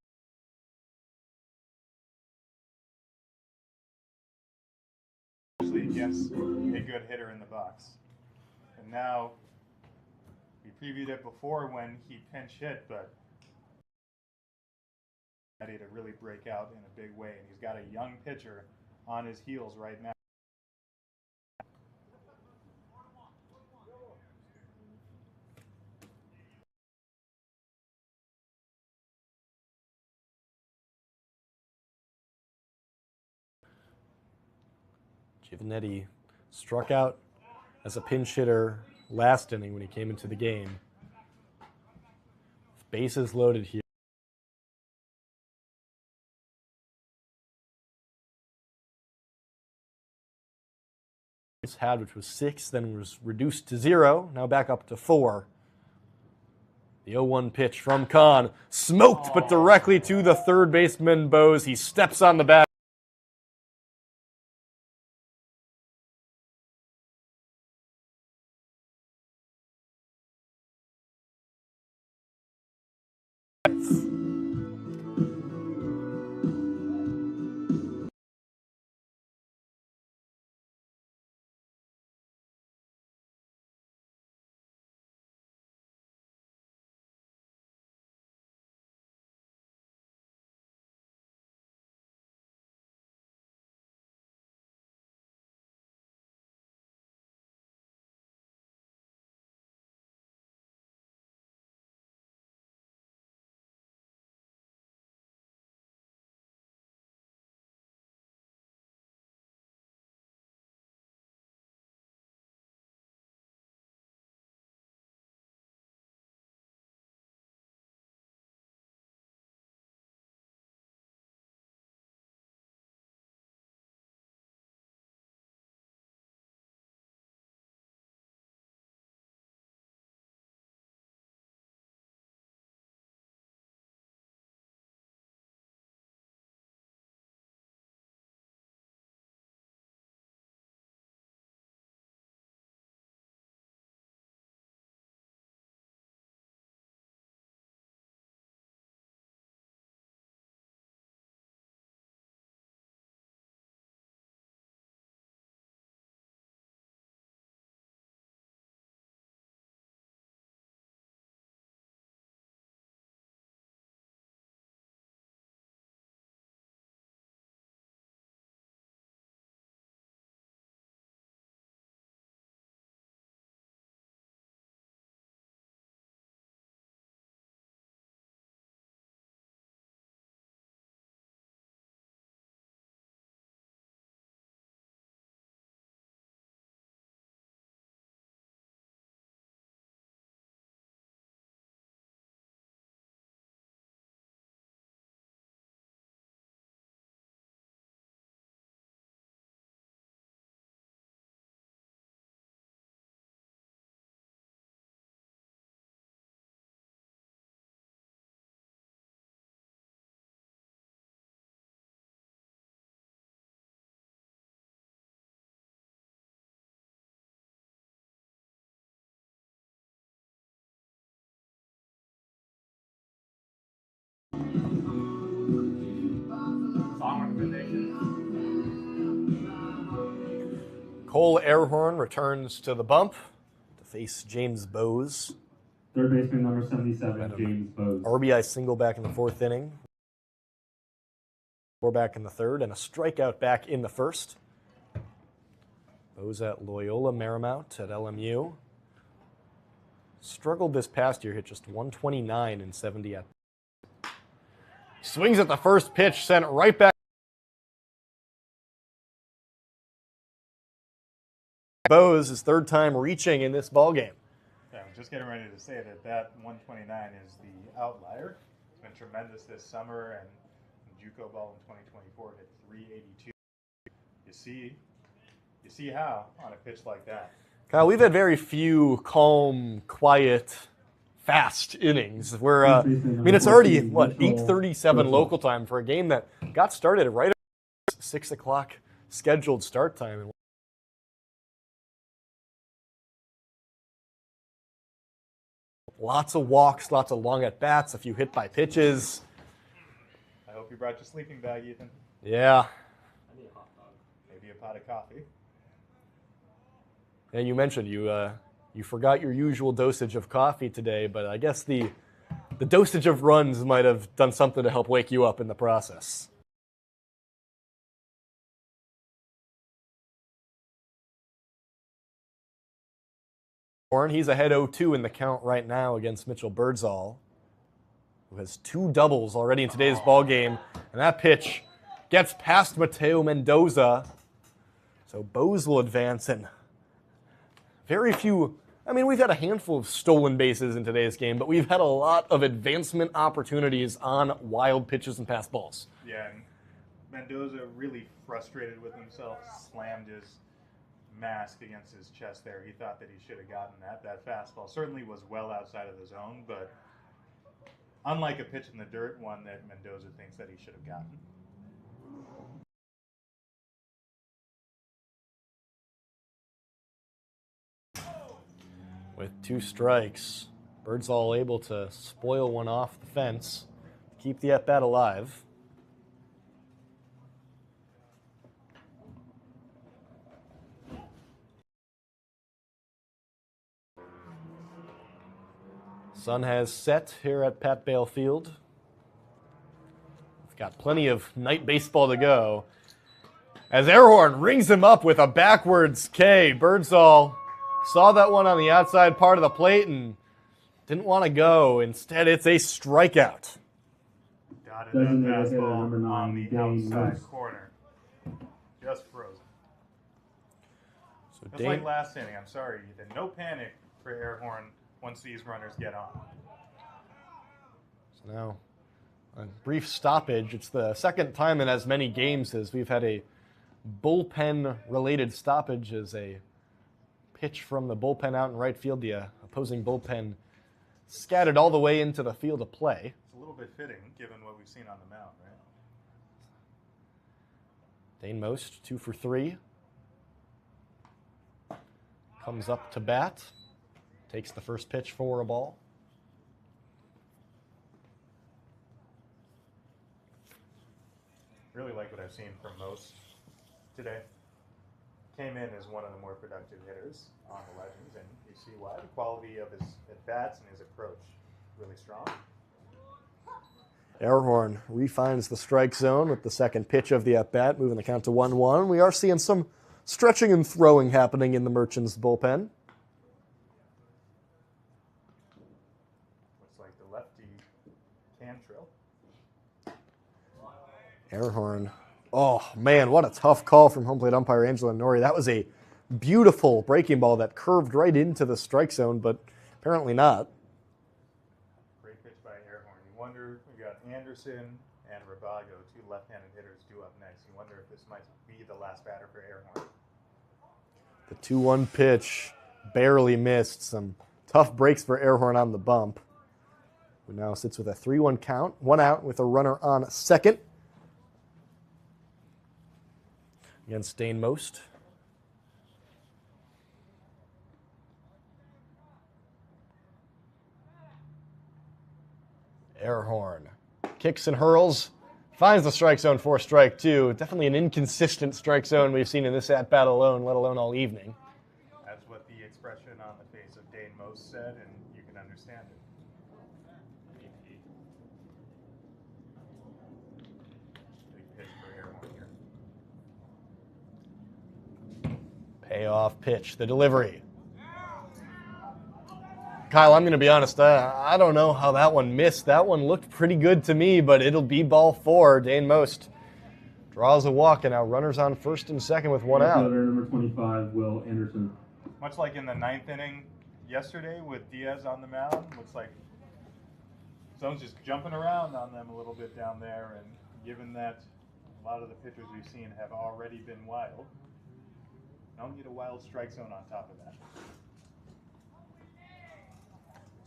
Actually against a good hitter in the box. And now, we previewed it before when he pinch hit, but ready to really break out in a big way, and he's got a young pitcher on his heels right now. Giovanetti struck out as a pinch hitter last inning when he came into the game. Bases loaded here. Had, which was 6, then was reduced to 0, now back up to 4. The 0-1 pitch from Kahn, smoked but directly to the third baseman Bose. He steps on the bat. Cole Airhorn returns to the bump to face James Bowes. Third baseman number 77, James Bowes. RBI single back in the 4th inning. 4 back in the 3rd, and a strikeout back in the 1st. Bowes at Loyola Marymount at LMU. Struggled this past year, hit just 129 in 70 at. Swings at the first pitch, sent right back. Bowes, his 3rd time reaching in this ballgame. Yeah, I'm just getting ready to say that 129 is the outlier. It's been tremendous this summer, and JUCO ball in 2024 hit 382. You see how on a pitch like that. Kyle, we've had very few calm, quiet, fast innings. Where it's already 8:37 local time for a game that got started right at 6 o'clock scheduled start time. Lots of walks, lots of long at bats, a few hit by pitches. I hope you brought your sleeping bag, Ethan. Yeah. I need a hot dog. Maybe a pot of coffee. And you mentioned you forgot your usual dosage of coffee today, but I guess the dosage of runs might have done something to help wake you up in the process. He's ahead 0-2 in the count right now against Mitchell Birdsall, who has 2 doubles already in today's ball game, and that pitch gets past Mateo Mendoza. So Bowes will advance, and very few. I mean, we've had a handful of stolen bases in today's game, but we've had a lot of advancement opportunities on wild pitches and pass balls. Yeah, and Mendoza really frustrated with himself, slammed his mask against his chest there. He thought that he should have gotten that. That fastball certainly was well outside of the zone, but unlike a pitch in the dirt, one that Mendoza thinks that he should have gotten. With 2 strikes, Birdsall able to spoil one off the fence to keep the at-bat alive. Sun has set here at Pat Bale Field. We've got plenty of night baseball to go. As Airhorn rings him up with a backwards K. Birdsall saw that one on the outside part of the plate and didn't want to go. Instead, it's a strikeout. Dotted that fastball on the outside corner. Just frozen. So Just like last inning, I'm sorry, Ethan. No panic for Airhorn once these runners get on. So now, a brief stoppage. It's the second time in as many games as we've had a bullpen-related stoppage as a pitch from the bullpen out in right field. The opposing bullpen scattered all the way into the field of play. It's a little bit fitting given what we've seen on the mound, right? Dane Most, 2 for 3. Comes up to bat. Takes the first pitch for a ball. Really like what I've seen from Most today. Came in as one of the more productive hitters on the Legends, and you see why. The quality of his at-bats and his approach, really strong. Airhorn refines the strike zone with the second pitch of the at-bat, moving the count to 1-1. We are seeing some stretching and throwing happening in the Merchants bullpen. Looks like the lefty Cantrill. Airhorn. Oh, man, what a tough call from home plate umpire Angelo Nori. That was a beautiful breaking ball that curved right into the strike zone, but apparently not. Great pitch by Airhorn. You wonder, we got Anderson and Ravago, 2 left-handed hitters due up next. You wonder if this might be the last batter for Airhorn. The 2-1 pitch barely missed. Some tough breaks for Airhorn on the bump. Who now sits with a 3-1 count, 1 out with a runner on second. Against Dane Most. Airhorn kicks and hurls. Finds the strike zone for strike two. Definitely an inconsistent strike zone we've seen in this at-bat alone, let alone all evening. That's what the expression on the face of Dane Most said, and you can understand it. Big pitch for Airborne here. Payoff pitch, the delivery. Kyle, I'm going to be honest, I don't know how that one missed. That one looked pretty good to me, but it'll be ball four. Dane Most draws a walk, and now runners on first and second with one out. Number 25, Will Anderson. Much like in the ninth inning yesterday with Diaz on the mound, looks like someone's just jumping around on them a little bit down there, and given that a lot of the pitchers we've seen have already been wild, don't need a wild strike zone on top of that.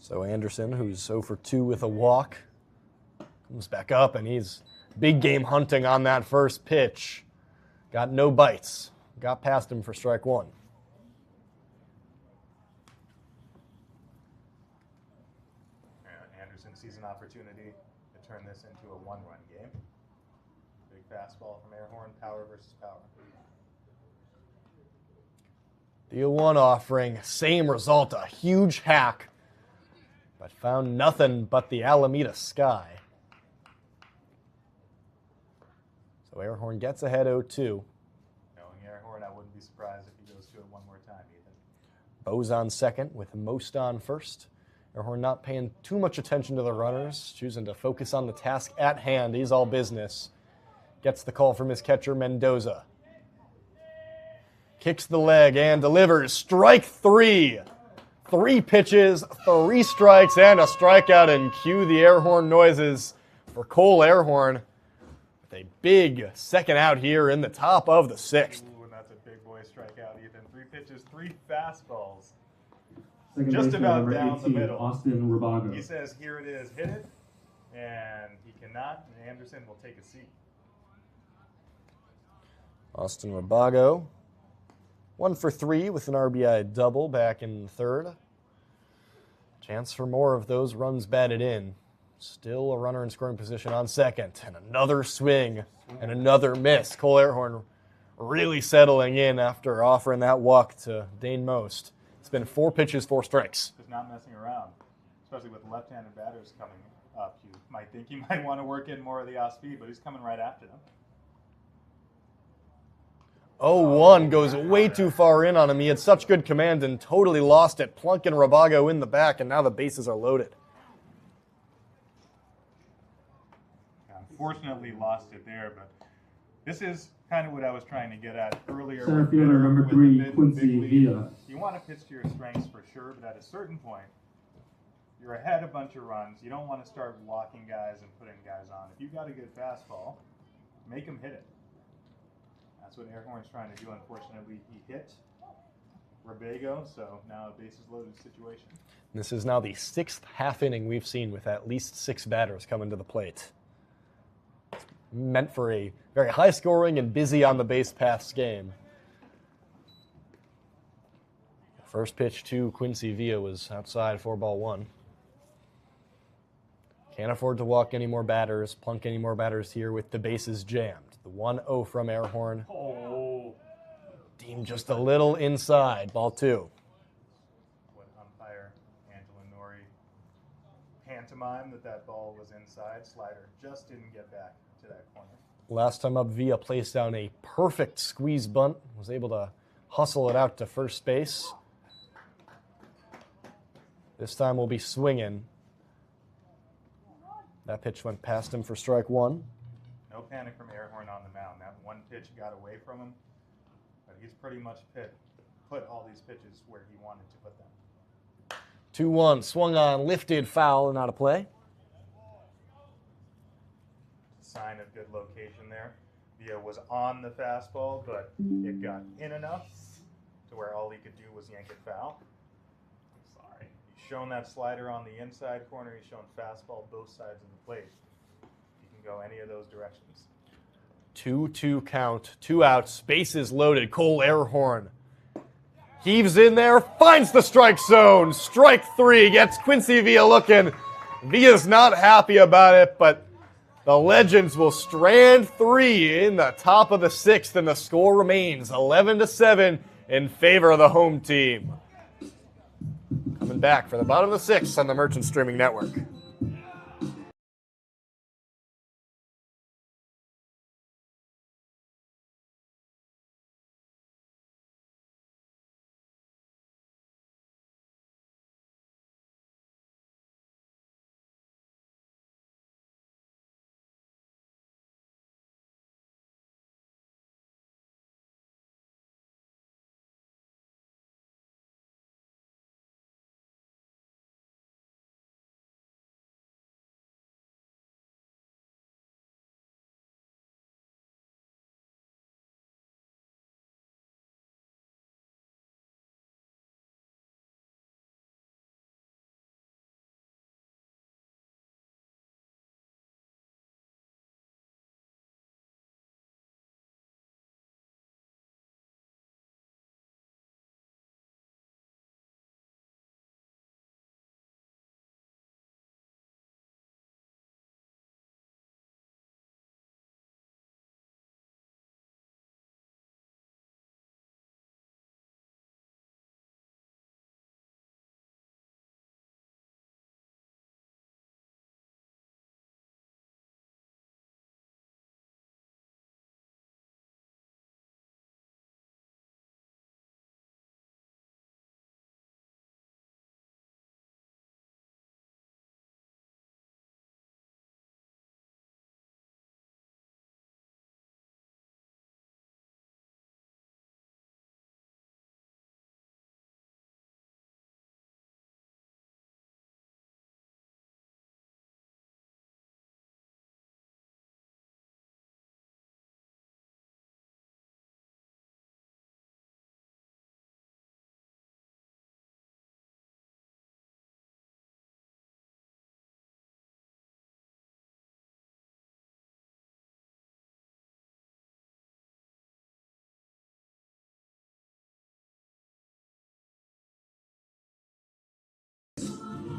So Anderson, who's 0 for 2 with a walk, comes back up, and he's big game hunting on that first pitch. Got no bites. Got past him for strike one. Anderson sees an opportunity to turn this into a one-run game. Big fastball from Airhorn, power versus power. The 0-1 offering, same result, a huge hack, but found nothing but the Alameda sky. So Airhorn gets ahead 0-2. Knowing Airhorn, I wouldn't be surprised if he goes to it one more time, Ethan. Bo's on second with Most on first. Airhorn not paying too much attention to the runners, choosing to focus on the task at hand. He's all business. Gets the call from his catcher, Mendoza. Kicks the leg and delivers. Strike three. 3 pitches, 3 strikes, and a strikeout, and cue the Airhorn noises for Cole Airhorn with a big second out here in the top of the 6th. Ooh, and that's a big boy strikeout, Ethan. 3 pitches, 3 fastballs. Second Just baseman, about number down the 18, middle. Austin Rabago. He says, here it is, hit it, and he cannot, and Anderson will take a seat. Austin Rabago, 1 for 3 with an RBI double back in third. Chance for more of those runs batted in. Still a runner in scoring position on second. And another swing and another miss. Cole Airhorn really settling in after offering that walk to Dane Most. It's been 4 pitches, 4 strikes. Just not messing around, especially with left-handed batters coming up. You might think he might want to work in more of the off-speed, but he's coming right after them. 0-1 goes way too far in on him. He had such good command and totally lost it. Plunking Rabago in the back, and now the bases are loaded. Unfortunately, lost it there, but this is kind of what I was trying to get at earlier. Center with fielder, Bitter, number with the 3, big Quincy lead. Villa. You want to pitch to your strengths for sure, but at a certain point, you're ahead a bunch of runs. You don't want to start walking guys and putting guys on. If you've got a good fastball, make them hit it. That's what Airhorn's trying to do. Unfortunately, he hit Rabago, so now a bases loaded situation. This is now the 6th half inning we've seen with at least 6 batters coming to the plate. Meant for a very high-scoring and busy on-the-base paths game. First pitch to Quincy Villa was outside for ball 1. Can't afford to walk any more batters, plunk any more batters here with the bases jammed. The 1-0 from Airhorn. Oh. Deemed just a little inside. Ball 2. What umpire Angela Nori pantomime that ball was inside. Slider just didn't get back to that corner. Last time up, Villa placed down a perfect squeeze bunt. Was able to hustle it out to first base. This time we'll be swinging. That pitch went past him for strike 1. No panic from Airhorn on the mound. That one pitch got away from him, but he's pretty much put all these pitches where he wanted to put them. 2-1, swung on, lifted, foul, and out of play. Sign of good location there. Villa was on the fastball, but it got in enough to where all he could do was yank it foul. Sorry. He's shown that slider on the inside corner. He's shown fastball both sides of the plate. He can go any of those directions. 2-2 count, 2 outs, bases loaded. Cole Airhorn heaves in there, finds the strike zone. Strike 3 gets Quincy Villa looking. Villa's not happy about it, but The Legends will strand 3 in the top of the 6th, and the score remains 11-7 in favor of the home team. Coming back for the bottom of the 6th on the Merchant Streaming Network.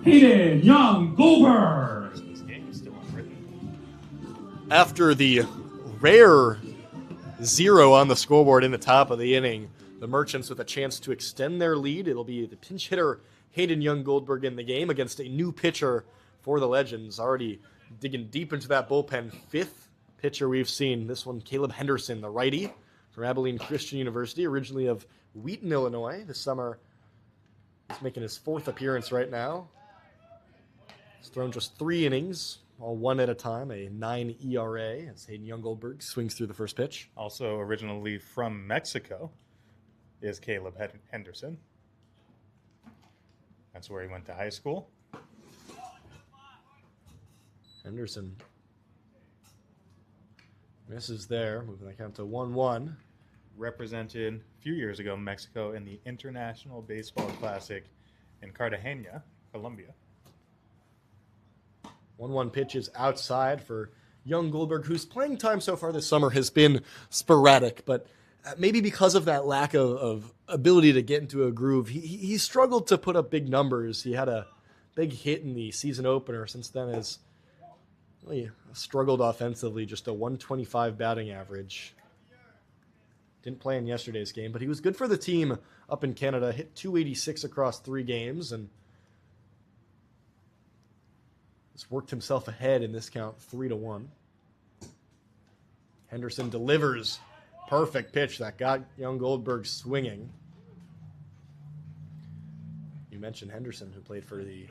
Hayden Young Goldberg. This game is still unwritten. After the rare 0 on the scoreboard in the top of the inning, the Merchants with a chance to extend their lead. It'll be the pinch hitter Hayden Young Goldberg in the game against a new pitcher for the Legends, already digging deep into that bullpen. 5th pitcher we've seen. This one, Caleb Henderson, the righty from Abilene Christian University, originally of Wheaton, Illinois. This summer, he's making his 4th appearance right now. He's thrown just 3 innings, all one at a time, a 9 ERA, as Hayden Young Goldberg swings through the first pitch. Also originally from Mexico is Caleb Henderson. That's where he went to high school. Henderson misses there, moving the count to 1-1. Represented a few years ago Mexico in the International Baseball Classic in Cartagena, Colombia. 1-1 pitch is outside for Young Goldberg, whose playing time so far this summer has been sporadic, but maybe because of that lack of ability to get into a groove, he struggled to put up big numbers. He had a big hit in the season opener. Since then has really struggled offensively, just a 125 batting average. Didn't play in yesterday's game, but he was good for the team up in Canada. Hit 286 across 3 games and has worked himself ahead in this count 3-1. Henderson delivers. Perfect pitch that got Young Goldberg swinging. You mentioned Henderson, who played for the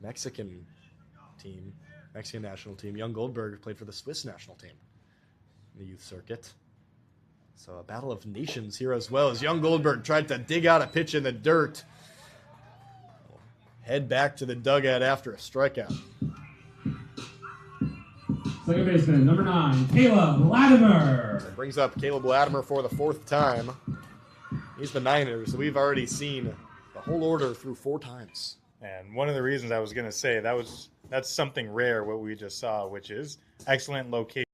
Mexican national team. Young Goldberg played for the Swiss national team in the youth circuit. So a battle of nations here as well, as Young Goldberg tried to dig out a pitch in the dirt. Head back to the dugout after a strikeout. Second baseman, number 9, Caleb Latimer. That brings up Caleb Latimer for the 4th time. He's the Niners, so we've already seen the whole order through 4 times. And one of the reasons I was going to say that's something rare what we just saw, which is excellent location.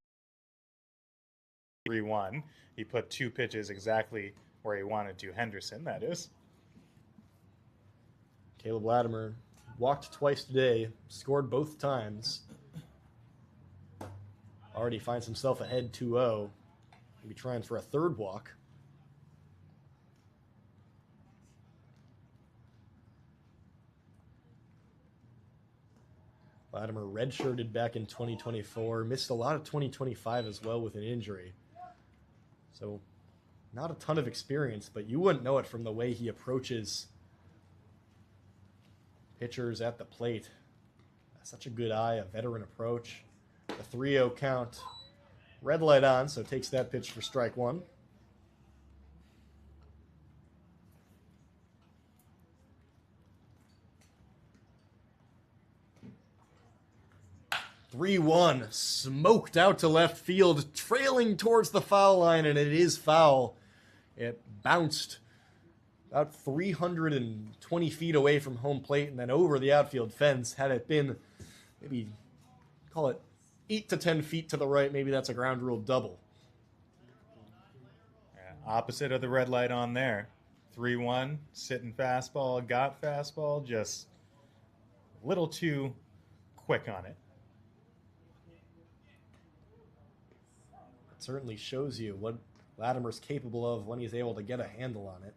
3-1. He put 2 pitches exactly where he wanted to. Henderson, that is. Caleb Latimer walked twice today, scored both times. Already finds himself ahead 2-0. Maybe trying for a third walk. Latimer redshirted back in 2024. Missed a lot of 2025 as well with an injury. So not a ton of experience, but you wouldn't know it from the way he approaches pitchers at the plate. Such a good eye, a veteran approach. The 3-0 count. Red light on, so takes that pitch for strike one. (3-1) smoked out to left field, trailing towards the foul line, and it is foul. It bounced about 320 feet away from home plate and then over the outfield fence. Had it been maybe, call it 8 to 10 feet to the right, maybe that's a ground rule double. Yeah, opposite of the red light on there. 3-1, sitting fastball, got fastball, just a little too quick on it. It certainly shows you what Latimer's capable of when he's able to get a handle on it.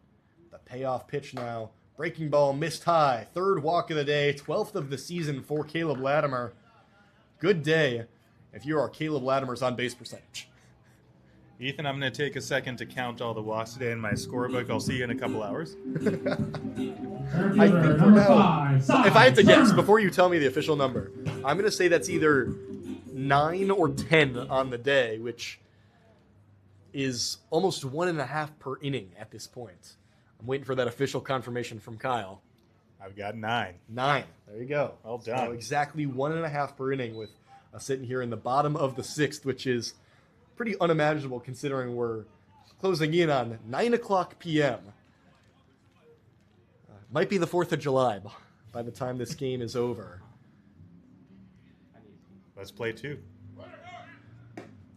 The payoff pitch now. Breaking ball missed high. Third walk of the day. 12th of the season for Caleb Latimer. Good day if you are Caleb Latimer's on-base percentage. Ethan, I'm going to take a second to count all the walks today in my scorebook. I'll see you in a couple hours. I think for now, if I had to guess, before you tell me the official number, I'm going to say that's either 9 or 10 on the day, which is almost 1.5 per inning at this point. I'm waiting for that official confirmation from Kyle. I've got 9. 9. There you go. Well done. So exactly 1.5 per inning with sitting here in the bottom of the 6th, which is pretty unimaginable considering we're closing in on 9 o'clock p.m. Might be the 4th of July by the time this game is over. Let's play 2.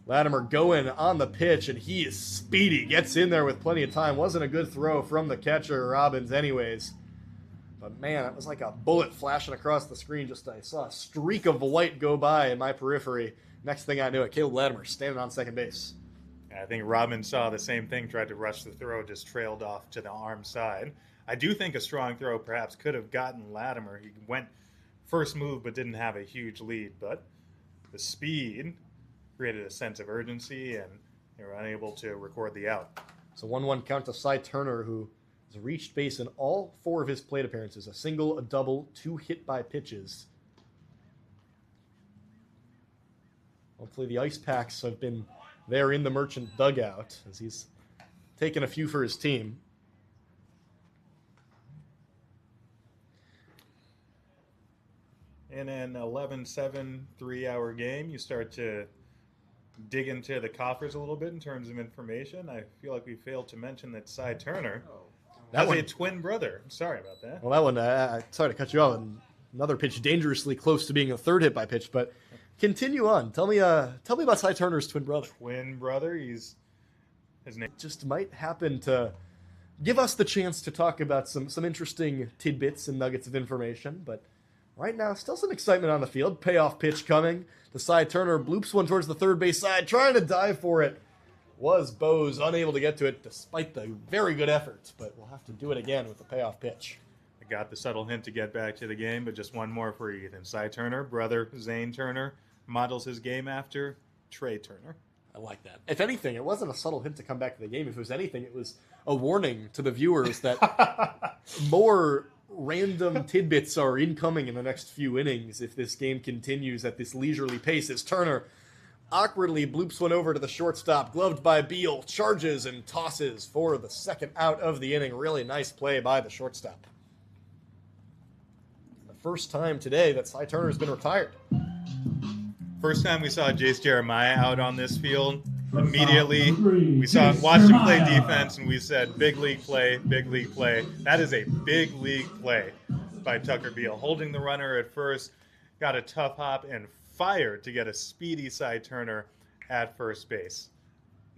Latimer going on the pitch, and he is speedy. Gets in there with plenty of time. Wasn't a good throw from the catcher, Robbins, anyways. But, man, it was like a bullet flashing across the screen. I saw a streak of light go by in my periphery. Next thing I knew it, Caleb Latimer standing on second base. I think Robbins saw the same thing, tried to rush the throw, just trailed off to the arm side. I do think a strong throw perhaps could have gotten Latimer. He went first move but didn't have a huge lead. But the speed created a sense of urgency, and they were unable to record the out. So 1-1 count to Cy Turner, who has reached base in all 4 of his plate appearances. A single, a double, 2 hit by pitches. Hopefully the ice packs have been there in the Merchant dugout as he's taken a few for his team. In an 11-7 3-hour game, you start to dig into the coffers a little bit in terms of information. I feel like we failed to mention that Cy Turner has a twin brother. I'm sorry about that. Well, that one, sorry to cut you off. Another pitch dangerously close to being a third hit by pitch, but continue on. Tell me about Cy Turner's twin brother. Twin brother, his name just might happen to give us the chance to talk about some interesting tidbits and nuggets of information, but right now, still some excitement on the field. Payoff pitch coming. The Cy Turner bloops one towards the third base side, trying to dive for it. Was Bose unable to get to it despite the very good efforts, but we'll have to do it again with the payoff pitch. I got the subtle hint to get back to the game, but just one more for Ethan. Cy Turner, brother Zane Turner, models his game after Trey Turner. I like that. If anything, it wasn't a subtle hint to come back to the game. If it was anything, it was a warning to the viewers that more random tidbits are incoming in the next few innings if this game continues at this leisurely pace as Turner awkwardly bloops one over to the shortstop, gloved by Beal, charges and tosses for the second out of the inning. Really nice play by the shortstop. The first time today that Cy Turner's been retired. First time we saw Jace Jeremiah out on this field, immediately we watched him play defense, and we said, big league play, big league play. That is a big league play by Tucker Beal. Holding the runner at first, got a tough hop, and fired to get a speedy Cy Turner at first base.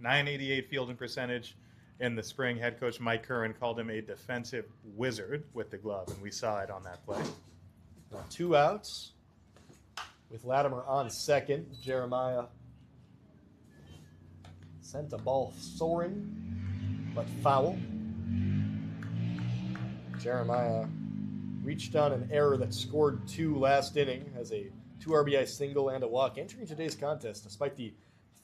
.988 fielding percentage in the spring. Head coach Mike Curran called him a defensive wizard with the glove, and we saw it on that play. 2 outs with Latimer on second. Jeremiah sent a ball soaring, but foul. Jeremiah reached on an error that scored 2 last inning as a 2 RBI single and a walk, entering today's contest despite the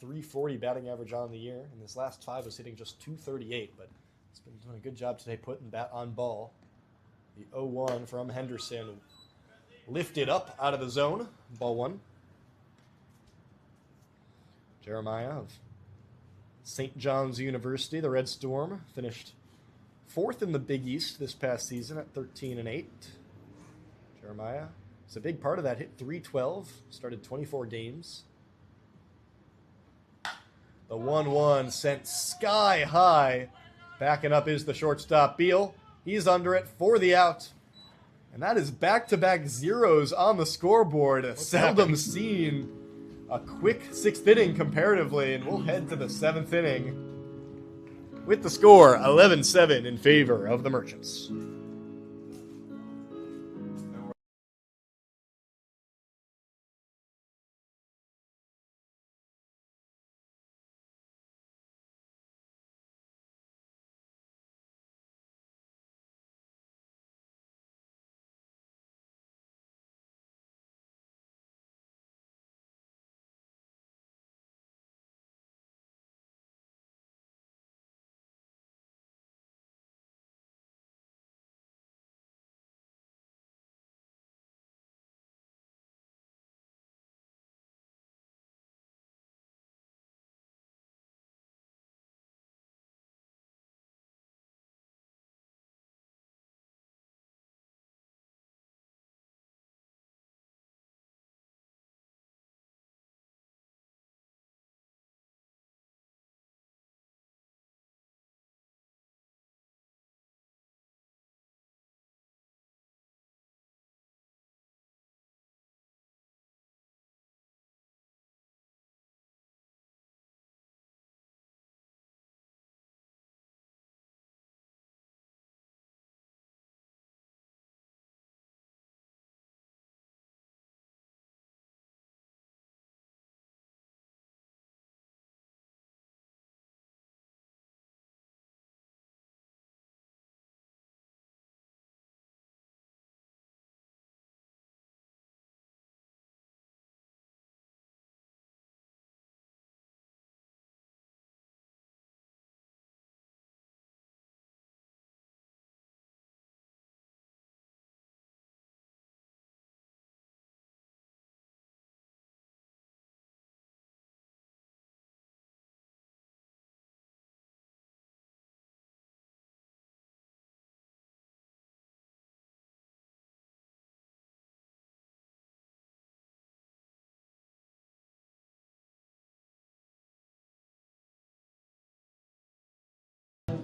.340 batting average on the year. In his last 5 was hitting just .238, but he's been doing a good job today putting bat on ball. The 0-1 from Henderson lifted up out of the zone. Ball 1. Jeremiah of St. John's University, the Red Storm, finished 4th in the Big East this past season at 13-8. Jeremiah is a big part of that. Hit .312, started 24 games. The 1-1 sent sky high. Backing up is the shortstop, Beal. He's under it for the out. And that is back-to-back zeros on the scoreboard. Seldom seen. A quick 6th inning comparatively, and we'll head to the 7th inning with the score 11-7 in favor of the Merchants.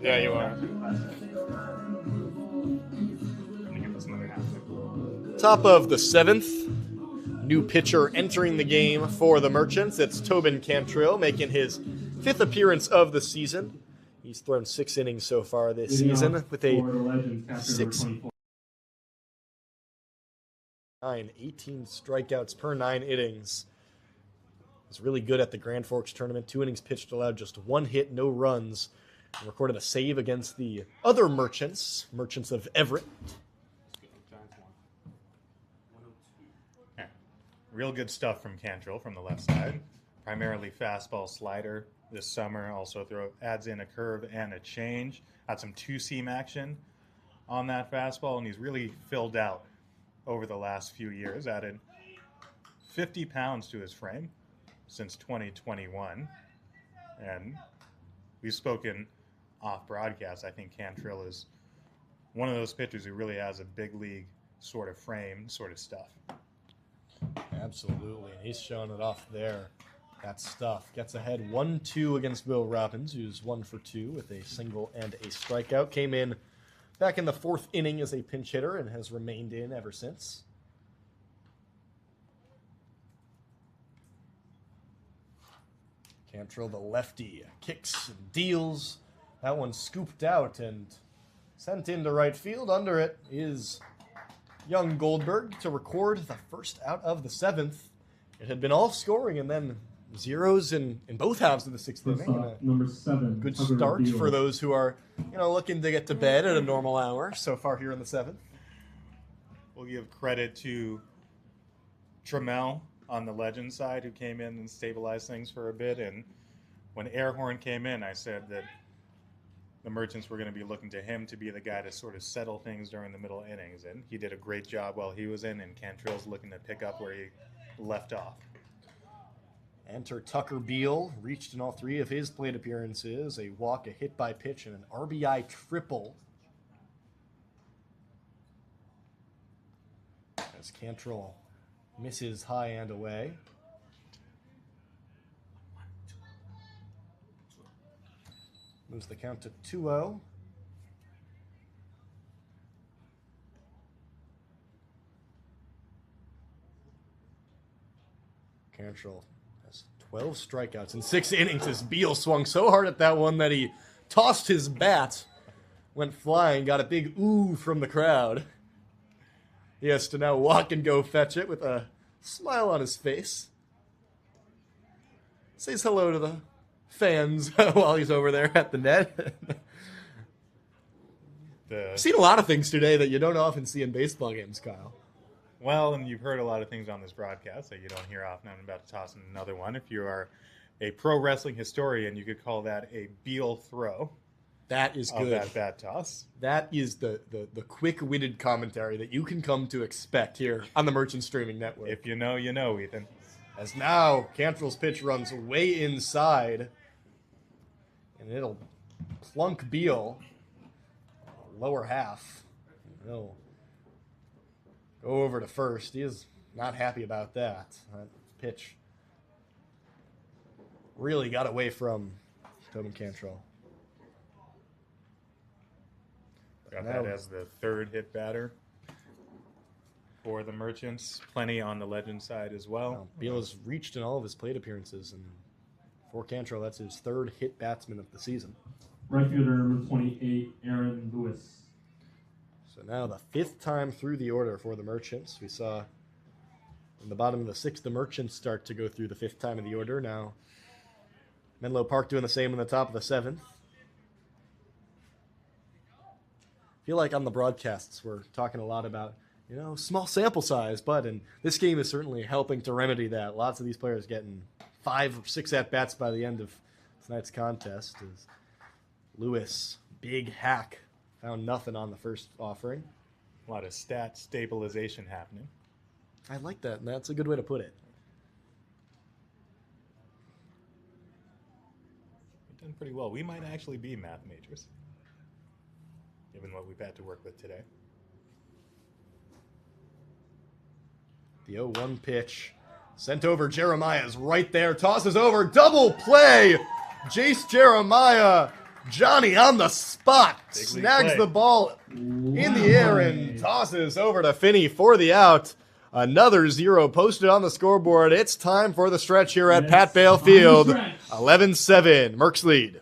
Yeah, you are. Top of the 7th. New pitcher entering the game for the Merchants. It's Tobin Cantrill making his 5th appearance of the season. He's thrown 6 innings so far this season with a 18 strikeouts per 9 innings. He's really good at the Grand Forks tournament. 2 innings pitched, allowed just 1 hit, no runs. And recorded a save against the other Merchants of Everett. Yeah. Real good stuff from Cantrill from the left side. Primarily fastball slider this summer. Also adds in a curve and a change. Had some 2-seam action on that fastball, and he's really filled out over the last few years. Added 50 pounds to his frame since 2021. And we've spoken off broadcast. I think Cantrill is one of those pitchers who really has a big league sort of frame, sort of stuff. Absolutely. And he's showing it off there. That stuff. Gets ahead 1-2 against Will Robbins, who's 1 for 2 with a single and a strikeout. Came in back in the 4th inning as a pinch hitter and has remained in ever since. Cantrill, the lefty, kicks and deals. That one scooped out and sent into right field. Under it is young Goldberg to record the first out of the 7th. It had been all scoring, and then zeros in both halves of the sixth First inning. off, number 7. Good Tucker start Beal. for those who are, looking to get to bed at a normal hour so far here in the 7th. We'll give credit to Trammell on the legend side, who came in and stabilized things for a bit. And when Airhorn came in, I said that the Merchants were going to be looking to him to be the guy to sort of settle things during the middle innings. And he did a great job while he was in, and Cantrell's looking to pick up where he left off. Enter Tucker Beal, reached in all 3 of his plate appearances, a walk, a hit by pitch, and an RBI triple. As Cantrell misses high and away. Moves the count to 2-0. Cantrell has 12 strikeouts in 6 innings as Beal swung so hard at that one that he tossed his bat, went flying, got a big ooh from the crowd. He has to now walk and go fetch it with a smile on his face. Says hello to the fans while he's over there at the net. I've seen a lot of things today that you don't often see in baseball games, Kyle. Well, and you've heard a lot of things on this broadcast that you don't hear often. I'm about to toss in another one. If you are a pro wrestling historian, you could call that a Beal throw. That is Of good. that bat toss. That is the quick-witted commentary that you can come to expect here on the Merchant Streaming Network. If you know, you know, Ethan. As now Cantrell's pitch runs way inside, and it'll plunk Beal lower half. He'll go over to first. He is not happy about that. That pitch really got away from Tobin Cantrell. Got that as the 3rd hit batter for the Merchants. Plenty on the legend side as well. Beal has reached in all of his plate appearances, and for Cantrell, that's his 3rd hit batsman of the season. Right fielder number 28, Aaron Lewis. So now the 5th time through the order for the Merchants. We saw in the bottom of the 6th, the Merchants start to go through the 5th time of the order. Now Menlo Park doing the same in the top of the 7th. I feel like on the broadcasts we're talking a lot about, small sample size, but and this game is certainly helping to remedy that. Lots of these players getting 5 or 6 at-bats by the end of tonight's contest. As Lewis, big hack, found nothing on the first offering. A lot of stat stabilization happening. I like that, and that's a good way to put it. We've done pretty well. We might actually be math majors, given what we've had to work with today. The 0-1 pitch. Sent over. Jeremiah's right there. Tosses over. Double play. Jace Jeremiah. Johnny on the spot. Big league Snags play. the ball in the air and tosses over to Finney for the out. Another 0 posted on the scoreboard. It's time for the stretch here at Pat Bale Field. 11-7. Mercs lead.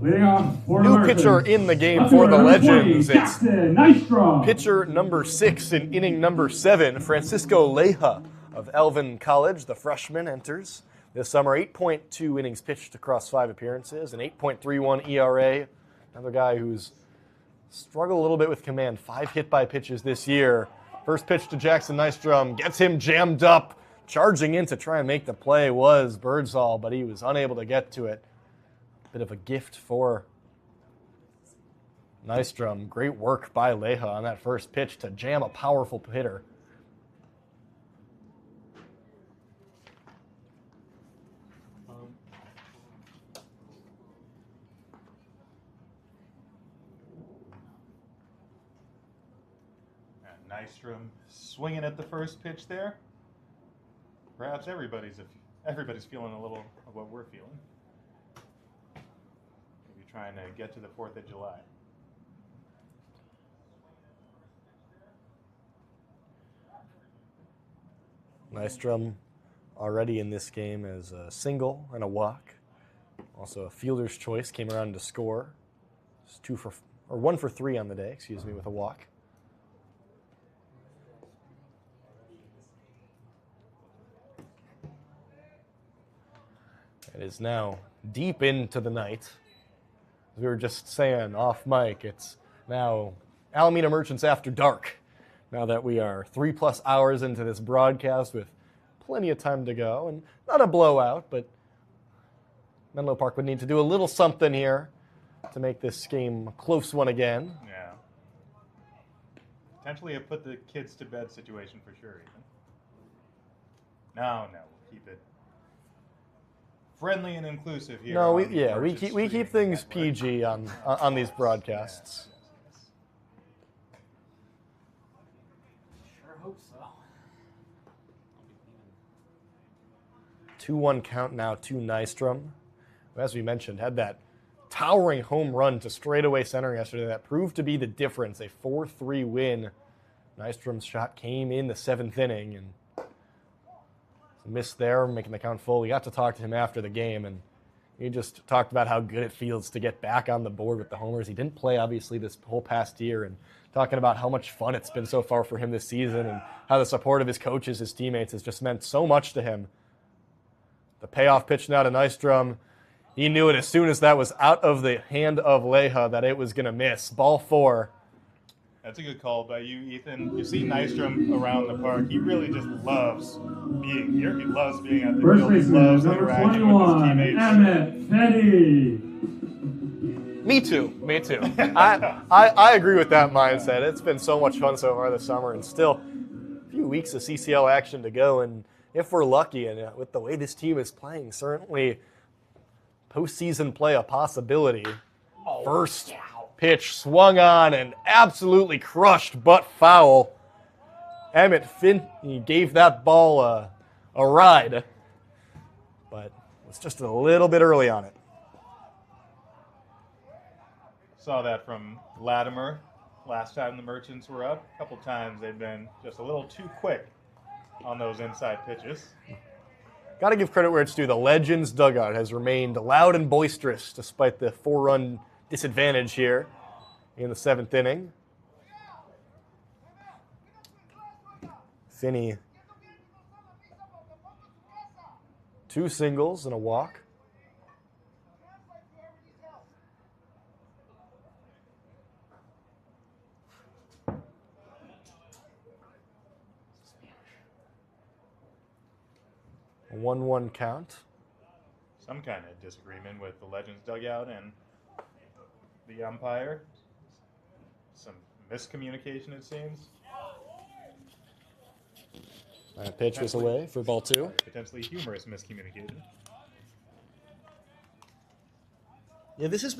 Leading off for the New Merchants. pitcher in the game Left for the fielder, number 20, Legends. It's Jackson Nystrom. pitcher number 6 in inning number 7, Francisco Leja of Alvin College. The freshman enters this summer. 8.2 innings pitched across 5 appearances, an 8.31 ERA. Another guy who's struggled a little bit with command. 5 hit by pitches this year. First pitch to Jackson Nystrom gets him jammed up. Charging in to try and make the play was Birdsall, but he was unable to get to it. Bit of a gift for Nystrom. Great work by Leja on that first pitch to jam a powerful hitter. And Nystrom swinging at the first pitch there. Perhaps everybody's feeling a little of what we're feeling. Maybe trying to get to the 4th of July. Nystrom already in this game as a single and a walk. Also a fielder's choice, came around to score. It's 1 for 3 on the day, with a walk. It is now deep into the night. As we were just saying off mic, it's now Alameda Merchants After Dark. Now that we are 3+ hours into this broadcast with plenty of time to go, and not a blowout, but Menlo Park would need to do a little something here to make this game a close one again. Yeah. Potentially a put the kids to bed situation for sure, even. No, we'll keep it friendly and inclusive here. No, we Merchants keep Streaming things Network. PG on these broadcasts. Yes. 2-1 count now to Nystrom, who, as we mentioned, had that towering home run to straightaway center yesterday that proved to be the difference. A 4-3 win. Nystrom's shot came in the 7th inning and missed there, making the count full. We got to talk to him after the game, and he just talked about how good it feels to get back on the board with the homers. He didn't play, obviously, this whole past year, and talking about how much fun it's been so far for him this season and how the support of his coaches, his teammates, has just meant so much to him. The payoff pitch now to Nystrom. He knew it as soon as that was out of the hand of Leja that it was going to miss. Ball 4. That's a good call by you, Ethan. You see Nystrom around the park. He really just loves being here. He loves being at the First field. He baseman, loves number interacting with his 21, teammates. Emmett Fetty. Me too. I agree with that mindset. It's been so much fun so far this summer, and still a few weeks of CCL action to go. And if we're lucky, and with the way this team is playing, certainly postseason play a possibility. First pitch swung on and absolutely crushed, but foul. Emmett Finney gave that ball a ride, but was just a little bit early on it. Saw that from Latimer last time the Merchants were up. A couple times they've been just a little too quick on those inside pitches. Got to give credit where it's due. The Legends dugout has remained loud and boisterous despite the 4-run disadvantage here in the 7th inning. Finney, 2 singles and a walk. A 1-1 count. Some kind of disagreement with the Legends dugout and the umpire. Some miscommunication, it seems. That pitch was away for ball 2. Potentially humorous miscommunication. Yeah, this has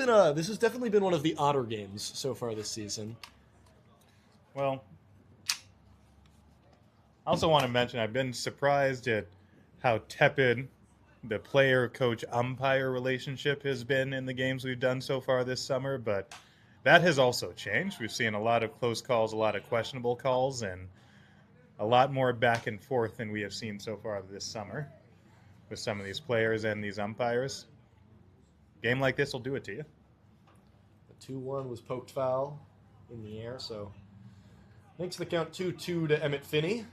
definitely been one of the odder games so far this season. Well, I also want to mention I've been surprised at how tepid the player-coach-umpire relationship has been in the games we've done so far this summer, but that has also changed. We've seen a lot of close calls, a lot of questionable calls, and a lot more back and forth than we have seen so far this summer with some of these players and these umpires. A game like this will do it to you. 2-1 was poked foul in the air, so makes the count 2-2 to Emmett Finney.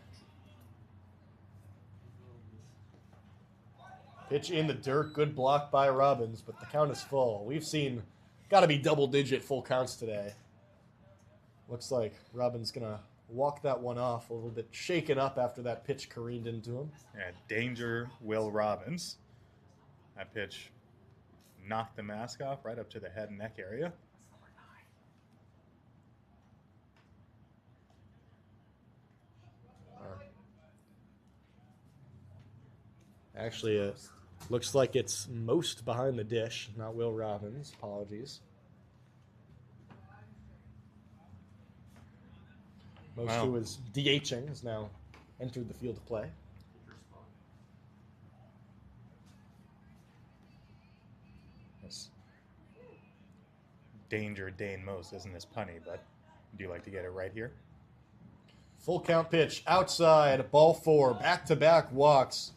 Pitch in the dirt, good block by Robbins, but the count is full. We've seen, got to be double-digit full counts today. Looks like Robbins going to walk that one off, a little bit shaken up after that pitch careened into him. Yeah, danger, Will Robbins. That pitch knocked the mask off right up to the head and neck area. Actually, it looks like it's Most behind the dish, not Will Robbins. Apologies. Most, Wow. who was DHing, has now entered the field of play. Yes. Danger, Dane Most. Isn't this punny, but do you like to get it right here? Full count pitch, outside, ball 4, back-to-back walks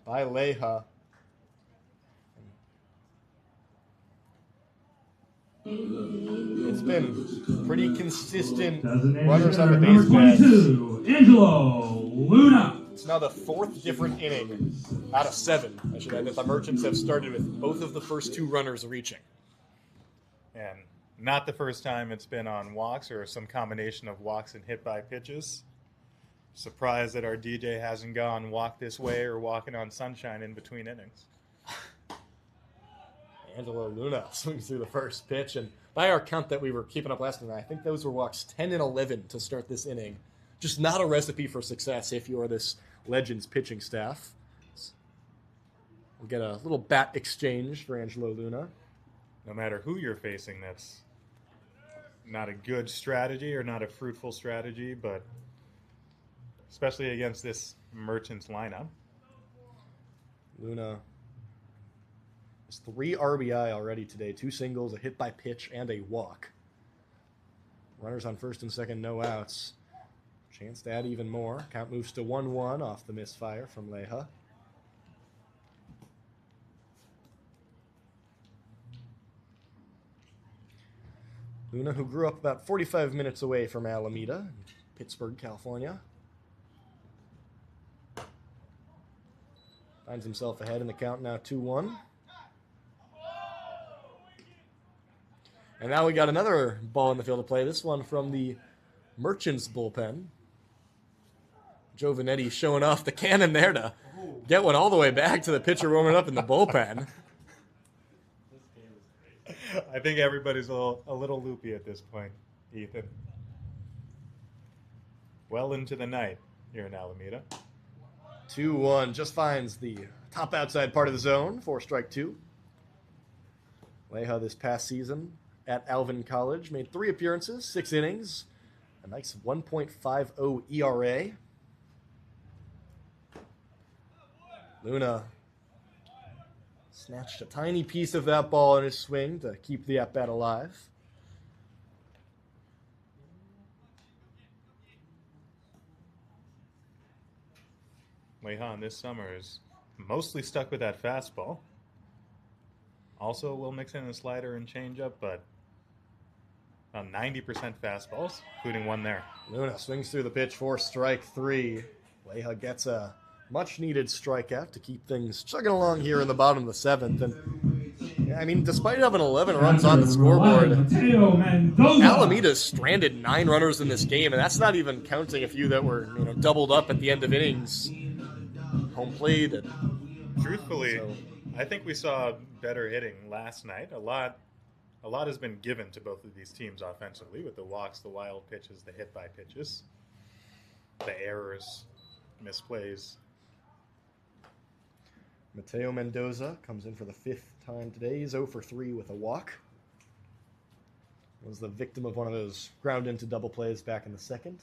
by Leja. It's been pretty consistent runners on the base number paths. 22, Angelo Luna. It's now the 4th different inning out of 7, I should add, that the Merchants have started with both of the first 2 runners reaching. And not the first time it's been on walks or some combination of walks and hit by pitches. Surprised that our DJ hasn't gone walk this way or walking on sunshine in between innings. Angelo Luna swings through the first pitch, and by our count that we were keeping up last night, I think those were walks 10 and 11 to start this inning. Just not a recipe for success if you're this Legends pitching staff. We'll get a little bat exchange for Angelo Luna. No matter who you're facing, that's not a good strategy or not a fruitful strategy, but especially against this Merchants lineup. Luna has 3 RBI already today, 2 singles, a hit by pitch, and a walk. Runners on first and second, no outs. Chance to add even more. Count moves to 1-1 off the misfire from Leja. Luna, who grew up about 45 minutes away from Alameda, Pittsburgh, California. Finds himself ahead in the count now 2-1. And now we got another ball in the field of play. This one from the Merchants bullpen. Joe Vanetti showing off the cannon there to get one all the way back to the pitcher warming up in the bullpen. I think everybody's a little loopy at this point, Ethan. Well into the night here in Alameda. 2-1, just finds the top outside part of the zone for strike 2. Leja this past season at Alvin College made 3 appearances, 6 innings, a nice 1.50 ERA. Luna snatched a tiny piece of that ball in his swing to keep the at-bat alive. Lejan this summer is mostly stuck with that fastball. Also, we'll mix in a slider and changeup, but about 90% fastballs, including one there. Luna swings through the pitch for strike 3. Leja gets a much-needed strikeout to keep things chugging along here in the bottom of the 7th. And I mean, despite having 11 runs on the scoreboard, Mateo Mendoza. Alameda's stranded 9 runners in this game, and that's not even counting a few that were doubled up at the end of innings. Home plate. And Truthfully, so, I think we saw better hitting last night. A lot has been given to both of these teams offensively with the walks, the wild pitches, the hit by pitches, the errors, misplays. Mateo Mendoza comes in for the 5th time today. He's 0 for 3 with a walk. Was the victim of one of those ground into double plays back in the 2nd.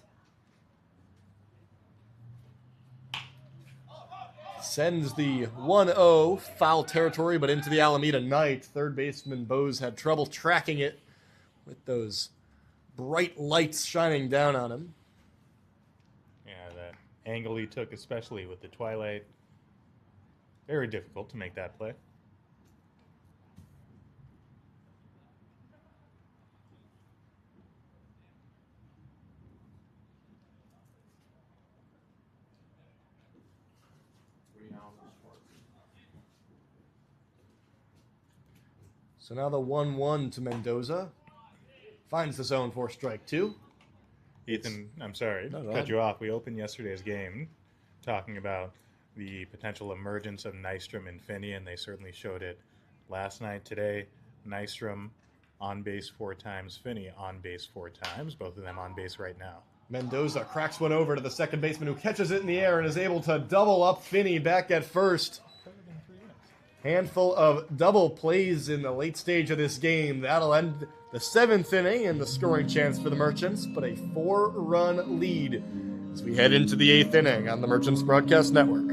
Sends the 1-0 foul territory, but into the Alameda night. Third baseman Bose had trouble tracking it with those bright lights shining down on him. Yeah, that angle he took, especially with the twilight, very difficult to make that play. So now the 1-1 to Mendoza. Finds the zone for strike two. Ethan, I'm sorry No, to go cut ahead. you off. We opened yesterday's game talking about the potential emergence of Nystrom and Finney, and they certainly showed it last night. Today, Nystrom on base 4 times, Finney on base 4 times, both of them on base right now. Mendoza cracks one over to the second baseman who catches it in the air and is able to double up Finney back at first. Handful of double plays in the late stage of this game. That'll end the 7th inning and the scoring chance for the Merchants, but a 4-run lead as we head into the 8th inning on the Merchants Broadcast Network.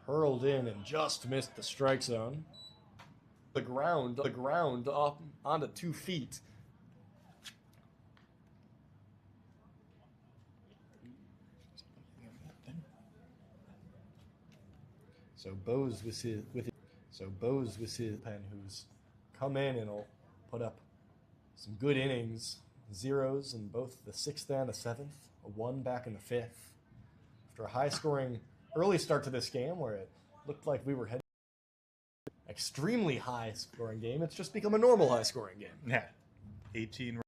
Hurled in and just missed the strike zone. The ground up onto 2 feet. So Bose with his pen, who's come in and will put up some good innings, zeros in both the 6th and the 7th, a 1 back in the 5th. After a high-scoring early start to this game, where it looked like we were heading extremely high-scoring game, it's just become a normal high-scoring game. Yeah. 18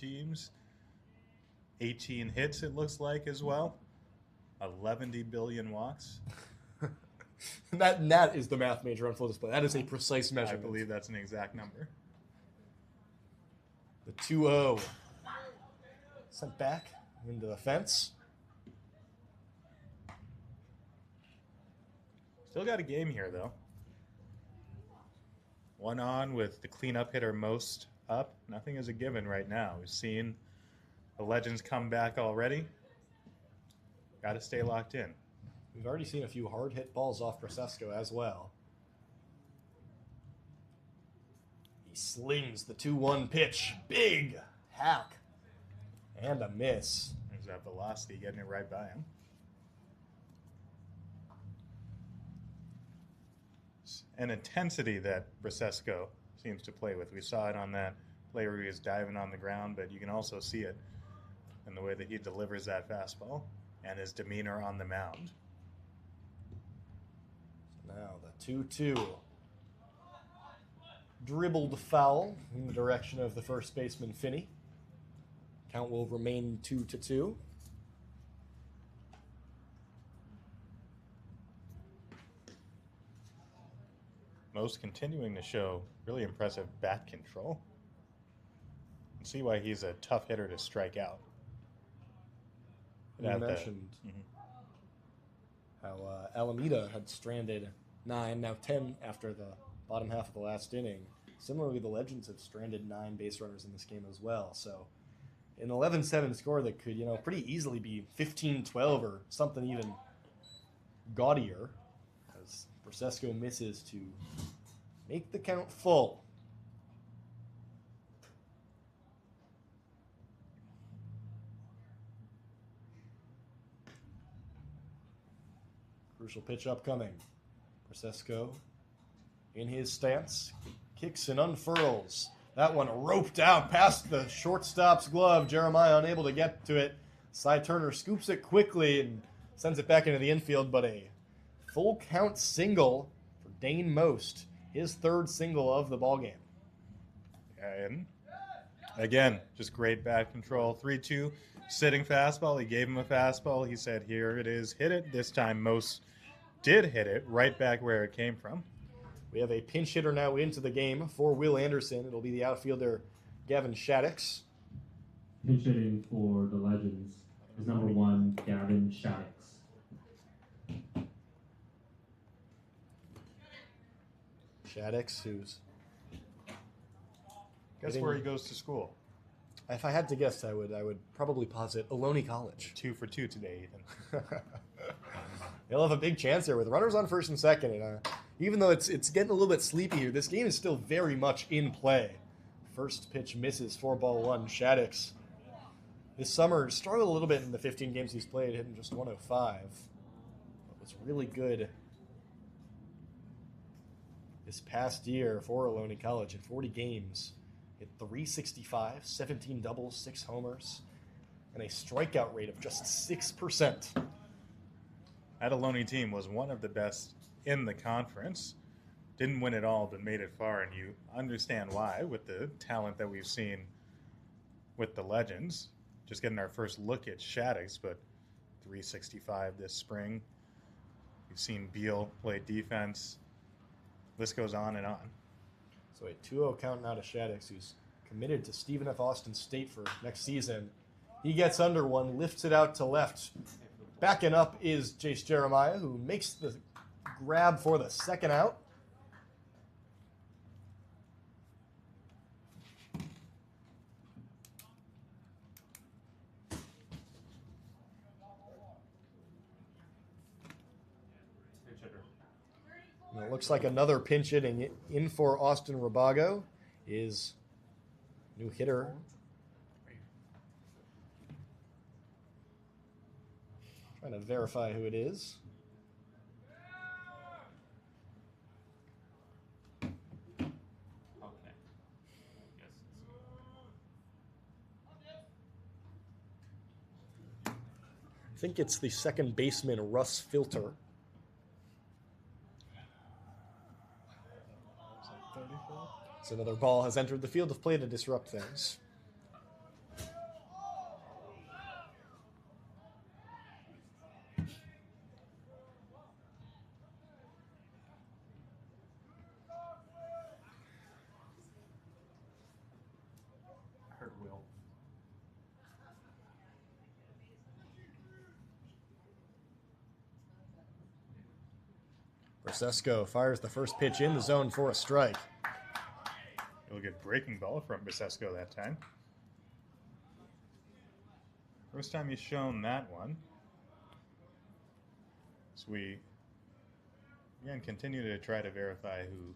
teams, 18 hits it looks like as well, 11 billion walks. That is the math major on full display. That is a precise I measurement. believe that's an exact number. The 2-0 sent back into the fence. Still got a game here, though. 1 on with the cleanup hitter most up. Nothing is a given right now. We've seen the Legends come back already. Got to stay locked in. We've already seen a few hard hit balls off Brasesco as well. He slings the 2-1 pitch. Big hack. And a miss. There's that velocity getting it right by him. An intensity that Brasesco seems to play with. We saw it on that play where he was diving on the ground, but you can also see it in the way that he delivers that fastball and his demeanor on the mound. Now the 2-2. Dribbled foul in the direction of the first baseman, Finney. Count will remain 2-2. Most continuing to show really impressive bat control. See why he's a tough hitter to strike out. You mentioned how Alameda had stranded 9, now 10 after the bottom half of the last inning. Similarly, the Legends have stranded 9 base runners in this game as well. So an 11-7 score that could, pretty easily be 15-12 or something even gaudier, as Brasesco misses to make the count full. Crucial pitch upcoming. Brasesco in his stance, kicks and unfurls. That one roped out past the shortstop's glove. Jeremiah unable to get to it. Cy Turner scoops it quickly and sends it back into the infield, but a full count single for Dane Most, his 3rd single of the ballgame. And again, just great bat control. 3-2, sitting fastball. He gave him a fastball. He said, here it is, hit it. This time Most did hit it right back where it came from. We have a pinch hitter now into the game for Will Anderson. It'll be the outfielder Gavin Shaddix. Pinch hitting for the Legends is number 1, Gavin Shaddix. Shaddix, who's... Guess where he goes to school? If I had to guess, I would probably posit Ohlone College. 2 for 2 today, Ethan. They'll have a big chance there with runners on first and second. And even though it's getting a little bit sleepy here, this game is still very much in play. First pitch misses, 4-1. Shaddix this summer struggled a little bit in the 15 games he's played, hitting just 105. But was really good this past year for Ohlone College in 40 games. Hit 365, 17 doubles, 6 homers, and a strikeout rate of just 6%. That Ohlone team was one of the best in the conference. Didn't win it all, but made it far, and you understand why with the talent that we've seen with the Legends. Just getting our first look at Shaddix, but 365 this spring. We've seen Beal play defense. List goes on and on. So a 2-0 count now to Shaddix, who's committed to Stephen F. Austin State for next season. He gets under one, lifts it out to left. Backing up is Jace Jeremiah, who makes the grab for the second out. And it looks like another pinch hitting in for Austin Rabago is new hitter. Trying to verify who it is. I think it's the second baseman, Russ Filter. So another ball has entered the field of play to disrupt things. I heard Will. Brasesco fires the first pitch in the zone for a strike. You'll get breaking ball from Brasesco that time. First time he's shown that one. So we, again, continue to try to verify who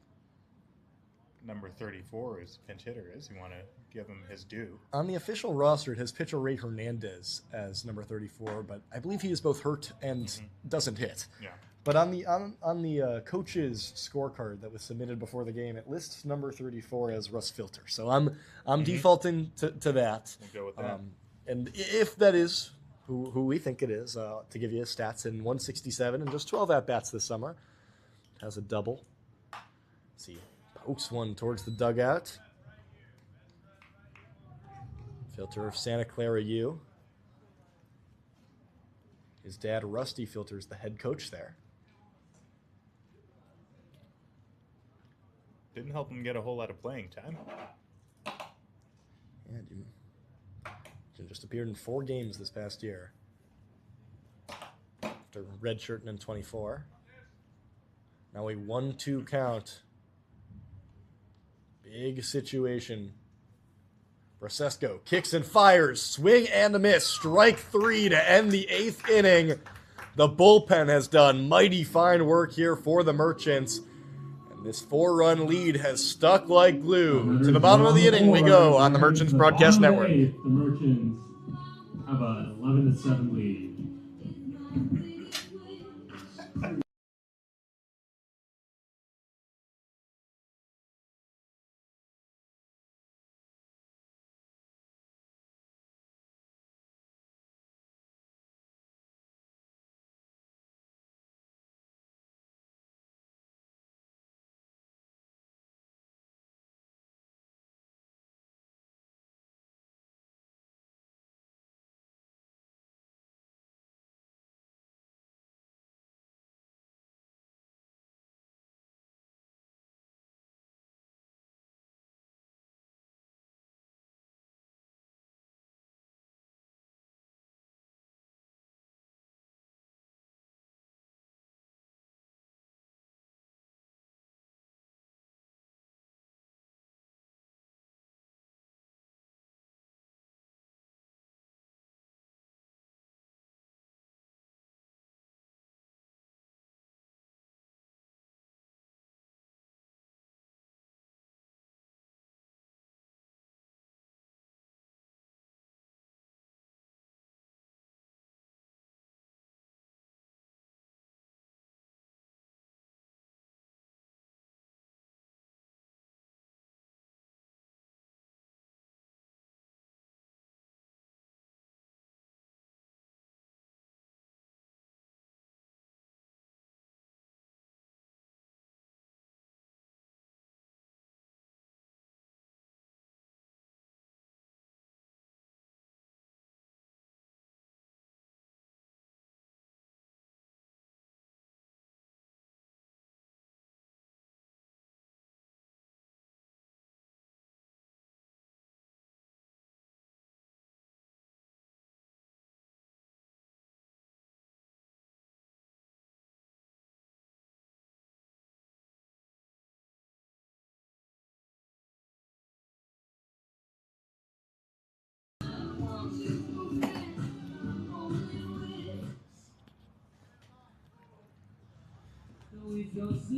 number 34 is pinch hitter is. You want to give him his due. On the official roster, it has pitcher Ray Hernandez as number 34, but I believe he is both hurt and doesn't hit. Yeah. But on the coach's scorecard that was submitted before the game, it lists number 34 as Russ Filter. So I'm defaulting to that. We'll go with that. And if that is who we think it is, to give you his stats, in 167 and just 12 at-bats this summer, has a double. Let's see, pokes one towards the dugout. Filter of Santa Clara U. His dad, Rusty Filter, is the head coach there. didn't help him get a whole lot of playing time. Yeah, dude. He just appeared in 4 games this past year. After redshirting in 24. Now a 1-2 count. Big situation. Brasesco kicks and fires. Swing and a miss. Strike 3 to end the 8th inning. The bullpen has done mighty fine work here for the Merchants. And this 4-run lead has stuck like glue. To the bottom of the inning we go on the Merchants Broadcast Network. The Merchants have an 11-7 lead.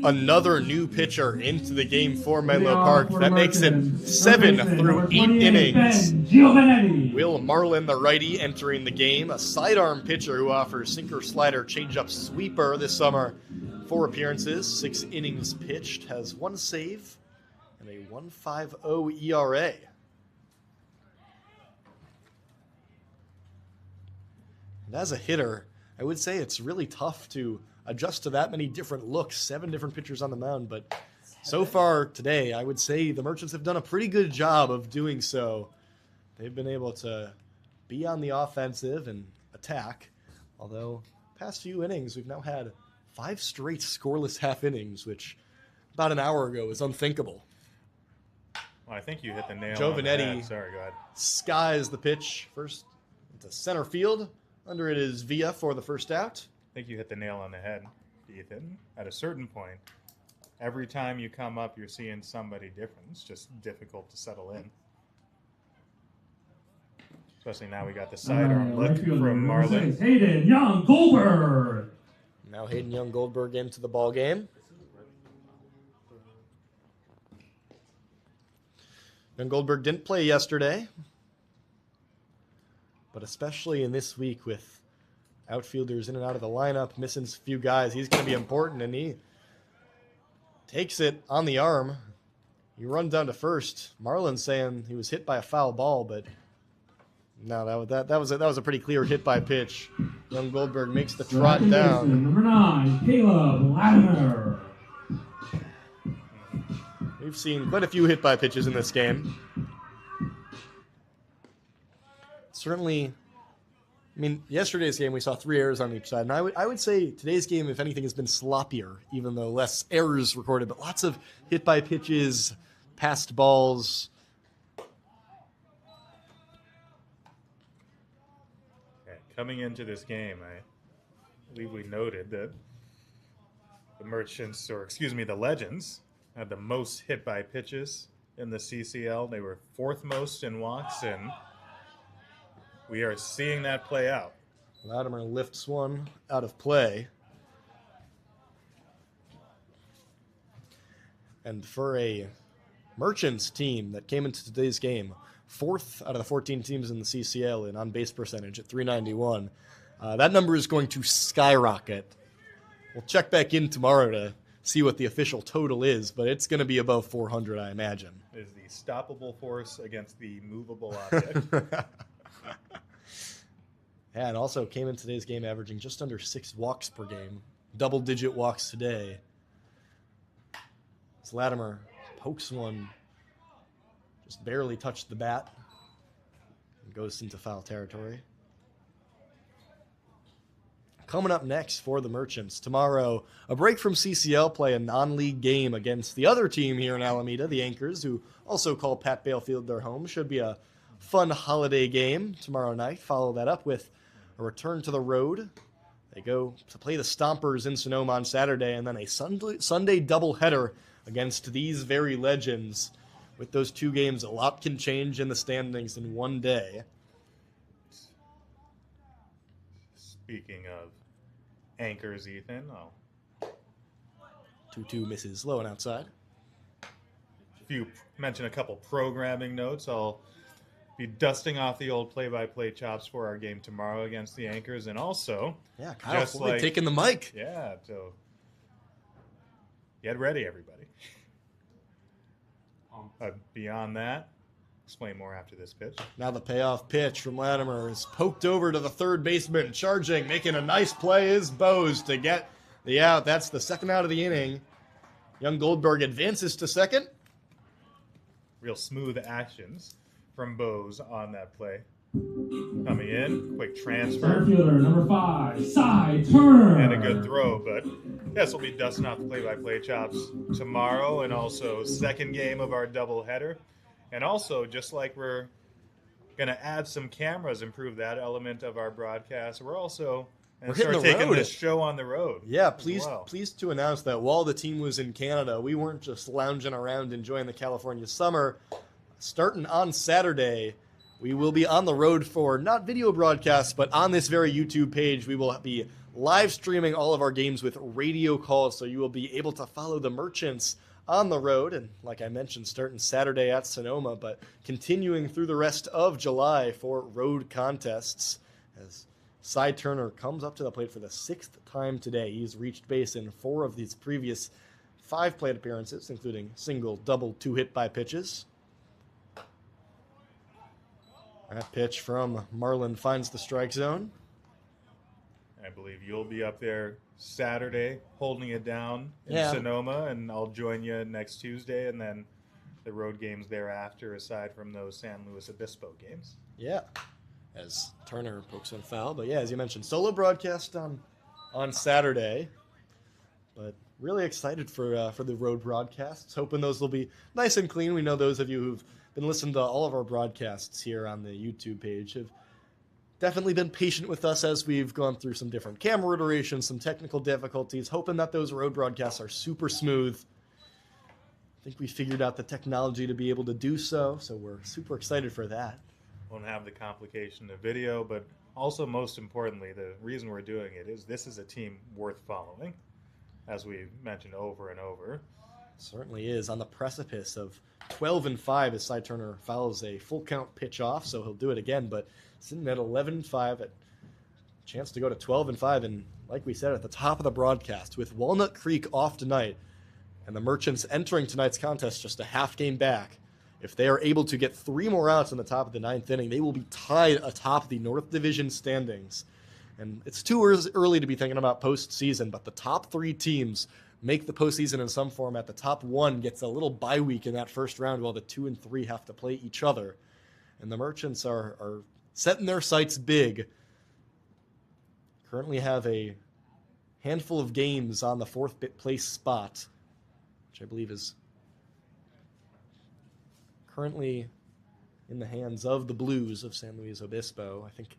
Another new pitcher into the game for Menlo Park. That makes it 7 through 8 innings. Will Marlin, the righty, entering the game. A sidearm pitcher who offers sinker, slider, changeup, sweeper this summer. 4 appearances, 6 innings pitched, has 1 save, and a 1.50 ERA. And as a hitter, I would say it's really tough to adjust to that many different looks, 7 different pitchers on the mound, but so far today, I would say the Merchants have done a pretty good job of doing so. They've been able to be on the offensive and attack, although past few innings, we've now had 5 straight scoreless half innings, which about an hour ago was unthinkable. Well, I think you hit the nail Joe on the Vanetti head. Sorry, go ahead. skies the pitch first into center field. Under it is Villa for the first out. I think you hit the nail on the head, Ethan. At a certain point, every time you come up, you're seeing somebody different. It's just difficult to settle in. Especially now we got the sidearm look from Marlin. Hayden Young Goldberg. Now Hayden Young Goldberg into the ball game. Young Goldberg didn't play yesterday, but especially in this week with outfielders in and out of the lineup, missing a few guys, he's going to be important, and he takes it on the arm. He runs down to first. Marlin saying he was hit by a foul ball, but no, that was a pretty clear hit by pitch. Young Goldberg makes the trot down. Number 9, Caleb Latimer. We've seen quite a few hit by pitches in this game. Certainly I mean, yesterday's game we saw 3 errors on each side, and I would say today's game, if anything, has been sloppier, even though less errors recorded, but lots of hit by pitches, passed balls. Okay, coming into this game, I believe we noted that the Legends had the most hit by pitches in the CCL. They were 4th most in walks, and we are seeing that play out. Latimer lifts one out of play. And for a Merchants team that came into today's game, 4th out of the 14 teams in the CCL in on-base percentage at .391, that number is going to skyrocket. We'll check back in tomorrow to see what the official total is, but it's going to be above 400, I imagine. It is the stoppable force against the movable object. Yeah, and also came in today's game averaging just under 6 walks per game. Double-digit walks today. As Latimer pokes one, just barely touched the bat, and goes into foul territory. Coming up next for the Merchants, tomorrow, a break from CCL play, a non-league game against the other team here in Alameda, the Anchors, who also call Pat Bale Field their home. Should be a fun holiday game tomorrow night. Follow that up with a return to the road. They go to play the Stompers in Sonoma on Saturday, and then a Sunday doubleheader against these very Legends. With those 2 games, a lot can change in the standings in one day. Speaking of Anchors, Ethan, 2-2 misses low and outside. if you mention a couple programming notes, I'll be dusting off the old play-by-play chops for our game tomorrow against the Anchors, and also, Yeah, Kyle Floyd taking the mic. Yeah, so get ready, everybody. Beyond that, explain more after this pitch. Now the payoff pitch from Latimer is poked over to the third baseman, charging, making a nice play is Bose to get the out. That's the second out of the inning. Young Goldberg advances to second. Real smooth actions from Bose on that play. Coming in, quick transfer. Center fielder, number 5, Cy Turner. And a good throw, but yes, we'll be dusting off the play-by-play chops tomorrow, and also second game of our doubleheader. And also, just like we're going to add some cameras, improve that element of our broadcast, we're also going to hitting start the taking road. this show on the road. Yeah, as well. pleased to announce that while the team was in Canada, we weren't just lounging around enjoying the California summer. Starting on Saturday, we will be on the road for not video broadcasts, but on this very YouTube page, we will be live streaming all of our games with radio calls, so you will be able to follow the Merchants on the road. And like I mentioned, starting Saturday at Sonoma, but continuing through the rest of July for road contests as Cy Turner comes up to the plate for the 6th time today. He's reached base in 4 of these previous 5 plate appearances, including single, double, 2 hit by pitches. That pitch from Marlin finds the strike zone. I believe you'll be up there Saturday holding it down in Yeah. Sonoma, and I'll join you next Tuesday, and then the road games thereafter, aside from those San Luis Obispo games. Yeah, as Turner pokes in foul. But yeah, as you mentioned, solo broadcast on Saturday. But really excited for the road broadcasts. Hoping those will be nice and clean. We know those of you who've been listening to all of our broadcasts here on the YouTube page have definitely been patient with us as we've gone through some different camera iterations, some technical difficulties, hoping that those road broadcasts are super smooth. I think we figured out the technology to be able to do so, so we're super excited for that. Won't have the complication of video, but also most importantly, the reason we're doing it is this is a team worth following, as we mentioned over and over. Certainly is on the precipice of 12-5 as Cy Turner fouls a full count pitch off, so he'll do it again, but sitting at 11-5, a chance to go to 12-5, and like we said at the top of the broadcast, with Walnut Creek off tonight and the Merchants entering tonight's contest just a half game back, if they are able to get 3 more outs in the top of the 9th inning, they will be tied atop the North Division standings. And it's too early to be thinking about postseason, but the top 3 teams make the postseason in some format. The top 1 gets a little bye week in that first round, while the 2 and 3 have to play each other. And the Merchants are setting their sights big currently have a handful of games on the fourth place spot, which I believe is currently in the hands of the Blues of San Luis Obispo. I think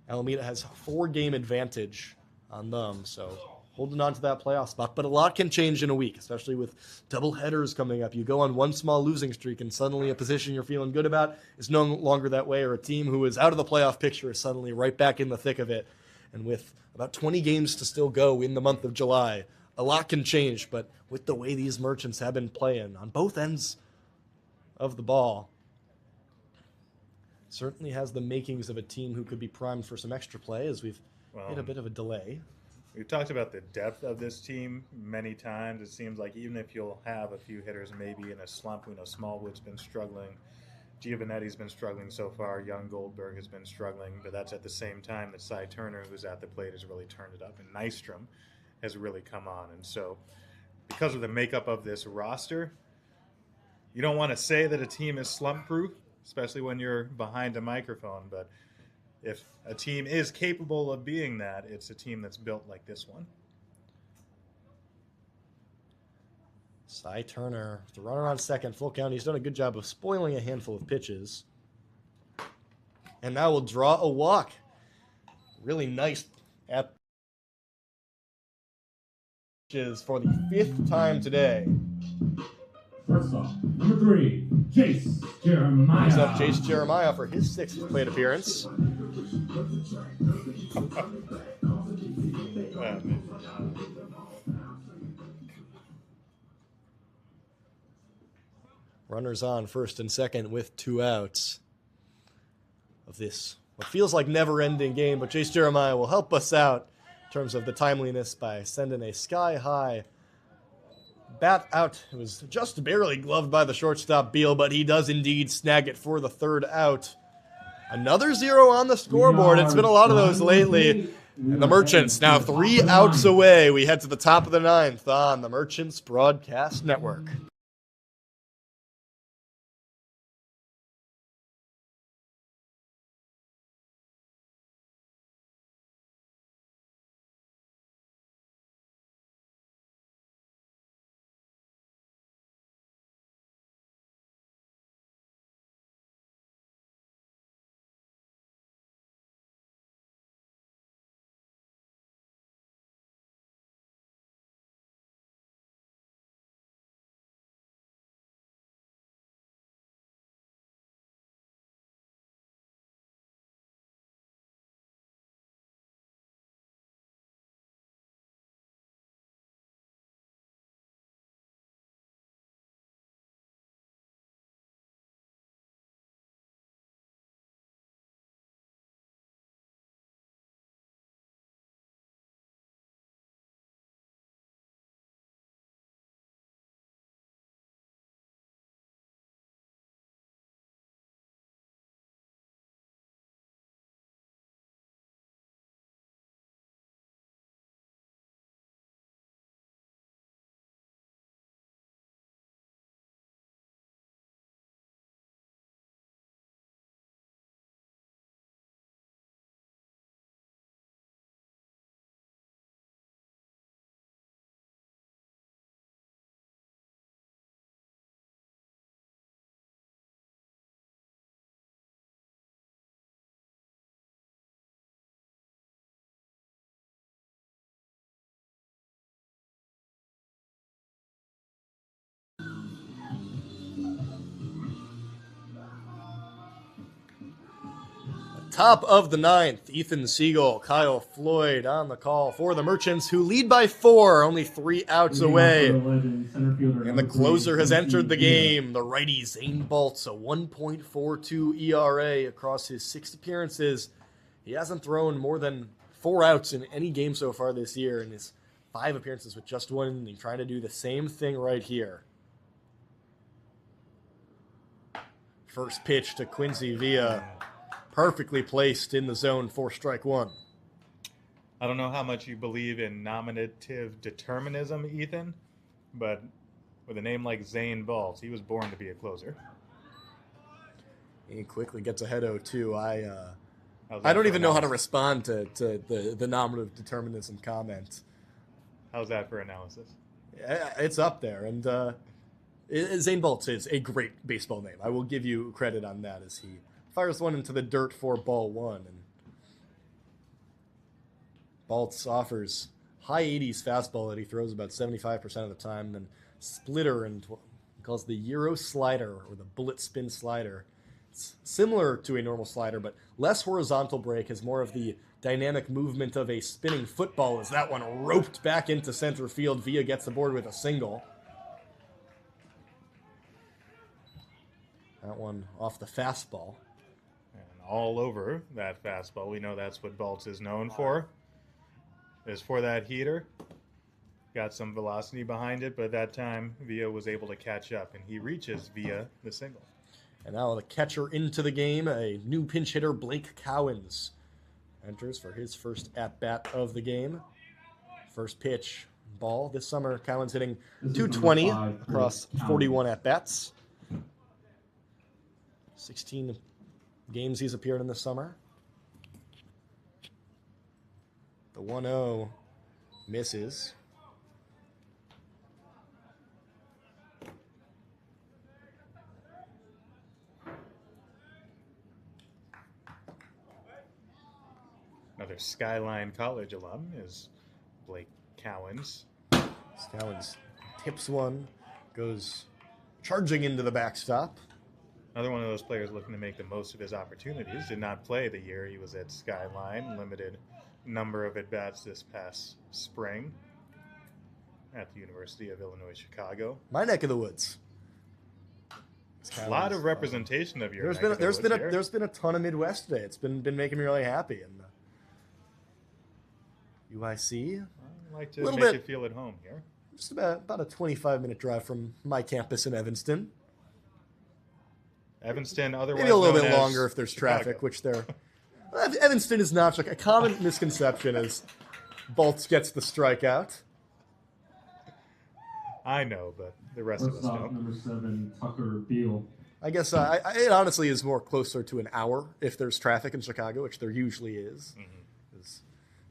Alameda has a 4-game advantage on them, so holding on to that playoff spot. But a lot can change in a week, especially with double headers coming up. You go on one small losing streak, and suddenly a position you're feeling good about is no longer that way, or a team who is out of the playoff picture is suddenly right back in the thick of it. And with about 20 games to still go in the month of July, a lot can change. But with the way these Merchants have been playing on both ends of the ball, certainly has the makings of a team who could be primed for some extra play, as we've hit a bit of a delay. We've talked about the depth of this team many times. It seems like even if you'll have a few hitters maybe in a slump, we know Smallwood's been struggling. Giovanetti's been struggling so far. Young Goldberg has been struggling, but that's at the same time that Cy Turner, who's at the plate, has really turned it up, and Nystrom has really come on. And so because of the makeup of this roster, you don't want to say that a team is slump-proof, especially when you're behind a microphone, but if a team is capable of being that, it's a team that's built like this one. Cy Turner, the runner on second, full count. He's done a good job of spoiling a handful of pitches. And now we'll draw a walk. Really nice at pitches for the 5th time today. First off, number 3, Jace Jeremiah. Brings up Jace Jeremiah for his 6th plate appearance. Runners on first and second with 2 outs of this, what feels like never-ending game, but Jace Jeremiah will help us out in terms of the timeliness by sending a sky-high bat out. It was just barely gloved by the shortstop Beal, but he does indeed snag it for the 3rd out. Another 0 on the scoreboard. It's been a lot of those lately. And the Merchants now 3 outs away. We head to the top of the 9th on the Merchants Broadcast Network. Top of the 9th, Ethan Siegel, Kyle Floyd on the call for the Merchants, who lead by 4, only 3 outs away. And the closer has entered the game. The righty Zane Baltz, a 1.42 ERA across his 6 appearances. He hasn't thrown more than 4 outs in any game so far this year in his 5 appearances with just 1 inning, trying to do the same thing right here. First pitch to Quincy Villa. Perfectly placed in the zone for strike 1. I don't know how much you believe in nominative determinism, Ethan, but with a name like Zane Baltz, he was born to be a closer. He quickly gets ahead 0-2. I How's I that don't for even know how to analysis? respond to the nominative determinism comment. How's that for analysis? It's up there, and Zane Baltz is a great baseball name. I will give you credit on that as he fires one into the dirt for ball one. And Baltz offers high 80s fastball that he throws about 75% of the time, then splitter and what he calls the Euro slider or the bullet spin slider. It's similar to a normal slider, but less horizontal break, has more of the dynamic movement of a spinning football as that one roped back into center field. Villa gets aboard with a single. That one off the fastball. And all over that fastball. We know that's what Baltz is known for. Is for that heater. Got some velocity behind it, but that time Villa was able to catch up, and he reaches via the single. And now the catcher into the game, a new pinch hitter, Blake Cowens, enters for his first at-bat of the game. First pitch, ball. This summer, Cowens hitting This is .220 number 5, across Blake 41 Cowens. at-bats. 16 games he's appeared in this summer. The 1-0 misses. Another Skyline College alum is Blake Cowens. Cowens tips one, goes charging into the backstop. Another one of those players looking to make the most of his opportunities. Did not play the year he was at Skyline. Limited number of at-bats this past spring at the University of Illinois Chicago. My neck of the woods. A lot of representation of your There's neck been of the there's woods been here. there's been a ton of Midwest today. It's been making me really happy. And UIC, I like to little make bit. you feel at home here. just about a 25-minute drive from my campus in Evanston. Evanston, otherwise Maybe a little known bit as longer if there's Chicago. traffic, which there. Evanston is not like a common misconception is Baltz gets the strikeout. I know, but the rest of First us stop, don't. number 7, Tucker Beal. I guess it honestly is more closer to an hour if there's traffic in Chicago, which there usually is. Because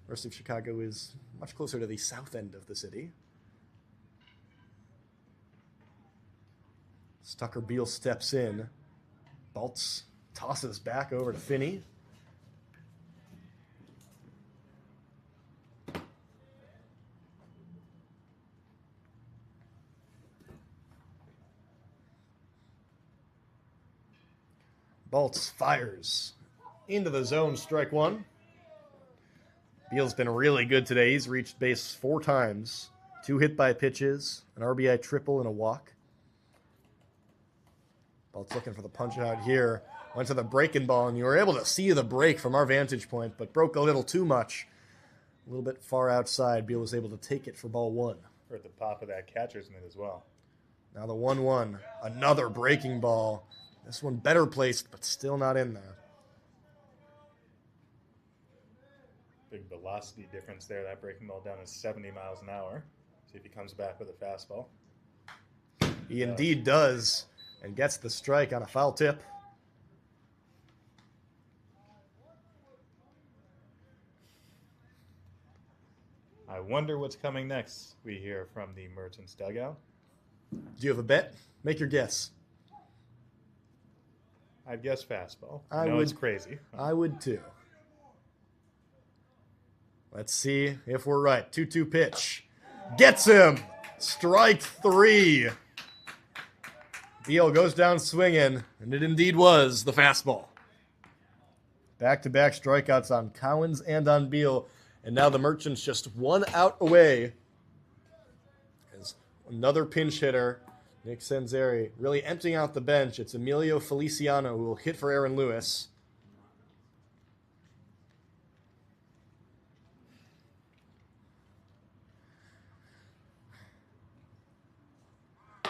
University of Chicago is much closer to the south end of the city. As Tucker Beal steps in. Baltz tosses back over to Finney. Baltz fires into the zone, strike one. Beal's been really good today. He's reached base 4 times. 2 hit by pitches, an RBI triple, and a walk. Baltz looking for the punch out here. Went to the breaking ball, and you were able to see the break from our vantage point, but broke a little too much. A little bit far outside. Beal was able to take it for ball 1. Heard the pop of that catcher's mitt as well. Now the 1-1. Another breaking ball. This one better placed, but still not in there. Big velocity difference there. That breaking ball down is 70 miles an hour. See if he comes back with a fastball. He indeed does, and gets the strike on a foul tip. I wonder what's coming next, we hear from the Merchants dugout. Do you have a bet? Make your guess. I'd guess fastball. I know would- it's crazy. I would too. Let's see if we're right. 2-2 pitch. Gets him! Strike 3. Beal goes down swinging, and it indeed was the fastball. Back-to-back strikeouts on Cowens and on Beal, and now the Merchants just 1 out away. As another pinch hitter, Nick Senzeri, really emptying out the bench. It's Emilio Feliciano who will hit for Aaron Lewis.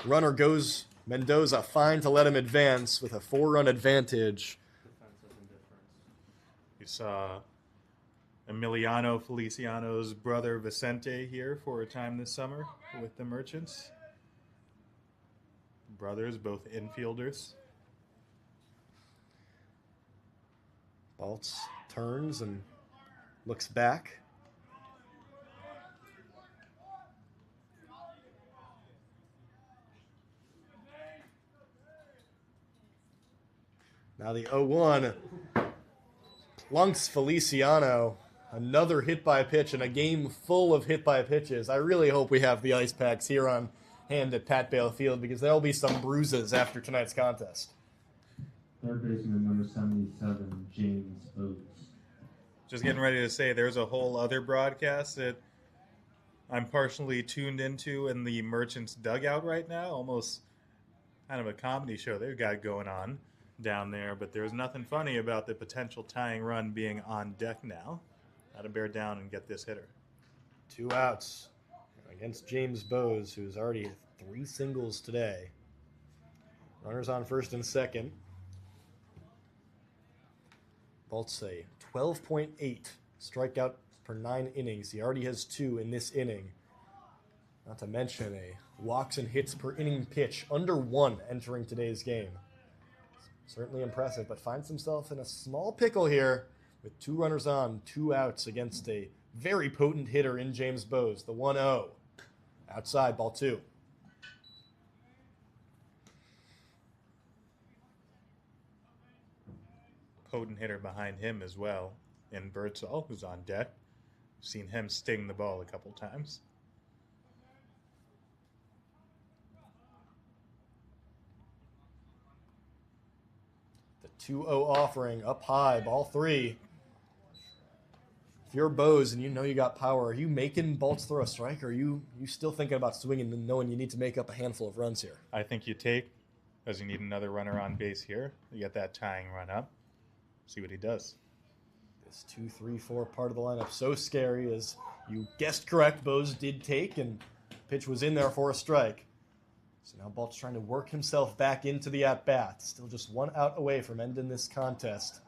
Runner goes Mendoza, fine to let him advance with a 4-run advantage. You saw Emiliano Feliciano's brother Vicente here for a time this summer with the Merchants. Brothers, both infielders. Baltz turns and looks back. Now the 0-1 plunks Feliciano. Another hit by pitch and a game full of hit by pitches. I really hope we have the ice packs here on hand at Pat Bale Field because there will be some bruises after tonight's contest. Third baseman number 77, James Oates. Just getting ready to say there's a whole other broadcast that I'm partially tuned into in the Merchants dugout right now. Almost kind of a comedy show they've got going on down there. But there's nothing funny about the potential tying run being on deck now. Got to bear down and get this hitter. 2 outs against James Bowes, who's already hit 3 singles today. Runners on first and second. Baltz a 12.8 strikeout per 9 innings. He already has 2 in this inning. Not to mention a walks and hits per inning pitch, under 1 entering today's game. Certainly impressive, but finds himself in a small pickle here with 2 runners on, 2 outs against a very potent hitter in James Bowes, the 1-0. Outside, ball 2. Potent hitter behind him as well in Birdsall, who's on deck. Seen him sting the ball a couple times. The 2-0 offering up high, ball 3. If you're Bowes and you know you got power, are you making Baltz throw a strike, or are you still thinking about swinging and knowing you need to make up a handful of runs here? I think you take, as you need another runner on base here. You get that tying run up. See what he does. This 2-3-4 part of the lineup so scary, as you guessed correct. Bowes did take, and pitch was in there for a strike. So now Baltz trying to work himself back into the at-bat. Still just 1 out away from ending this contest.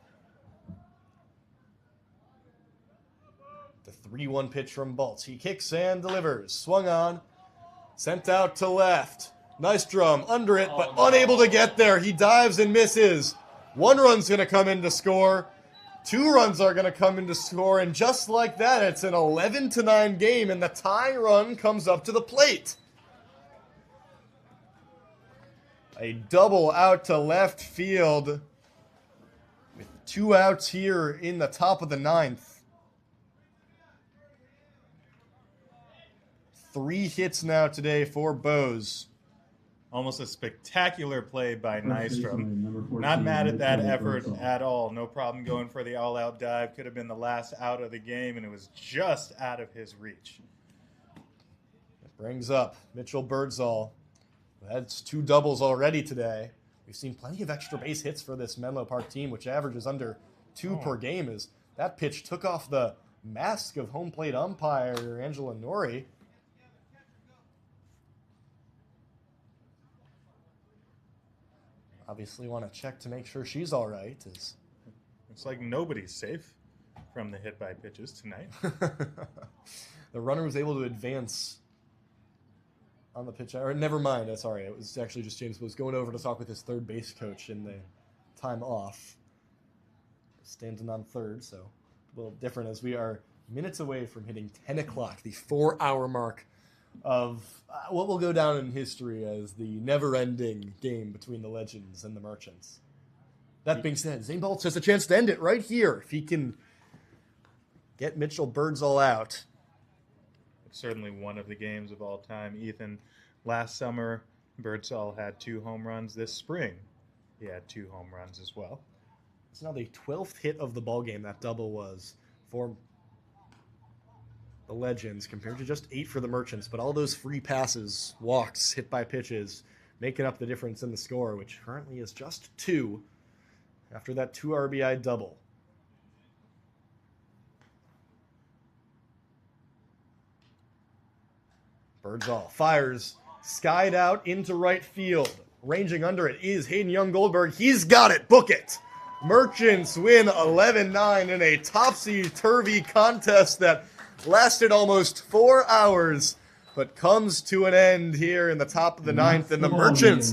The 3-1 pitch from Baltz. He kicks and delivers. Swung on. Sent out to left. Nice drum. Under it, but unable to get there. He dives and misses. 1 run's going to come in to score. 2 runs are going to come in to score. And just like that, it's an 11-9 game, and the tying run comes up to the plate. A double out to left field with 2 outs here in the top of the 9th. 3 hits now today for Bowes. Almost a spectacular play by Nystrom. Not mad at that effort at all. No problem going for the all-out dive. Could have been the last out of the game, and it was just out of his reach. That brings up Mitchell Birdsall. That's 2 doubles already today. We've seen plenty of extra base hits for this Menlo Park team, which averages under 2 per game. As that pitch took off the mask of home plate umpire Angela Norrie. Obviously want to check to make sure she's all right. It's like nobody's safe from the hit by pitches tonight. The runner was able to advance on the pitch. Or never mind. Sorry, it was actually just James Bowes going over to talk with his third base coach in the time off. Standing on third, so a little different as we are minutes away from hitting 10 o'clock, the 4-hour mark of what will go down in history as the never-ending game between the Legends and the Merchants. That being said, Zane Baltz has a chance to end it right here if he can get Mitchell Birdsall out. It's certainly one of the games of all time. Ethan, last summer, Birdsall had 2 home runs. This spring, he had 2 home runs as well. It's now the 12th hit of the ballgame, that double was, for the Legends, compared to just 8 for the Merchants. But all those free passes, walks, hit by pitches, making up the difference in the score, which currently is just 2 after that 2 RBI double. Birdsall fires, skied out into right field. Ranging under it is Hayden Young-Goldberg. He's got it. Book it. Merchants win 11-9 in a topsy-turvy contest that lasted almost 4 hours, but comes to an end here in the top of the 9th, and the Merchants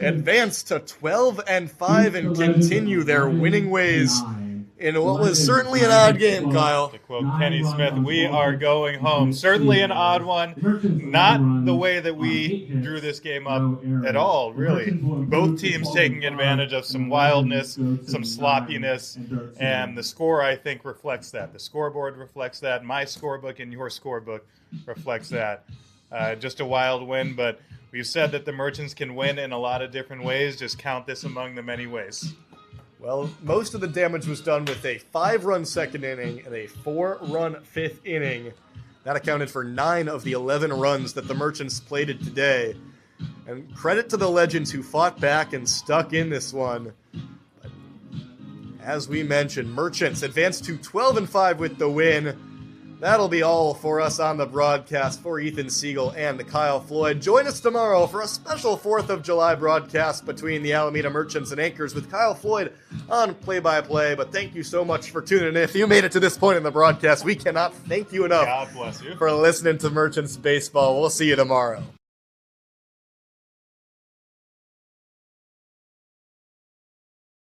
advance to 12-5 and continue their winning ways in what was certainly an odd game, Kyle. To quote Kenny Smith, we are going home. Certainly an odd one. Not the way that we drew this game up at all, really. Both teams taking advantage of some wildness, some sloppiness, and the score, I think, reflects that. The scoreboard reflects that. My scorebook and your scorebook reflects that. Just a wild win, but we've said that the Merchants can win in a lot of different ways. Just count this among the many ways. Well, most of the damage was done with a 5-run second inning and a 4-run fifth inning. That accounted for 9 of the 11 runs that the Merchants plated today. And credit to the legends who fought back and stuck in this one. But as we mentioned, Merchants advanced to 12-5 with the win. That'll be all for us on the broadcast. For Ethan Siegel and Kyle Floyd, join us tomorrow for a special 4th of July broadcast between the Alameda Merchants and Anchors with Kyle Floyd on play-by-play. But thank you so much for tuning in. If you made it to this point in the broadcast, we cannot thank you enough God bless you. for listening to Merchants Baseball. We'll see you tomorrow.